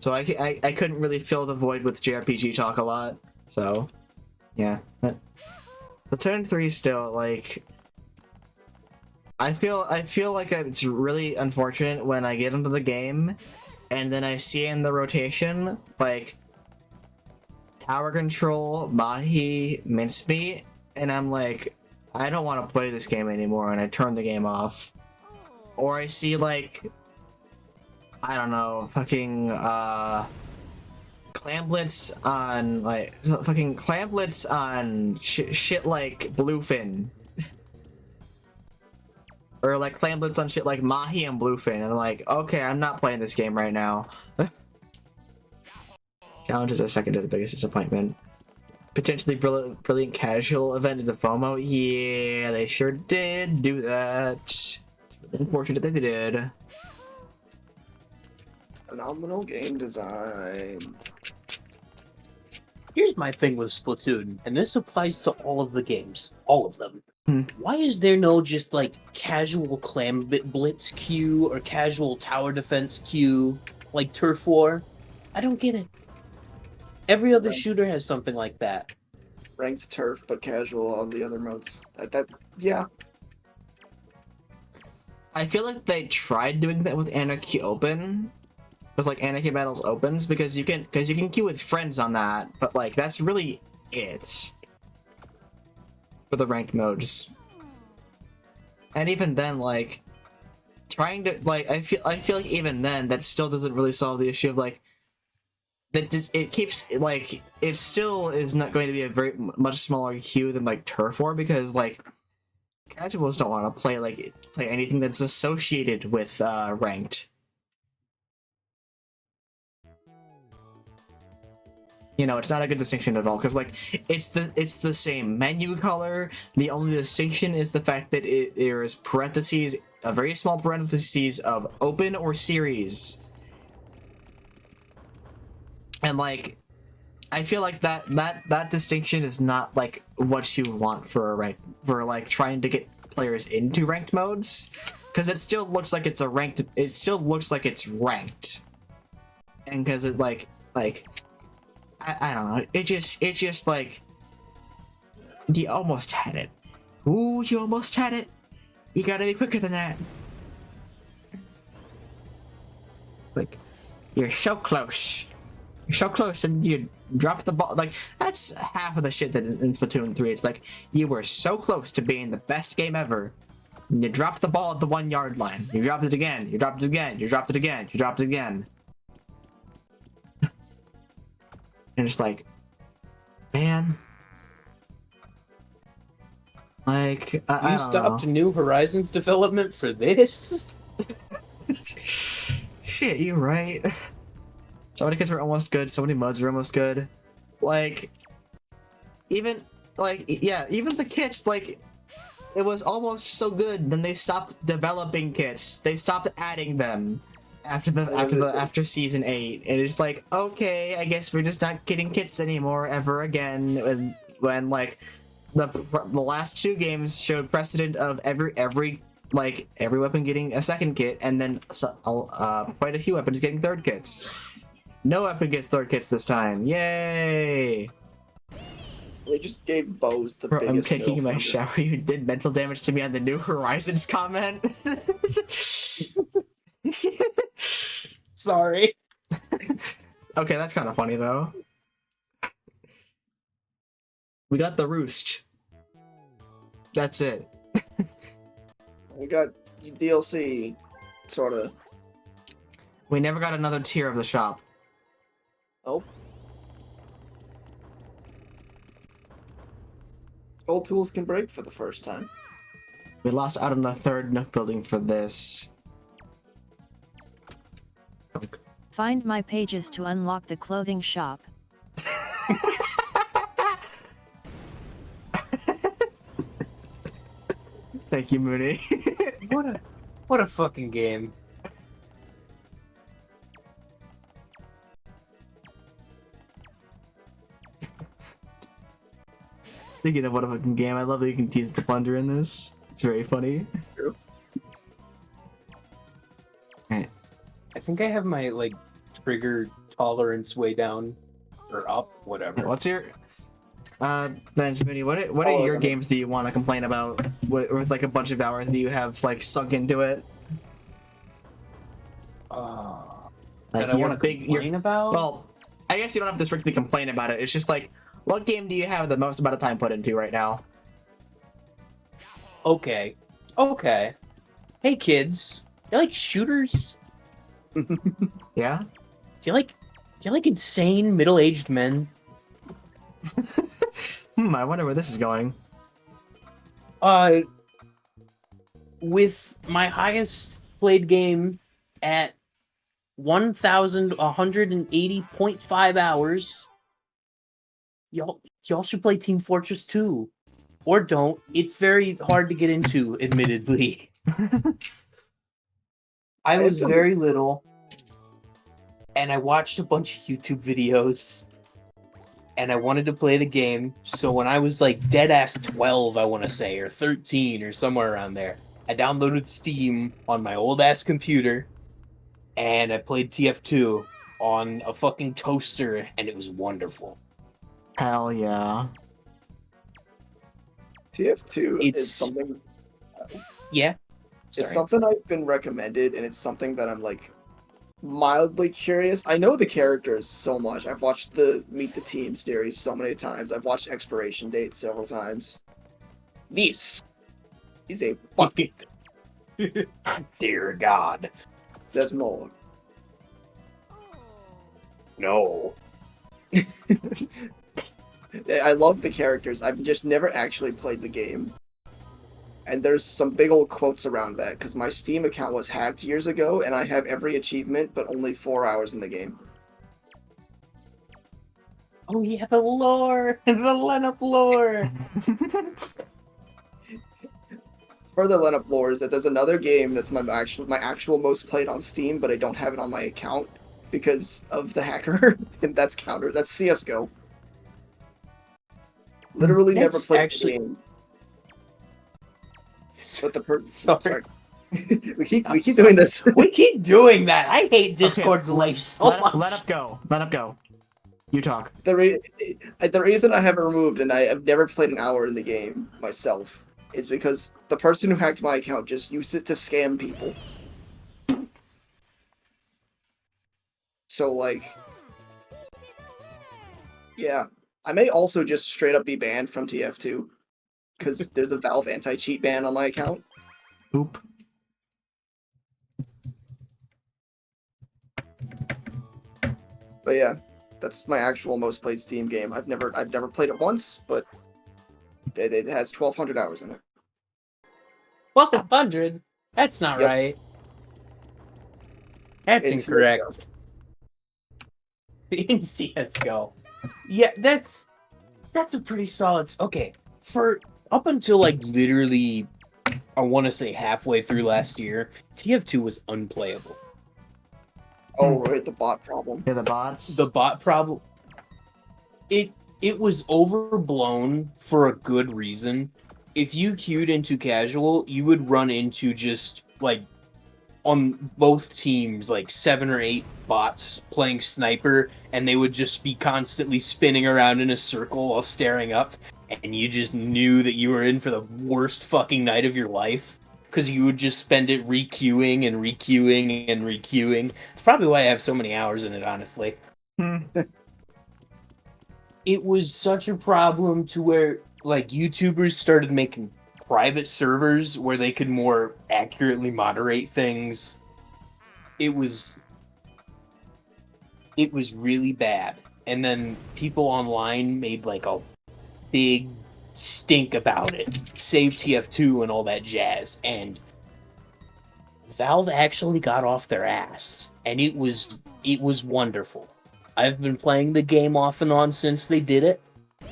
So I couldn't really fill the void with JRPG talk a lot. So, yeah. But Splatoon 3 still, like, I feel like it's really unfortunate when I get into the game and then I see in the rotation like Tower Control, Mahi, Mincemeat, and I'm like, I don't want to play this game anymore, and I turn the game off. Or I see like, I don't know, fucking Clamblitz on like fucking Clamblitz on shit like Bluefin. Or like Clamblitz on shit like Mahi and Bluefin, and I'm like, okay, I'm not playing this game right now. Challenge is a second to the biggest disappointment. Potentially brilliant casual event in the FOMO. Yeah, they sure did do that. It's really unfortunate that they did. Phenomenal game design. Here's my thing with Splatoon, and this applies to all of the games. All of them. Why is there no just like casual clam blitz queue or casual tower defense queue like Turf War? I don't get it. Every other shooter has something like that. Ranked turf, but casual on the other modes. Yeah. I feel like they tried doing that with Anarchy Open, with like Anarchy Battles Opens, because you can queue with friends on that, but like that's really it for the ranked modes. And even then, like trying to like I feel like even then that still doesn't really solve the issue of like that it keeps like it still is not going to be a very much smaller queue than like Turf War, because like casuals don't want to play anything that's associated with ranked. You know, it's not a good distinction at all, because like it's the same menu color. The only distinction is the fact that there is parentheses, a very small parentheses of open or series. And like, I feel like that distinction is not like what you want for a like trying to get players into ranked modes, because it still looks like it's a ranked. It still looks like it's ranked, and because it like I don't know. It's just like you almost had it. Ooh, you almost had it. You gotta be quicker than that. Like, you're so close. You're so close, and you dropped the ball. Like, that's half of the shit that in Splatoon 3. It's like, you were so close to being the best game ever. And you dropped the ball at the 1 yard line. You dropped it again. You dropped it again. You dropped it again. You dropped it again. And it's like, man. Like, I You don't stopped know. New Horizons development for this? Shit, you're right. So many kids were almost good. So many mods were almost good. Like, even the kits, like, it was almost so good. Then they stopped developing kits. They stopped adding them after season 8. And it's like, okay, I guess we're just not getting kits anymore ever again. When like the last 2 games showed precedent of every weapon getting a second kit, and then quite a few weapons getting third kits. No weapon gets third kits this time. Yay! They just gave bows the Bro, biggest. I'm taking middle my finger. shower. You did mental damage to me on the New Horizons comment. Sorry. Okay, that's kind of funny though. We got the roost. That's it. We got DLC, sort of. We never got another tier of the shop. Oh. Old tools can break for the first time. We lost out on the 3rd Nook building for this. Find my pages to unlock the clothing shop. Thank you, Mooney. What a fucking game. Speaking of what a fucking game, I love that you can tease the plunder in this. It's very funny. True. Alright. I think I have my like trigger tolerance way down or up, whatever. What's your then Mooney, what are Oh, your okay. games that you want to complain about with like a bunch of hours that you have like sunk into it? Like That I want to your complain about? well, I guess you don't have to strictly complain about it. It's just like, what game do you have the most amount of time put into right now? Okay. Hey kids, you like shooters? Yeah? Do you like insane middle-aged men? I wonder where this is going. With my highest played game at 1,180.5 hours, y'all should play Team Fortress 2. Or don't. It's very hard to get into, admittedly. I was very little, and I watched a bunch of YouTube videos, and I wanted to play the game, so when I was like dead-ass 12, I want to say, or 13, or somewhere around there, I downloaded Steam on my old-ass computer, and I played TF2 on a fucking toaster, and it was wonderful. Hell yeah. TF2 It's- is something. Yeah? Sorry. It's something I've been recommended, and it's something that I'm like mildly curious. I know the characters so much. I've watched the Meet the Team series so many times. I've watched Expiration Date several times. This is a bucket. Dear God. There's more. No. I love the characters. I've just never actually played the game. And there's some big old quotes around that, because my Steam account was hacked years ago, and I have every achievement, but only 4 hours in the game. Oh yeah, the lore! The Lenup lore! Further Lenup lore is that there's another game that's my actual most played on Steam, but I don't have it on my account. because of the hacker, and that's counter. That's CS:GO. Literally never That's played actually- the game. But the person. Sorry. Sorry. we keep I'm doing this. We keep doing that. I hate Discord delay so much. Let up go. Let up go. You talk. The reason I have it removed and I've never played an hour in the game myself is because the person who hacked my account just used it to scam people. So, like, yeah. I may also just straight up be banned from TF2 because there's a Valve anti-cheat ban on my account. Oop. But yeah, that's my actual most played Steam game. I've never played it once, but it has 1,200 hours in it. 100? That's not Yep. right. That's In incorrect. In CS:GO. Yeah, that's a pretty solid. Okay, for up until like literally, I want to say halfway through last year, TF2 was unplayable. Oh, right, the bot problem. Yeah, the bots. The bot problem. It was overblown for a good reason. If you queued into casual, you would run into just like on both teams like 7 or 8 bots playing sniper, and they would just be constantly spinning around in a circle while staring up, and you just knew that you were in for the worst fucking night of your life because you would just spend it requeuing and requeuing and requeuing. It's probably why I have so many hours in it, honestly. It was such a problem to where like YouTubers started making private servers where they could more accurately moderate things. It was really bad. And then people online made like a big stink about it. Save TF2 and all that jazz. And Valve actually got off their ass. And it was wonderful. I've been playing the game off and on since they did it.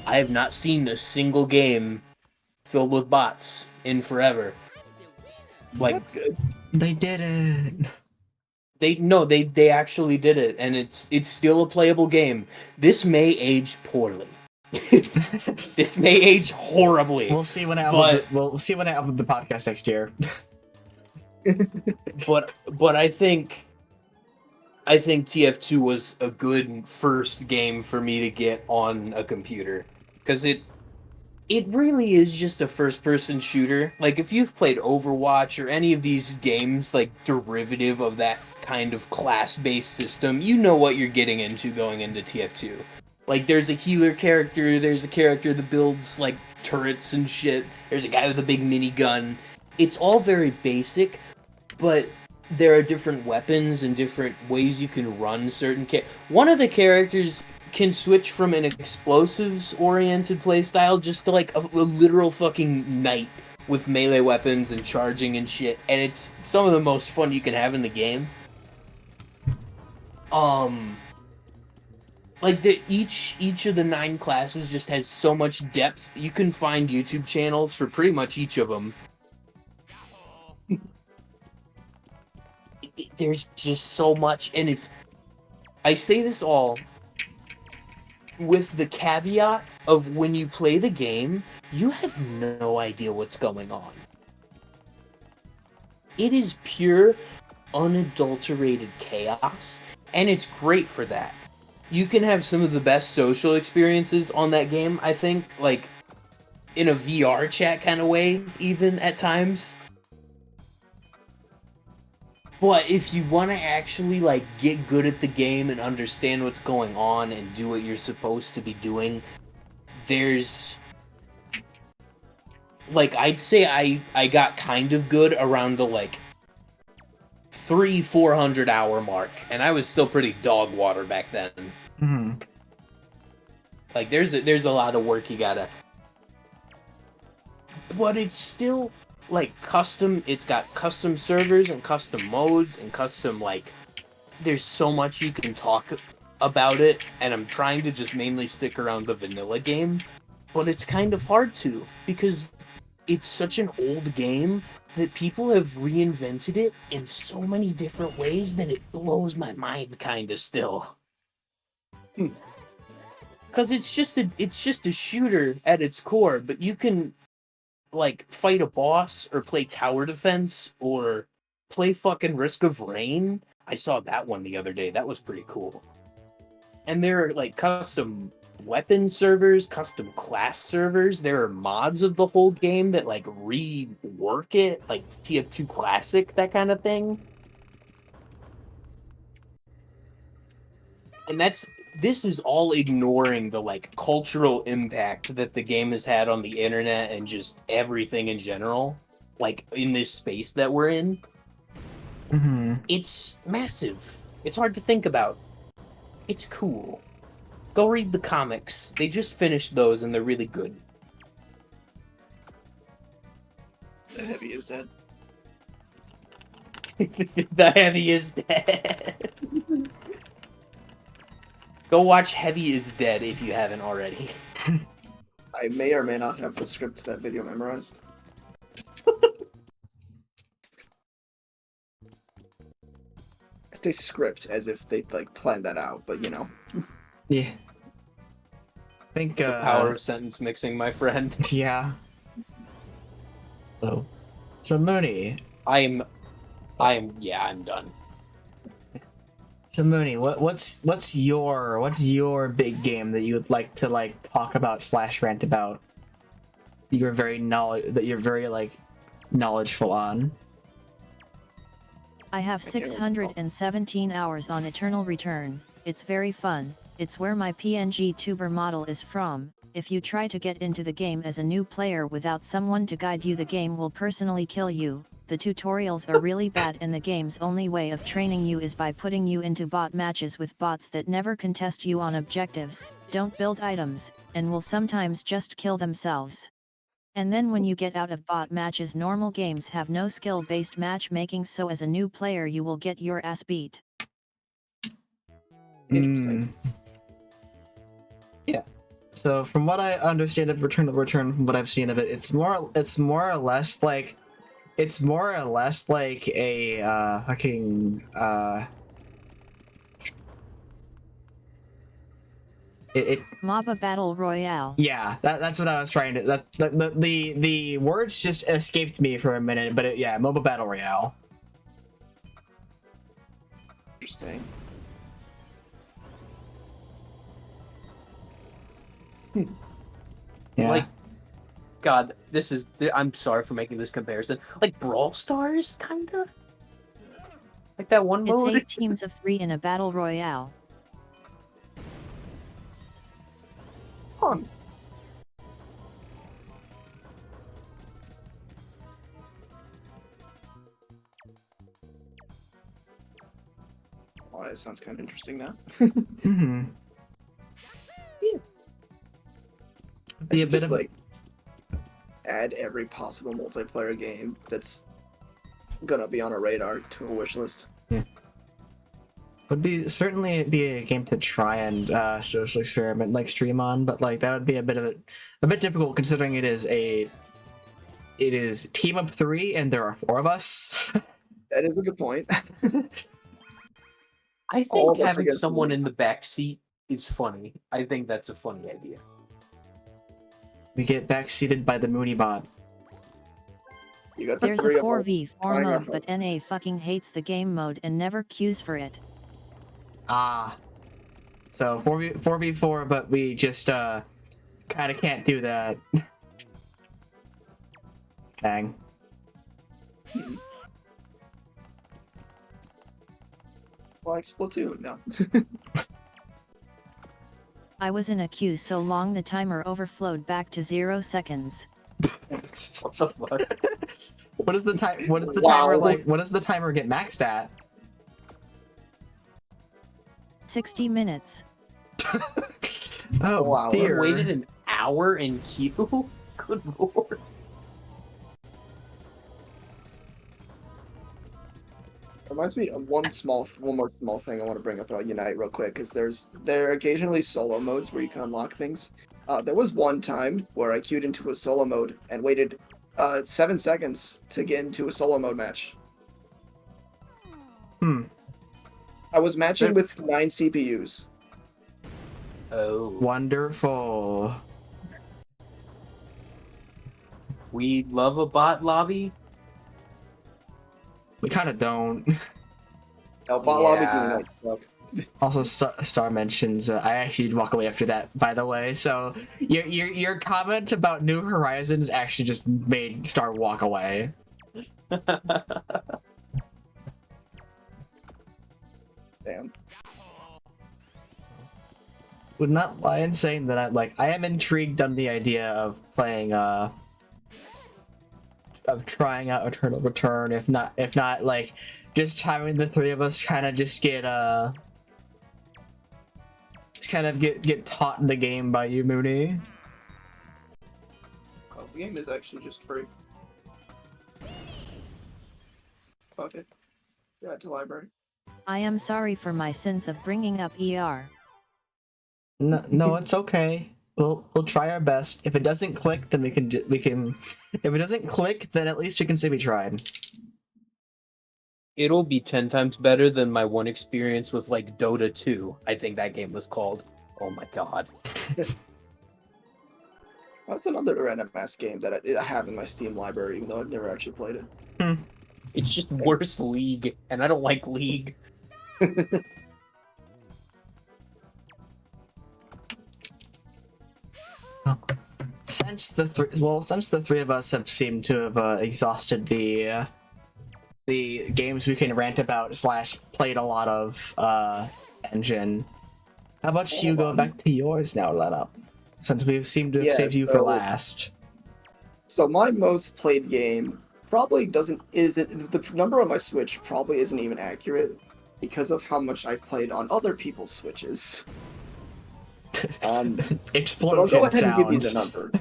I have not seen a single game filled with bots in forever. Like, That's good. They did it. They actually did it, and it's still a playable game. This may age poorly. This may age horribly. We'll see when I we'll see when I upload the podcast next year. but I think TF2 was a good first game for me to get on a computer, because it really is just a first-person shooter. Like, if you've played Overwatch or any of these games, like, derivative of that kind of class-based system, you know what you're getting into going into TF2. Like, there's a healer character, there's a character that builds, like, turrets and shit, there's a guy with a big minigun. It's all very basic, but there are different weapons and different ways you can run certain one of the characters can switch from an explosives-oriented playstyle just to like a literal fucking knight with melee weapons and charging and shit, and it's some of the most fun you can have in the game. Like each of the 9 classes just has so much depth. You can find YouTube channels for pretty much each of them. There's just so much, and I say this all with the caveat of when you play the game, you have no idea what's going on. It is pure, unadulterated chaos, and it's great for that. You can have some of the best social experiences on that game, I think, like, in a VR chat kind of way, even at times. But if you want to actually, like, get good at the game and understand what's going on and do what you're supposed to be doing, there's... Like, I'd say I got kind of good around the, like, 300-400 hour mark, and I was still pretty dog water back then. Mm-hmm. Like, there's a lot of work you gotta... But it's still... like custom, it's got custom servers and custom modes and custom, like, there's so much you can talk about it, and I'm trying to just mainly stick around the vanilla game, but it's kind of hard to, because it's such an old game that people have reinvented it in so many different ways that it blows my mind kind of still. Because it's just a shooter at its core, but you can like fight a boss or play tower defense or play fucking Risk of Rain. I saw that one the other day. That was pretty cool. And there are like custom weapon servers, custom class servers. There are mods of the whole game that like rework it, like TF2 Classic, that kind of thing. And this is all ignoring the like cultural impact that the game has had on the internet and just everything in general, like in this space that we're in. Mm-hmm. It's massive. It's hard to think about. It's cool. Go read the comics. They just finished those and they're really good. The Heavy is dead. The Heavy is dead. Go watch Heavy is Dead if you haven't already. I may or may not have the script to that video memorized. I say script as if they like planned that out, but you know. Yeah. I think The power of sentence mixing, my friend. Yeah. So Mooney. I'm done. So Mooney, what's your big game that you would like to like talk about / rant about? You're very knowledgeable on. I have I can't 617 hours on Eternal Return. It's very fun. It's where my PNG tuber model is from. If you try to get into the game as a new player without someone to guide you, the game will personally kill you. The tutorials are really bad and the game's only way of training you is by putting you into bot matches with bots that never contest you on objectives, don't build items, and will sometimes just kill themselves. And then when you get out of bot matches, normal games have no skill-based matchmaking, so as a new player you will get your ass beat. Interesting. Yeah. So from what I understand of Return, from what I've seen of it, it's more or less like a fucking MOBA Battle Royale. Yeah, that's what I was trying to. That's the words just escaped me for a minute, but yeah, mobile battle royale. Interesting. Yeah. Like, God, I'm sorry for making this comparison. Like Brawl Stars, kinda? Like that one It's mode? 8 teams of 3 in a battle royale. Huh. Oh, that sounds kind of interesting now. Mm-hmm. Be a bit Just of like add every possible multiplayer game that's gonna be on a radar to a wish list. would certainly be a game to try and social experiment, like stream on, but like that would be a bit difficult considering it is team up 3 and there are 4 of us. That is a good point. I All think of us having against someone one. in the back seat is funny. I think that's a funny idea. We get backseated by the Mooney bot. You got the There's a three of us 4v4 trying our mode, but NA fucking hates the game mode and never queues for it. Ah. So 4v4, but we just kind of can't do that. Dang. like Splatoon. No. I was in a queue so long the timer overflowed back to 0 seconds. What the fuck? What is the time? What is the Wow. timer like? What does the timer get maxed at? 60 minutes. Oh Wow. You dear. waited an hour in queue? Good lord. Reminds me of one more small thing I want to bring up about Unite real quick, because there are occasionally solo modes where you can unlock things. There was one time where I queued into a solo mode and waited 7 seconds to get into a solo mode match. I was matching with 9 CPUs. Oh. Wonderful. We love a bot lobby. We kind of don't. No, bot lobbies do Yeah. not suck. Also, Star mentions I actually did walk away after that, by the way. So your comment about New Horizons actually just made Star walk away. Damn. Would not lie in saying that I am intrigued on the idea of playing of trying out Eternal Return. If not like just having the three of us kind of just get get taught in the game by you, Mooney. Oh, the game is actually just free. Fuck it. Yeah, to library. I am sorry for my sins of bringing up ER. No, it's okay. We'll try our best. If it doesn't click, then we can. If it doesn't click, then at least you can say we tried. It'll be 10 times better than my one experience with like Dota 2. I think that game was called. Oh my god. That's another random ass game that I have in my Steam library, even though I've never actually played it. It's just worse League, and I don't like League. Since the three of us have seemed to have exhausted the games we can rant about / played a lot of Engine, how about you go back to yours now, Lenup? Since we've seemed to have saved you for last. So my most played game probably isn't the number on my Switch probably isn't even accurate because of how much I've played on other people's Switches. Explosion I'll go ahead sounds. and give you the number.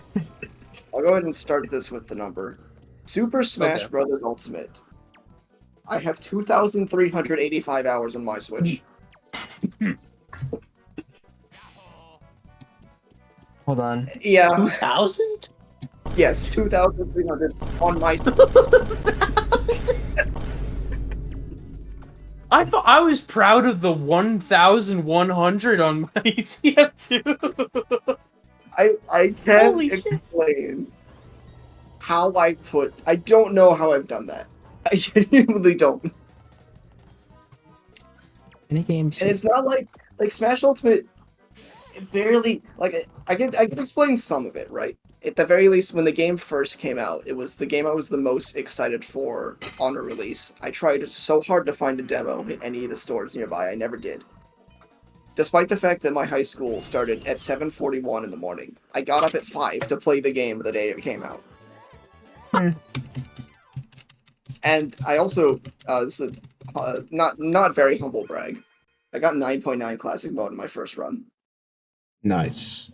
I'll go ahead and start this with the number. Super Smash Bros. Ultimate. I have 2,385 hours on my Switch. Hold on. Yeah. 2,000? Yes, 2,300 on my I thought I was proud of the 1,100 on my TF2. I can't Holy shit. explain how I don't know how I've done that. I genuinely don't. Any games? And it's not like Smash Ultimate. It barely I can explain some of it, right? At the very least, when the game first came out, it was the game I was the most excited for on a release. I tried so hard to find a demo in any of the stores nearby. I never did. Despite the fact that my high school started at 7:41 in the morning, I got up at 5 to play the game the day it came out. And I also, this is not very humble brag, I got 9.9 classic mode in my first run. Nice.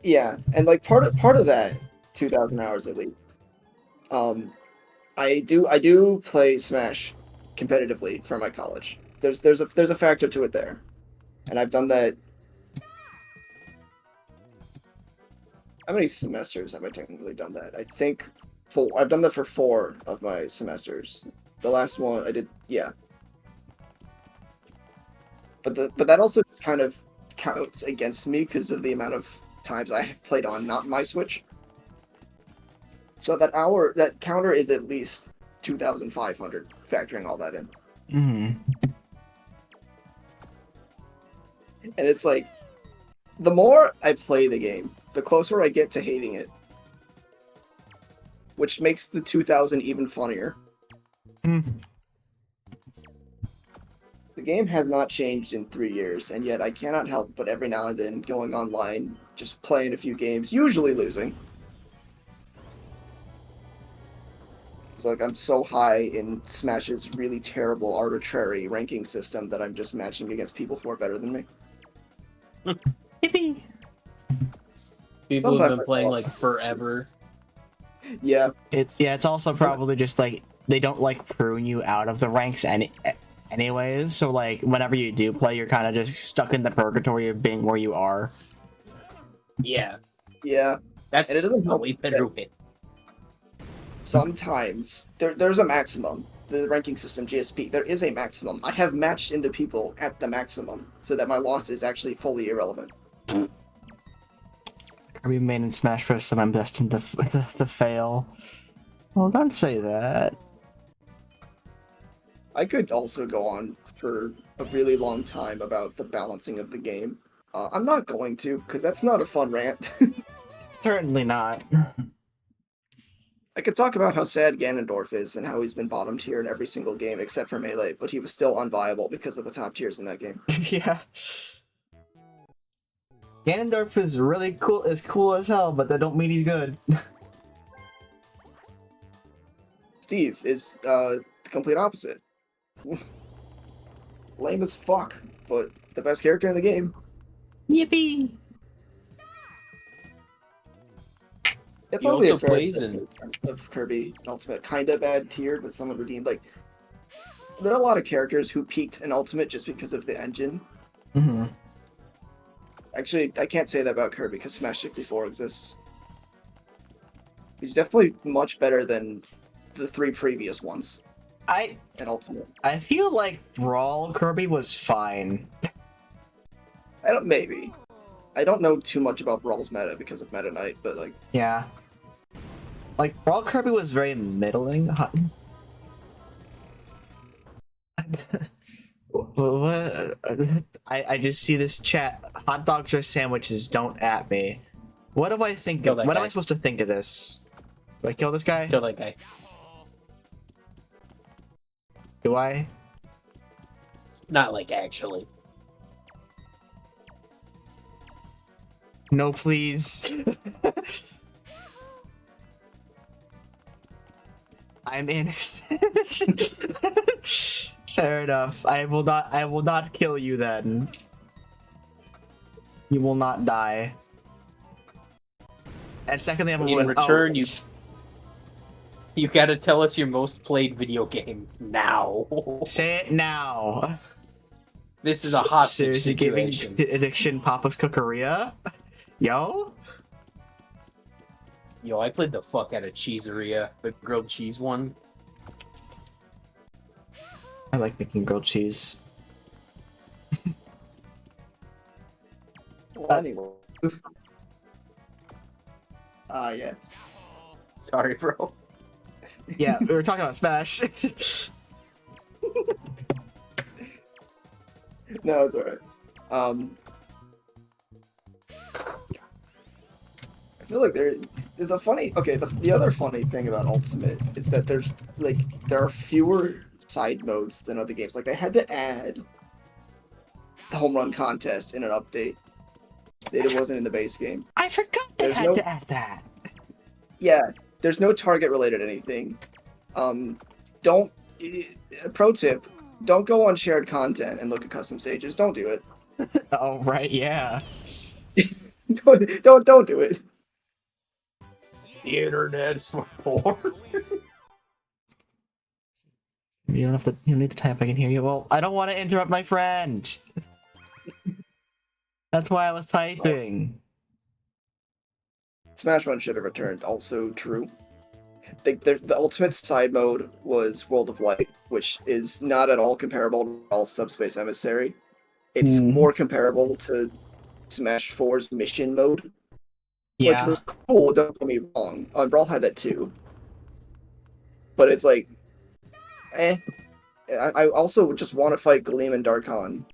Yeah, and like part of that 2,000 hours at least. I do play Smash competitively for my college. There's a factor to it there, and I've done that. How many semesters have I technically done that? I think 4. I've done that for 4 of my semesters. The last one I did, yeah. But that also just kind of counts against me because of the amount of times I have played on not my Switch. So that counter is at least 2,500, factoring all that in. Mm-hmm. And it's like, the more I play the game, the closer I get to hating it. Which makes the 2,000 even funnier. The game has not changed in 3 years, and yet I cannot help but every now and then going online, just playing a few games, usually losing. It's like I'm so high in Smash's really terrible arbitrary ranking system that I'm just matching against people who are better than me. Yippee! People have Sometimes been playing like forever. Yeah. It's also probably just like they don't like prune you out of the ranks anyways, so like whenever you do play, you're kind of just stuck in the purgatory of being where you are. Yeah. Yeah, That's and it doesn't a help way that better way. sometimes there's a maximum. The ranking system, GSP, there is a maximum. I have matched into people at the maximum, so that my loss is actually fully irrelevant. Kirby main in Smash Bros. So I'm destined to fail. Well, don't say that. I could also go on for a really long time about the balancing of the game. I'm not going to, because that's not a fun rant. Certainly not. I could talk about how sad Ganondorf is and how he's been bottom tier in every single game except for Melee, but he was still unviable because of the top tiers in that game. Yeah. Ganondorf is really cool, cool as hell, but that don't mean he's good. Steve is the complete opposite. Lame as fuck, but the best character in the game. Yippee! It's He honestly a also fair plays in- of Kirby Ultimate, kind of bad tiered, but someone redeemed. Like, there are a lot of characters who peaked in Ultimate just because of the engine. Mm-hmm. Actually, I can't say that about Kirby because Smash 64 exists. He's definitely much better than the 3 previous ones in Ultimate. I feel like Brawl Kirby was fine. Maybe. I don't know too much about Brawl's meta because of Meta Knight, but like, Yeah. Like Brawl Kirby was very middling. What? I just see this chat. Hot dogs or sandwiches? Don't at me. What do I think? Kill that What am guy. I supposed to think of this? Do I kill this guy? Kill that guy. Do I? Not like actually. No, please. I'm innocent. Fair enough. I will not kill you then. You will not die. And secondly, I'm In return, you gotta tell us your most played video game now. say it now. This is a hostage Seriously, giving situation. addiction Papa's Cookeria? Yo? Yo, I played the fuck out of Cheeseria, the grilled cheese one. I like making grilled cheese. well, anyway. Yes. Sorry, bro. Yeah, we were talking about Smash. No, it's alright. I feel like the other funny thing about Ultimate is that there are fewer side modes than other games. Like, they had to add the home run contest in an update that it wasn't in the base game. I forgot they There's had no- to add that. Yeah, there's no target related anything. Don't pro tip, don't go on shared content and look at custom stages. Don't do it. Oh right, yeah. Don't do it. The internet's for poor. You don't need to type. I can hear you. Well, I don't want to interrupt my friend. That's why I was typing. Smash Run should have returned. Also true. The ultimate side mode was World of Light, which is not at all comparable to all Subspace Emissary. It's more comparable to Smash 4's mission mode, Yeah. which was cool. Don't get me wrong. Brawl had that too, but it's like, I also just want to fight Gleam and Darkon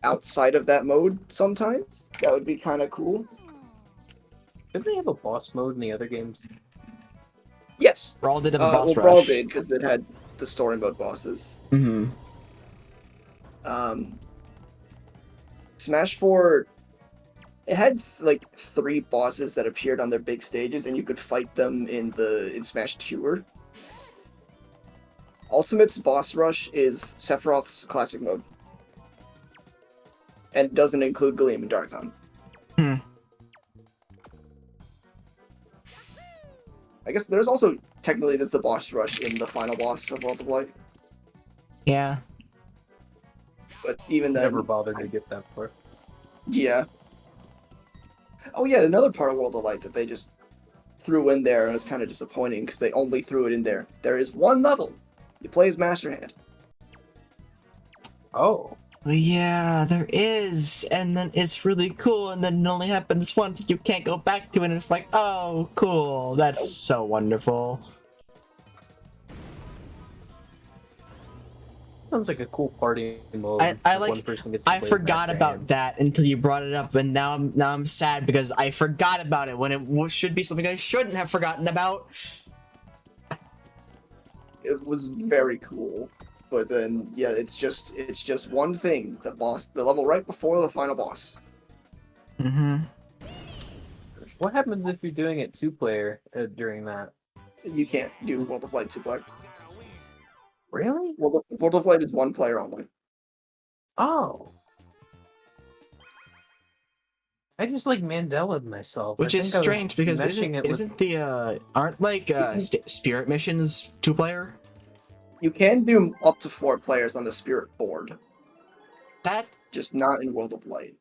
outside of that mode sometimes. That would be kind of cool. Didn't they have a boss mode in the other games? Yes. Brawl did have a boss well, rush. Brawl did because it had the story mode bosses. Mm-hmm. Smash 4, it had like 3 bosses that appeared on their big stages, and you could fight them in Smash Tour. Ultimate's boss rush is Sephiroth's classic mode, and doesn't include Gleam and Darkon. I guess there's also technically there's the boss rush in the final boss of World of Light, Yeah. but even then, Never bothered to get that far. yeah. Oh yeah, another part of World of Light that they just threw in there, and it's kind of disappointing because they only threw it in there. There is one level. You play as Master Hand. Oh. Yeah, there is, and then it's really cool, and then it only happens once. You can't go back to it, and it's like, oh, cool. That's so wonderful. Sounds like a cool party mode. I if like. one person gets to I play forgot Master about Hand. that until you brought it up, and now I'm sad because I forgot about it when it should be something I shouldn't have forgotten about. It was very cool, but then yeah, it's just one thing. The level right before the final boss. Mm-hmm. What happens if you're doing it 2-player during that? You can't do World of Light 2-player. Really? World of Light is 1 player only. Oh. I just like Mandela'd myself. Which I is think I was strange because meshing it with... isn't the aren't like spirit missions 2-player? You can do up to 4 players on the Spirit board, That just not in World of Light.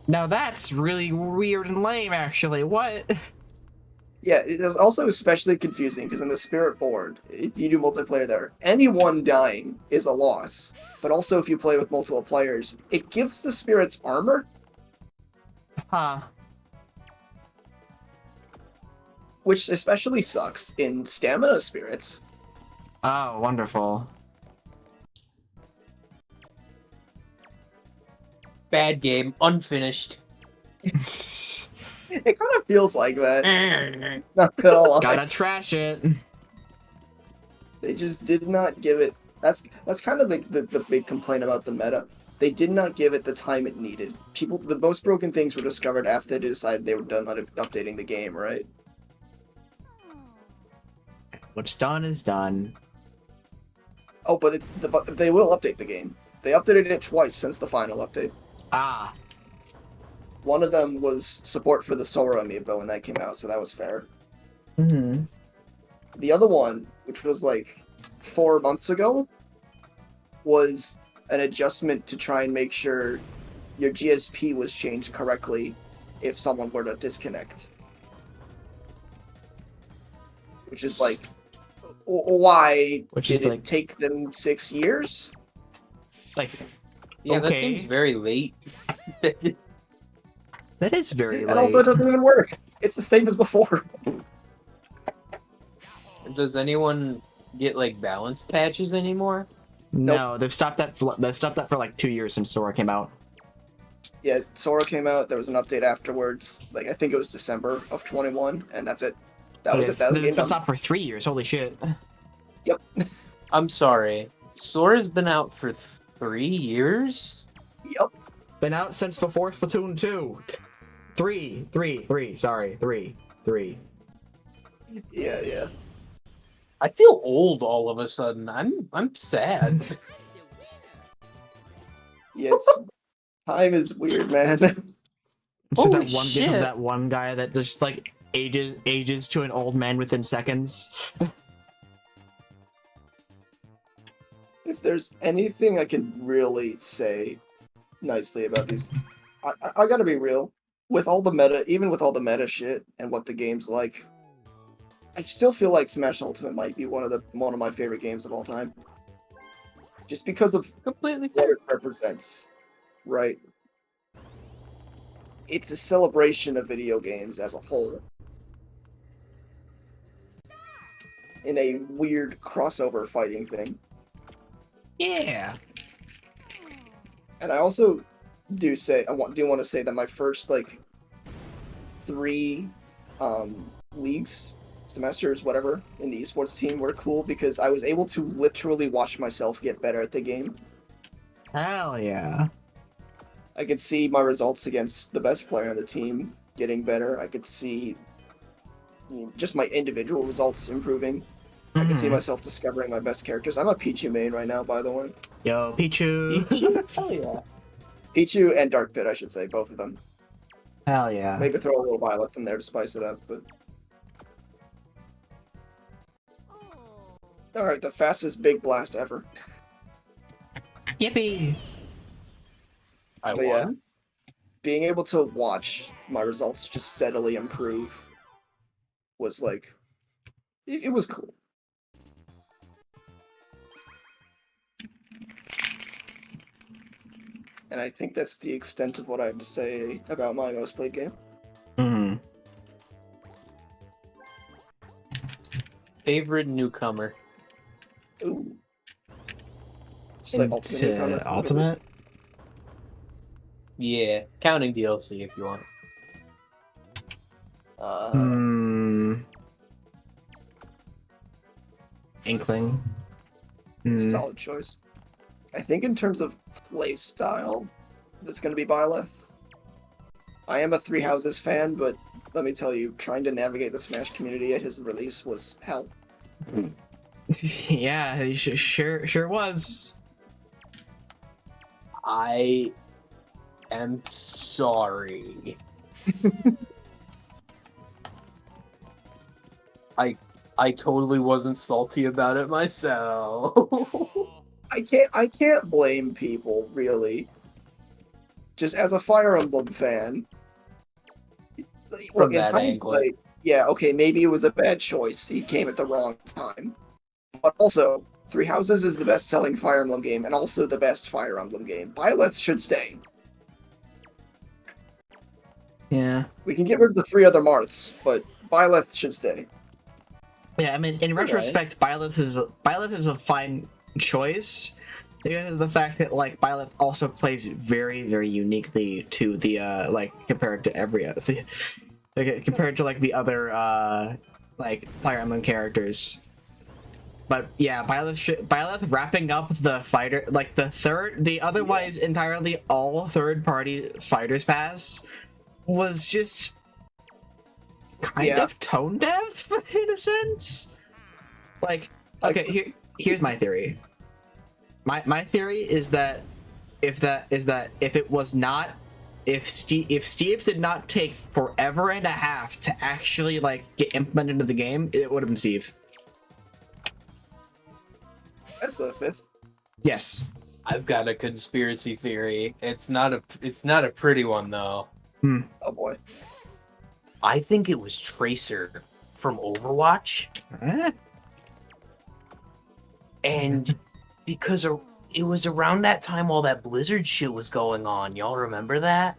now that's really weird and lame. Actually, what? Yeah, it is also especially confusing because in the Spirit board, if you do multiplayer there, anyone dying is a loss. But also, if you play with multiple players, it gives the spirits armor, Huh? which especially sucks in stamina spirits. Oh, wonderful. Bad game. Unfinished. It kind of feels like that. Not gonna lie. Gotta trash it. They just did not give it. That's kind of the big complaint about the meta. They did not give it the time it needed. The most broken things were discovered after they decided they were done updating the game, right? What's done is done. Oh, but they will update the game. They updated it twice since the final update. Ah, One of them was support for the Sora amiibo when that came out, so that was fair. mm-hmm. The other one, which was like 4 months ago, was an adjustment to try and make sure your GSP was changed correctly if someone were to disconnect. Which is like, why Which did is it like- take them 6 years? Like, Yeah, that okay. seems very late. That is very And also, it late. doesn't even work. It's the same as before. Does anyone get like balance patches anymore? No, they've stopped that. They've stopped that for like 2 years since Sora came out. Yeah, Sora came out. There was an update afterwards. Like I think it was December of 21, and that's it. That was it. That was the game It's been done. stopped for 3 years. Holy shit. Yep. I'm sorry. Sora's been out for 3 years? Yep. Been out since before Splatoon 2. 3. Sorry, 3. Yeah. I feel old all of a sudden. I'm sad. Yes. Time is weird, man. So Holy that one gif shit. of that one guy that just like ages to an old man within seconds. If there's anything I can really say nicely about these, I gotta be real. With all the meta, even with all the meta shit and what the game's like, I still feel like Smash Ultimate might be one of my favorite games of all time. Just because of Completely what fair. it represents, right? It's a celebration of video games as a whole. In a weird crossover fighting thing. Yeah. And I also do want to say that my first like 3 leagues, semesters, whatever, in the esports team were cool because I was able to literally watch myself get better at the game. Hell yeah. I could see my results against the best player on the team getting better. I could see just my individual results improving. I can see Mhm. myself discovering my best characters. I'm a Pichu main right now, by the way. Yo, Pichu. Hell yeah. Pichu and Dark Pit, I should say, both of them. Hell yeah. Maybe throw a little Violet in there to spice it up, but... Alright, the fastest Big Blast ever. Yippee. I But yeah. won. Being able to watch my results just steadily improve was like, it was cool. And I think that's the extent of what I have to say about my most played game. Mm. Favorite newcomer? Ooh. Just like Ultimate Into Newcomer. Ultimate? Yeah, counting DLC if you want. Inkling. It's a solid choice. I think in terms of play style, that's going to be Byleth. I am a Three Houses fan, but let me tell you, trying to navigate the Smash community at his release was hell. Yeah, he sure was. I am sorry. I totally wasn't salty about it myself. I can't blame people, really. Just as a Fire Emblem fan. Look, in that hindsight, yeah, okay, maybe it was a bad choice. He came at the wrong time. But also, Three Houses is the best-selling Fire Emblem game, and also the best Fire Emblem game. Byleth should stay. Yeah. We can get rid of the 3 other Marths, but Byleth should stay. Yeah, I mean, in retrospect, Byleth is a fine choice because of the fact that like Byleth also plays very, very uniquely to the like compared to every other like compared to like the other like Fire Emblem characters. But yeah, Byleth wrapping up the fighter like the otherwise entirely all third-party fighters pass was just kind of tone deaf in a sense. Like, okay, here's my theory. My theory is that if Steve did not take forever and a half to actually like get implemented into the game, it would have been Steve. That's the 5th. Yes. I've got a conspiracy theory. It's not a pretty one though. Oh boy. I think it was Tracer from Overwatch. And because it was around that time all that Blizzard shit was going on. Y'all remember that?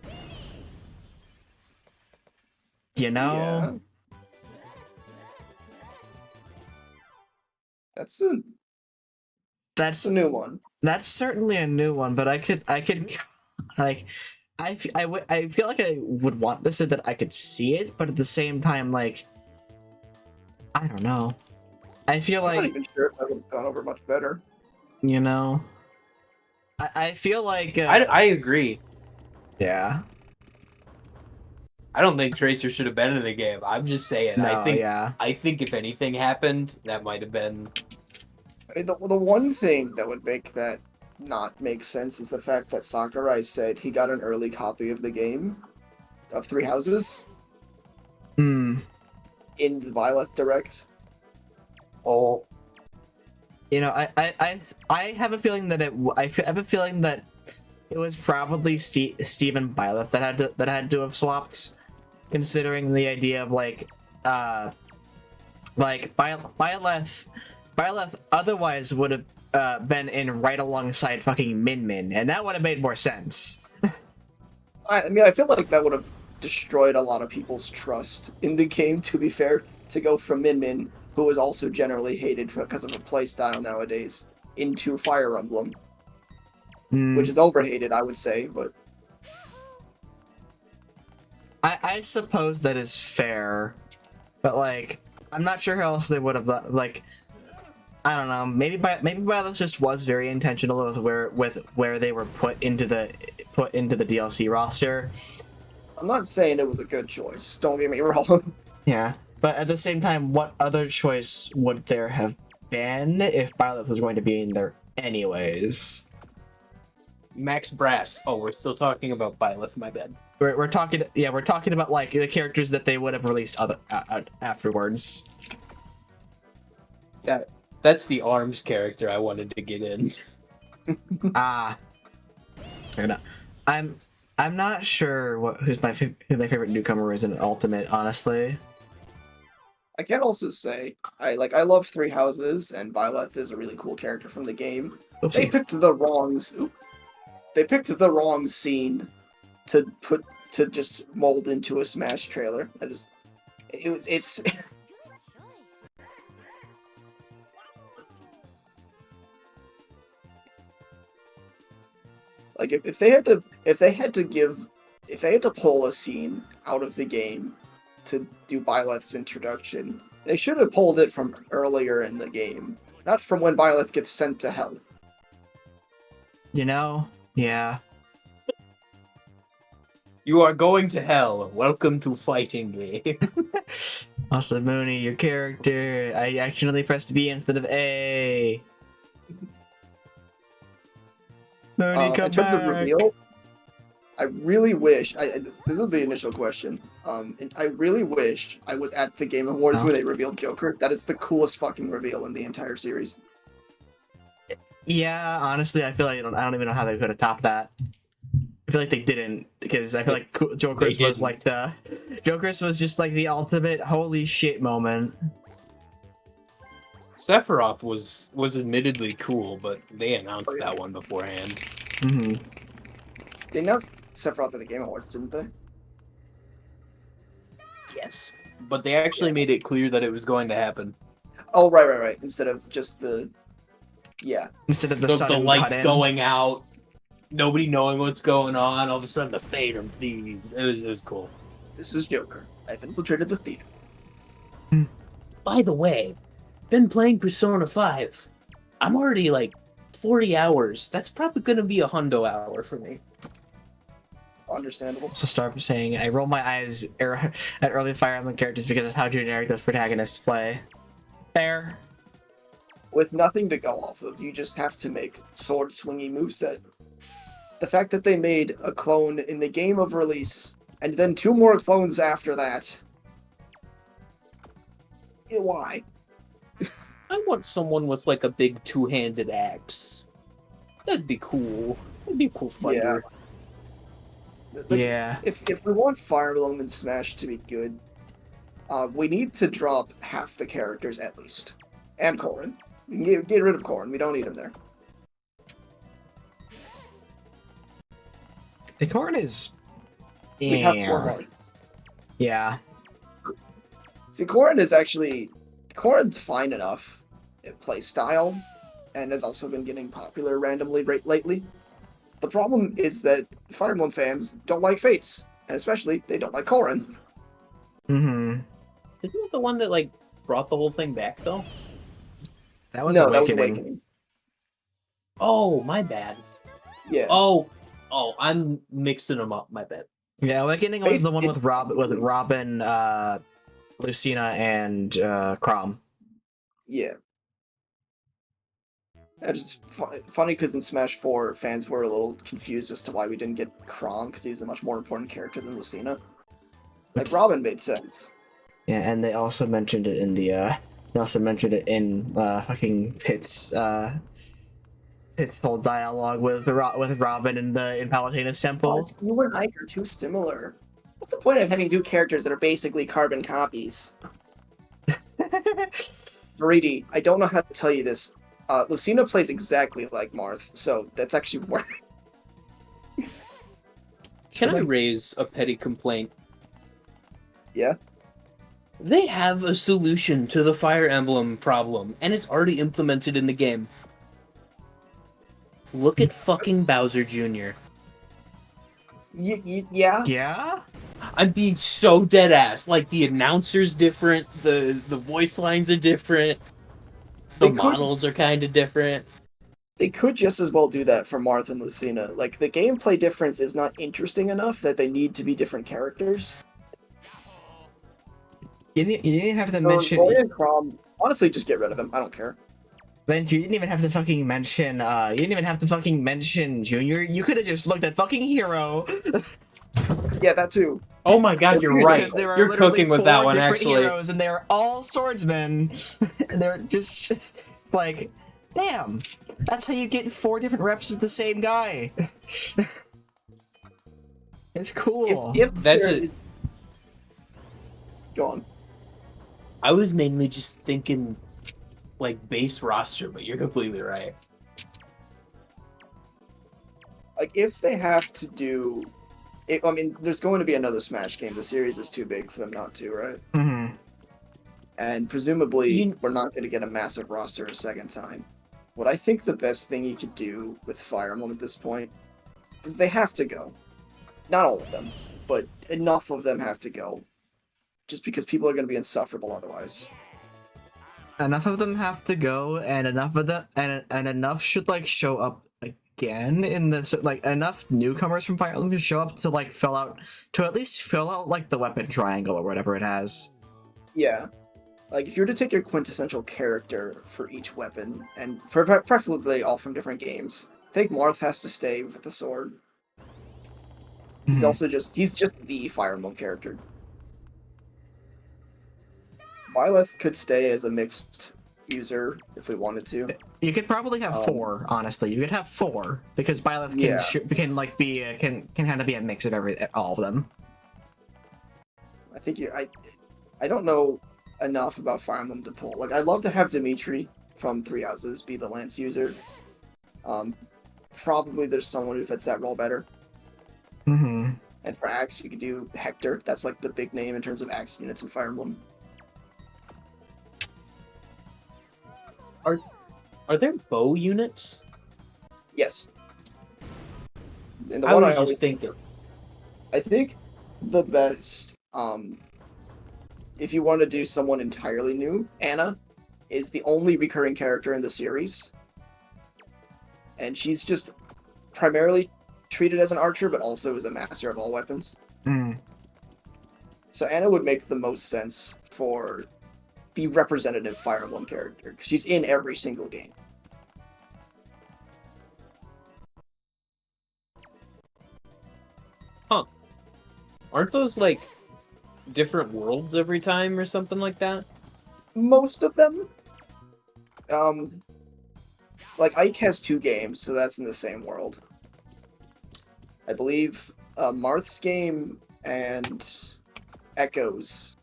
You know? Yeah. That's a new one. That's certainly a new one, but I could like I feel like I would want to say that I could see it, but at the same time, like I don't know. I feel I'm like not even sure if that would have gone over much better. you know. I feel like I agree. yeah. I don't think Tracer should have been in the game. I'm just saying. No, I think if anything happened, that might have been. I mean, the one thing that would make that not make sense is the fact that Sakurai said he got an early copy of the game of Three Houses in the Byleth Direct. Oh, You know, I have a feeling that I have a feeling that it was probably Steven Byleth that had to have swapped, considering the idea of like Byleth otherwise would have been in right alongside fucking Min Min, and that would have made more sense. I mean, I feel like that would have destroyed a lot of people's trust in the game, to be fair, to go from Min Min, who is also generally hated because of her playstyle nowadays, into Fire Emblem. Which is overhated, I would say, but... I suppose that is fair, but like, I'm not sure how else they would have, like, I don't know, maybe Byleth just was very intentional with where they were put into the DLC roster. I'm not saying it was a good choice, don't get me wrong. Yeah, but at the same time, what other choice would there have been if Byleth was going to be in there anyways? Max Brass. Oh, we're still talking about Byleth. My bad. We're talking about like the characters that they would have released afterwards. That's the ARMS character I wanted to get in. I'm I'm not sure who my favorite newcomer is in Ultimate, honestly. I can also say I love Three Houses, and Byleth is a really cool character from the game. They Oopsie. picked the wrong scene to just mold into a Smash trailer. It's like if they had to pull a scene out of the game to do Byleth's introduction, they should have pulled it from earlier in the game, not from when Byleth gets sent to hell. You know? Yeah. You are going to hell. Welcome to fighting game. Also, Mooney, your character. I accidentally pressed B instead of A. Mooney, come In terms back. of reveal, I really wish. This is the initial question. And I really wish I was at the Game Awards where they revealed Joker. That is the coolest fucking reveal in the entire series. Yeah, honestly, I feel like I don't even know how they could have topped that. I feel like they didn't, because I feel like Joker's was like Joker's was just like the ultimate holy shit moment. Sephiroth was admittedly cool, but they announced that one beforehand. Mm-hmm. They announced Sephiroth at the Game Awards, didn't they? Yes. But they actually made it clear that it was going to happen. Oh, right. Instead of just the... Yeah. Instead of the lights cut-in. going out, nobody knowing what's going on, all of a sudden the Phantom Thieves. It was cool. This is Joker. I've infiltrated the theater. By the way, been playing Persona 5. I'm already like 40 hours. That's probably going to be a hundo hour for me. Understandable. So start saying, I roll my eyes at early Fire Emblem characters because of how generic those protagonists play. Fair. With nothing to go off of, you just have to make sword swingy moveset. The fact that they made a clone in the game of release, and then 2 more clones after that. Why? I want someone with like a big 2-handed axe. That'd be cool. That'd be a cool fighter. Yeah. If we want Fire Emblem and Smash to be good, we need to drop half the characters at least. And Corrin. We can get rid of Corrin. We don't need him there. The Corrin is... We have 4 hearts. Yeah. See, Corrin's fine enough at play style, and has also been getting popular randomly lately. The problem is that Fire Emblem fans don't like Fates, and especially, they don't like Corrin. Mm-hmm. Isn't that the one that like brought the whole thing back though? That was That was Awakening. Awakening. Oh, my bad. Yeah. Oh, I'm mixing them up. My bad. Yeah, Awakening was the one with Basically- Robin, Lucina, and Chrom. Yeah. It's just funny because in Smash 4, fans were a little confused as to why we didn't get Chrom, because he was a much more important character than Lucina. Like, Robin made sense. Yeah, and they also mentioned it in fucking Pitt's whole dialogue with Robin in Palutena's temple. You and Ike are too similar. What's the point of having 2 characters that are basically carbon copies? Verity, I don't know how to tell you this. Lucina plays exactly like Marth, so that's actually worse. Can I raise a petty complaint? Yeah? They have a solution to the Fire Emblem problem, and it's already implemented in the game. Look at fucking Bowser Jr. Yeah? Yeah? I'm being so dead ass. Like, the announcer's different, the voice lines are different, the models are kind of different. They could just as well do that for Marth and Lucina. Like, the gameplay difference is not interesting enough that they need to be different characters. You didn't have to So mention. Roy and Chrom, honestly, just get rid of him. I don't care. Then you didn't even have to fucking mention. You didn't even have to fucking mention Junior. You could have just looked at fucking Hero. Yeah, that too. Oh my god, you're right. Because there are You're literally cooking with 4 that one, different actually. Heroes, and they're all swordsmen. And they're just. It's like, damn. That's how you get 4 different reps of the same guy. It's cool. If That's there it. is- Go on. I was mainly just thinking like base roster, but you're completely right. Like, if they have to do... I mean, there's going to be another Smash game. The series is too big for them not to, right? Mm-hmm. And presumably, You- we're not going to get a massive roster a second time. What I think the best thing you could do with Fire Emblem at this point is they have to go. Not all of them, but enough of them have to go. Just because people are going to be insufferable otherwise. Enough of them have to go, and enough of them, and enough should like show up again in this, like enough newcomers from Fire Emblem to show up to like at least fill out like the weapon triangle or whatever it has. Yeah. Like, if you were to take your quintessential character for each weapon, and preferably all from different games, I think Marth has to stay with the sword. He's Mhm. also he's just the Fire Emblem character. Byleth could stay as a mixed user if we wanted to. You could probably have 4. Honestly, you could have 4 because Byleth can Yeah. can like be can kind of be a mix of all of them. I think I don't know enough about Fire Emblem to pull. Like, I'd love to have Dimitri from Three Houses be the Lance user. Probably there's someone who fits that role better. Mm-hmm. And for Axe, you could do Hector. That's like the big name in terms of Axe units in Fire Emblem. Are there bow units? Yes. And the I one was I always just thinking. I think the best, if you want to do someone entirely new, Anna is the only recurring character in the series. And she's just primarily treated as an archer, but also as a master of all weapons. Mm. So Anna would make the most sense for the representative Fire Emblem character, because she's in every single game. Aren't those like different worlds every time or something like that? Most of them. Like, Ike has 2 games, so that's in the same world. I believe Marth's game and Echo's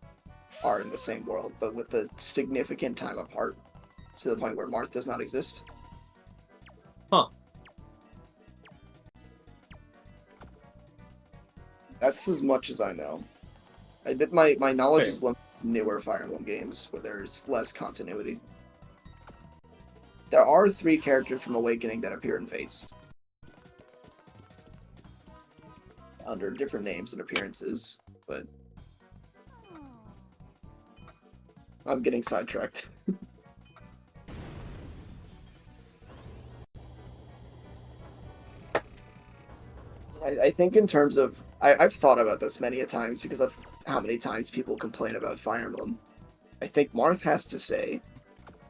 are in the same world, but with a significant time apart, to the point where Marth does not exist. Huh. That's as much as I know. My knowledge is limited to newer Fire Emblem games, where there's less continuity. There are 3 characters from Awakening that appear in Fates. Under different names and appearances, but... I'm getting sidetracked. I think in terms of... I've thought about this many a times because of how many times people complain about Fire Emblem. I think Marth has to stay.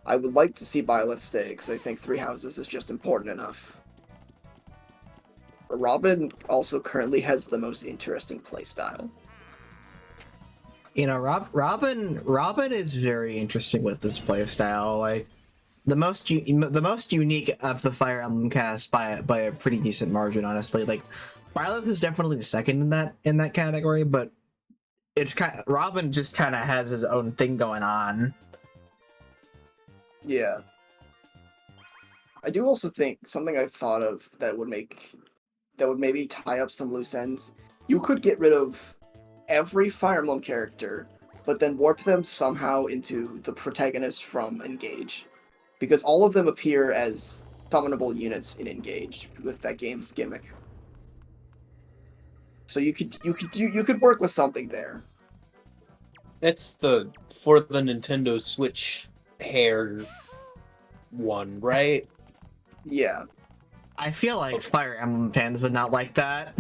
I would like to see Byleth stay, because I think Three Houses is just important enough. Robin also currently has the most interesting playstyle. You know, Robin is very interesting with this playstyle. Like the most unique of the Fire Emblem cast by a pretty decent margin, honestly. Like Byleth is definitely second in that category, but it's Robin just kind of has his own thing going on. Yeah. I do also think something I thought of that would maybe tie up some loose ends. You could get rid of every Fire Emblem character, but then warp them somehow into the protagonist from Engage. Because all of them appear as summonable units in Engage with that game's gimmick. So you could work with something there. That's for the Nintendo Switch hair one, right? Yeah. I feel like Fire Emblem fans would not like that.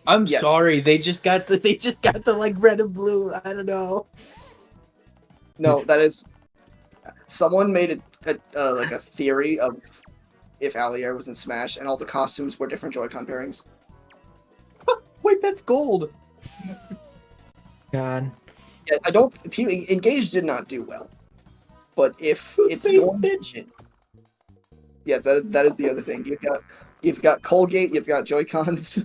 I'm yes. sorry, they just got the like red and blue. I don't know. No, that is... Someone made a theory of if Allier was in Smash and all the costumes were different Joy-Con pairings. Wait, that's gold. God. Yeah, Engage did not do well. But if it's Toothpaste, going bitch. Yes, that is the other thing. You've got Colgate, you've got Joy-Cons.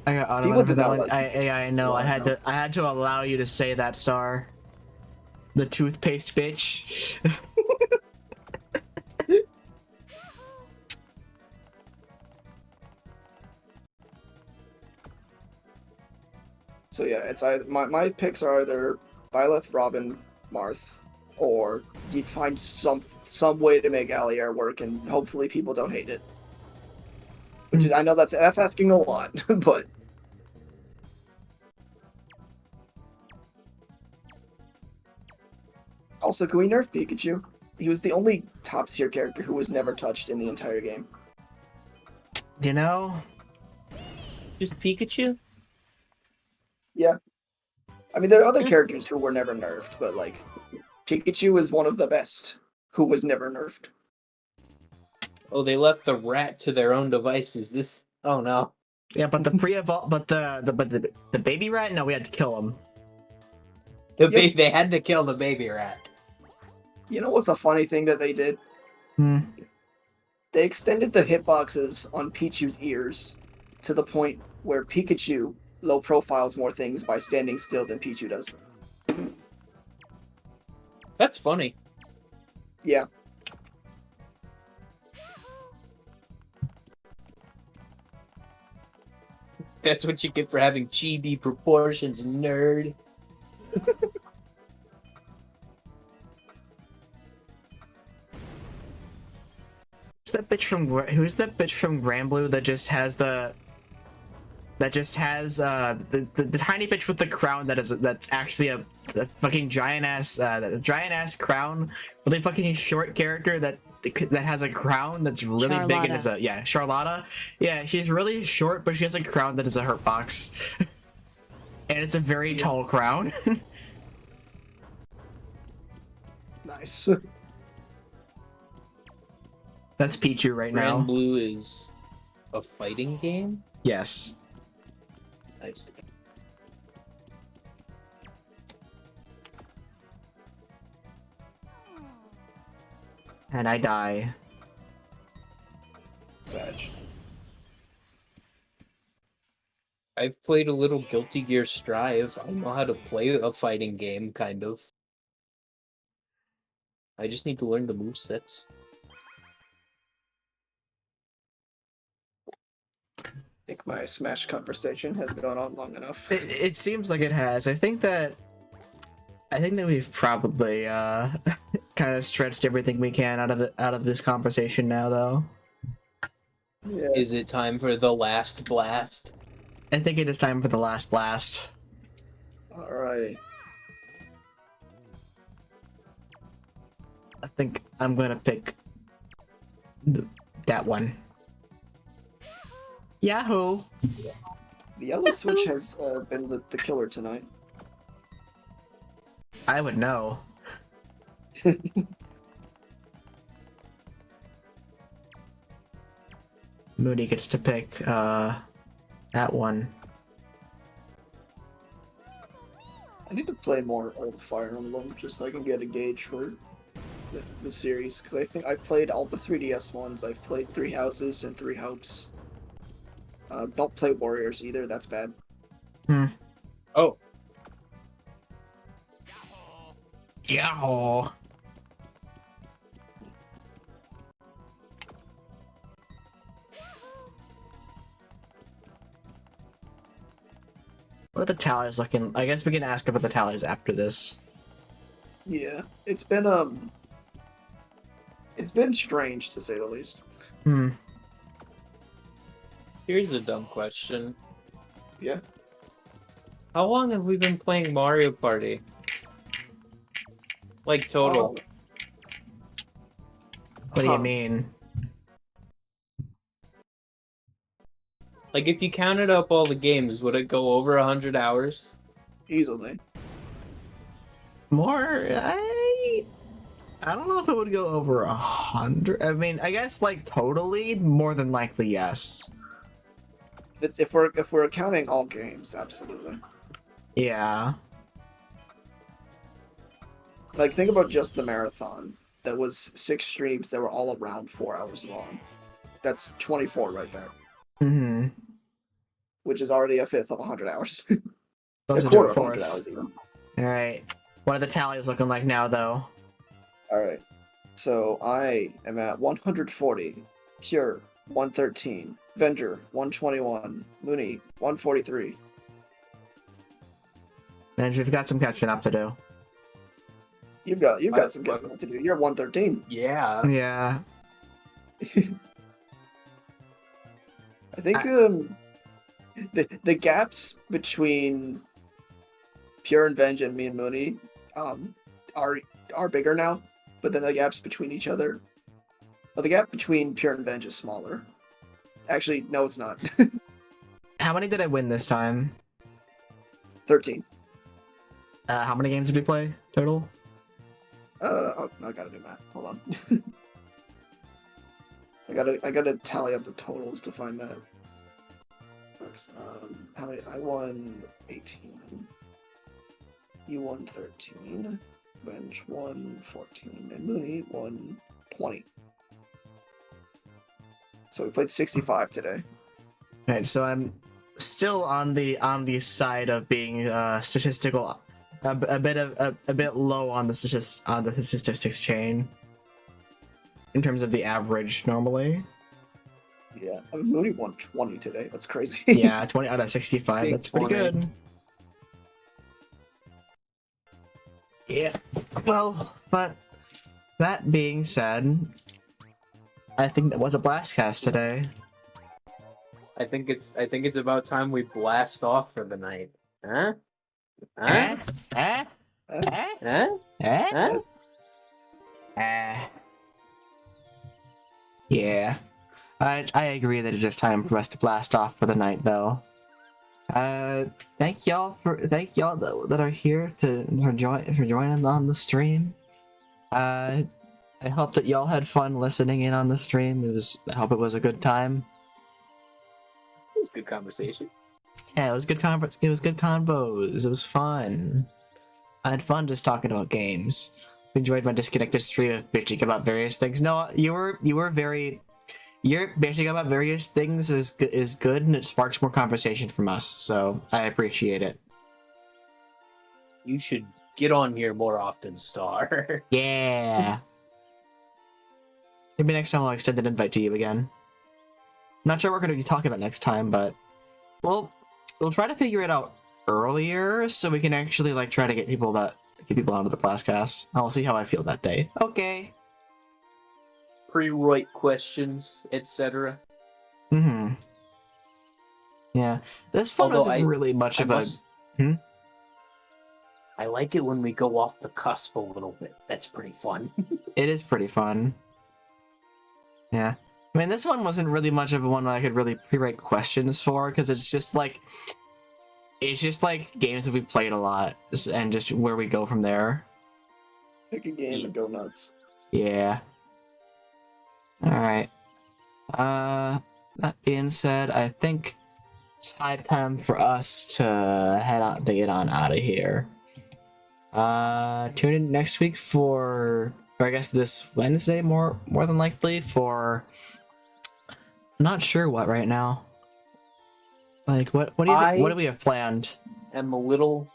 I got auto People for did that not one. like I know. Well, I had to allow you to say that star. The toothpaste bitch. So yeah, it's either my picks are either Byleth, Robin, Marth, or you find some way to make Allier work, and hopefully people don't hate it. Which is, I know that's asking a lot, but also, can we nerf Pikachu? He was the only top tier character who was never touched in the entire game. You know, Just Pikachu? Yeah, I mean there are other characters who were never nerfed, but like Pikachu is one of the best who was never nerfed. Oh, they left the rat to their own devices. This. Oh no. yeah, but the pre-evolve, but the baby rat. No, we had to kill him. They had to kill the baby rat. You know what's a funny thing that they did? Hmm. They extended the hitboxes on Pichu's ears to the point where Pikachu low profiles more things by standing still than Pichu does. That's funny. Yeah. That's what you get for having chibi proportions, nerd. Who's that bitch from Granblue that just has the tiny bitch with the crown that's actually a fucking giant ass crown, really fucking short character that has a crown that's really big and is Charlotta. Yeah, she's really short, but she has a crown that is a hurt box. And it's a very tall crown. Nice. That's Pichu right now. Granblue is a fighting game? Yes. Nice. And I die. Sag. I've played a little Guilty Gear Strive. I know how to play a fighting game, kind of. I just need to learn the movesets. I think my Smash conversation has gone on long enough. It seems like it has. I think that we've probably kind of stretched everything we can out of this conversation now, though. Yeah. Is it time for the last blast? I think it is time for the last blast. Alright. I think I'm gonna pick that one. Yahoo! The yellow switch has been the killer tonight. I would know. Moody gets to pick that one. I need to play more Old Fire Emblem just so I can get a gauge for the series, because I think I've played all the 3DS ones. I've played Three Houses and Three Hopes. Don't play Warriors either, that's bad. Oh, Yahoo! What are the tallies looking? I guess we can ask about the tallies after this. Yeah, it's been strange to say the least. here's a dumb question. Yeah. How long have we been playing Mario Party? Like, total. What do you mean? Like, if you counted up all the games, would it go over 100 hours? Easily. More? I don't know if it would go over 100. I mean, I guess like totally, more than likely, yes. If we're counting all games, absolutely. Yeah. Like, think about just the marathon. That was 6 streams that were all around 4 hours long. that's 24 right there, Mm-hmm. which is already a fifth of 100 hours. A Closer to quarter a of 100 fourth. hours even. All right. What are the tallies looking like now, though? All right. So I am at 140, Pure 113, Venger 121, Mooney 143. And we've got some catching up to do. You've got some catching up to do. You're at 113. Yeah. Yeah. I think the gaps between Pure and Venge and me and Mooney are bigger now, but then the gaps between each other. Well, the gap between Pure and Venge is smaller. Actually, no, it's not. How many did I win this time? 13. How many games did we play total? I gotta do math. Hold on. I gotta tally up the totals to find that. How many? I won 18. You won 13. Venge won 14, and Mooney won 20. So we played 65 today. Alright, so I'm still on the side of being statistical, a bit low on the statistics chain in terms of the average normally. Yeah, I mean, Mooney won 20 today. That's crazy. Yeah, 20 out of 65. Big That's pretty 20. good. Yeah. Well, but that being said, I think that was a Blastcast today. I think it's about time we blast off for the night. Huh? Eh? Huh? Eh? Huh? Eh? Huh? Yeah. I agree that it is time for us to blast off for the night, though. Thank y'all that are here for joining on the stream. I hope that y'all had fun listening in on the stream. I hope it was a good time. It was a good conversation. Yeah, it was good it was good combos. It was fun. I had fun just talking about games. Enjoyed my disconnected stream of bitching about various things. No, your bitching about various things is good, and it sparks more conversation from us. So I appreciate it. You should get on here more often, Star. Yeah. Maybe next time I'll extend an invite to you again. Not sure what we're going to be talking about next time, but we'll try to figure it out earlier so we can actually try to get people onto the Blastcast. I'll see how I feel that day. Okay. Pre-write questions, etc. Mm-hmm. Yeah. This one wasn't really much of a... I like it when we go off the cusp a little bit. That's pretty fun. It is pretty fun. Yeah. I mean, this one wasn't really much of a one I could really pre-write questions for, because it's just games that we've played a lot, and just where we go from there. Pick a game and go nuts. Yeah. Alright. That being said, I think it's high time for us to get on out of here. Tune in next week or I guess this Wednesday, more than likely, for not sure what right now. What do we have planned? I'm a little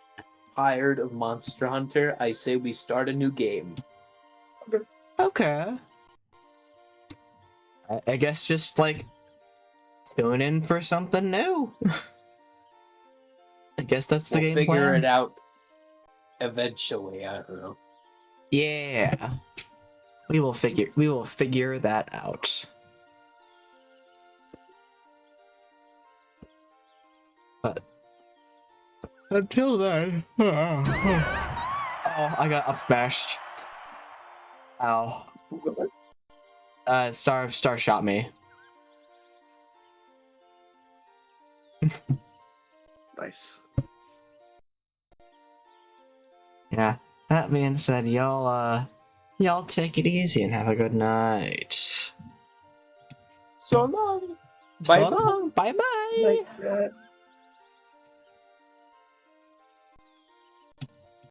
tired of Monster Hunter. I say we start a new game. Okay. I guess just tune in for something new. I guess that's the game plan. We'll figure it out eventually. I don't know. Yeah. We will figure that out. But until then, oh, I got up smashed. Ow. Star shot me. Nice. Yeah. That being said, y'all take it easy and have a good night. So long. So long. Bye bye. Like that.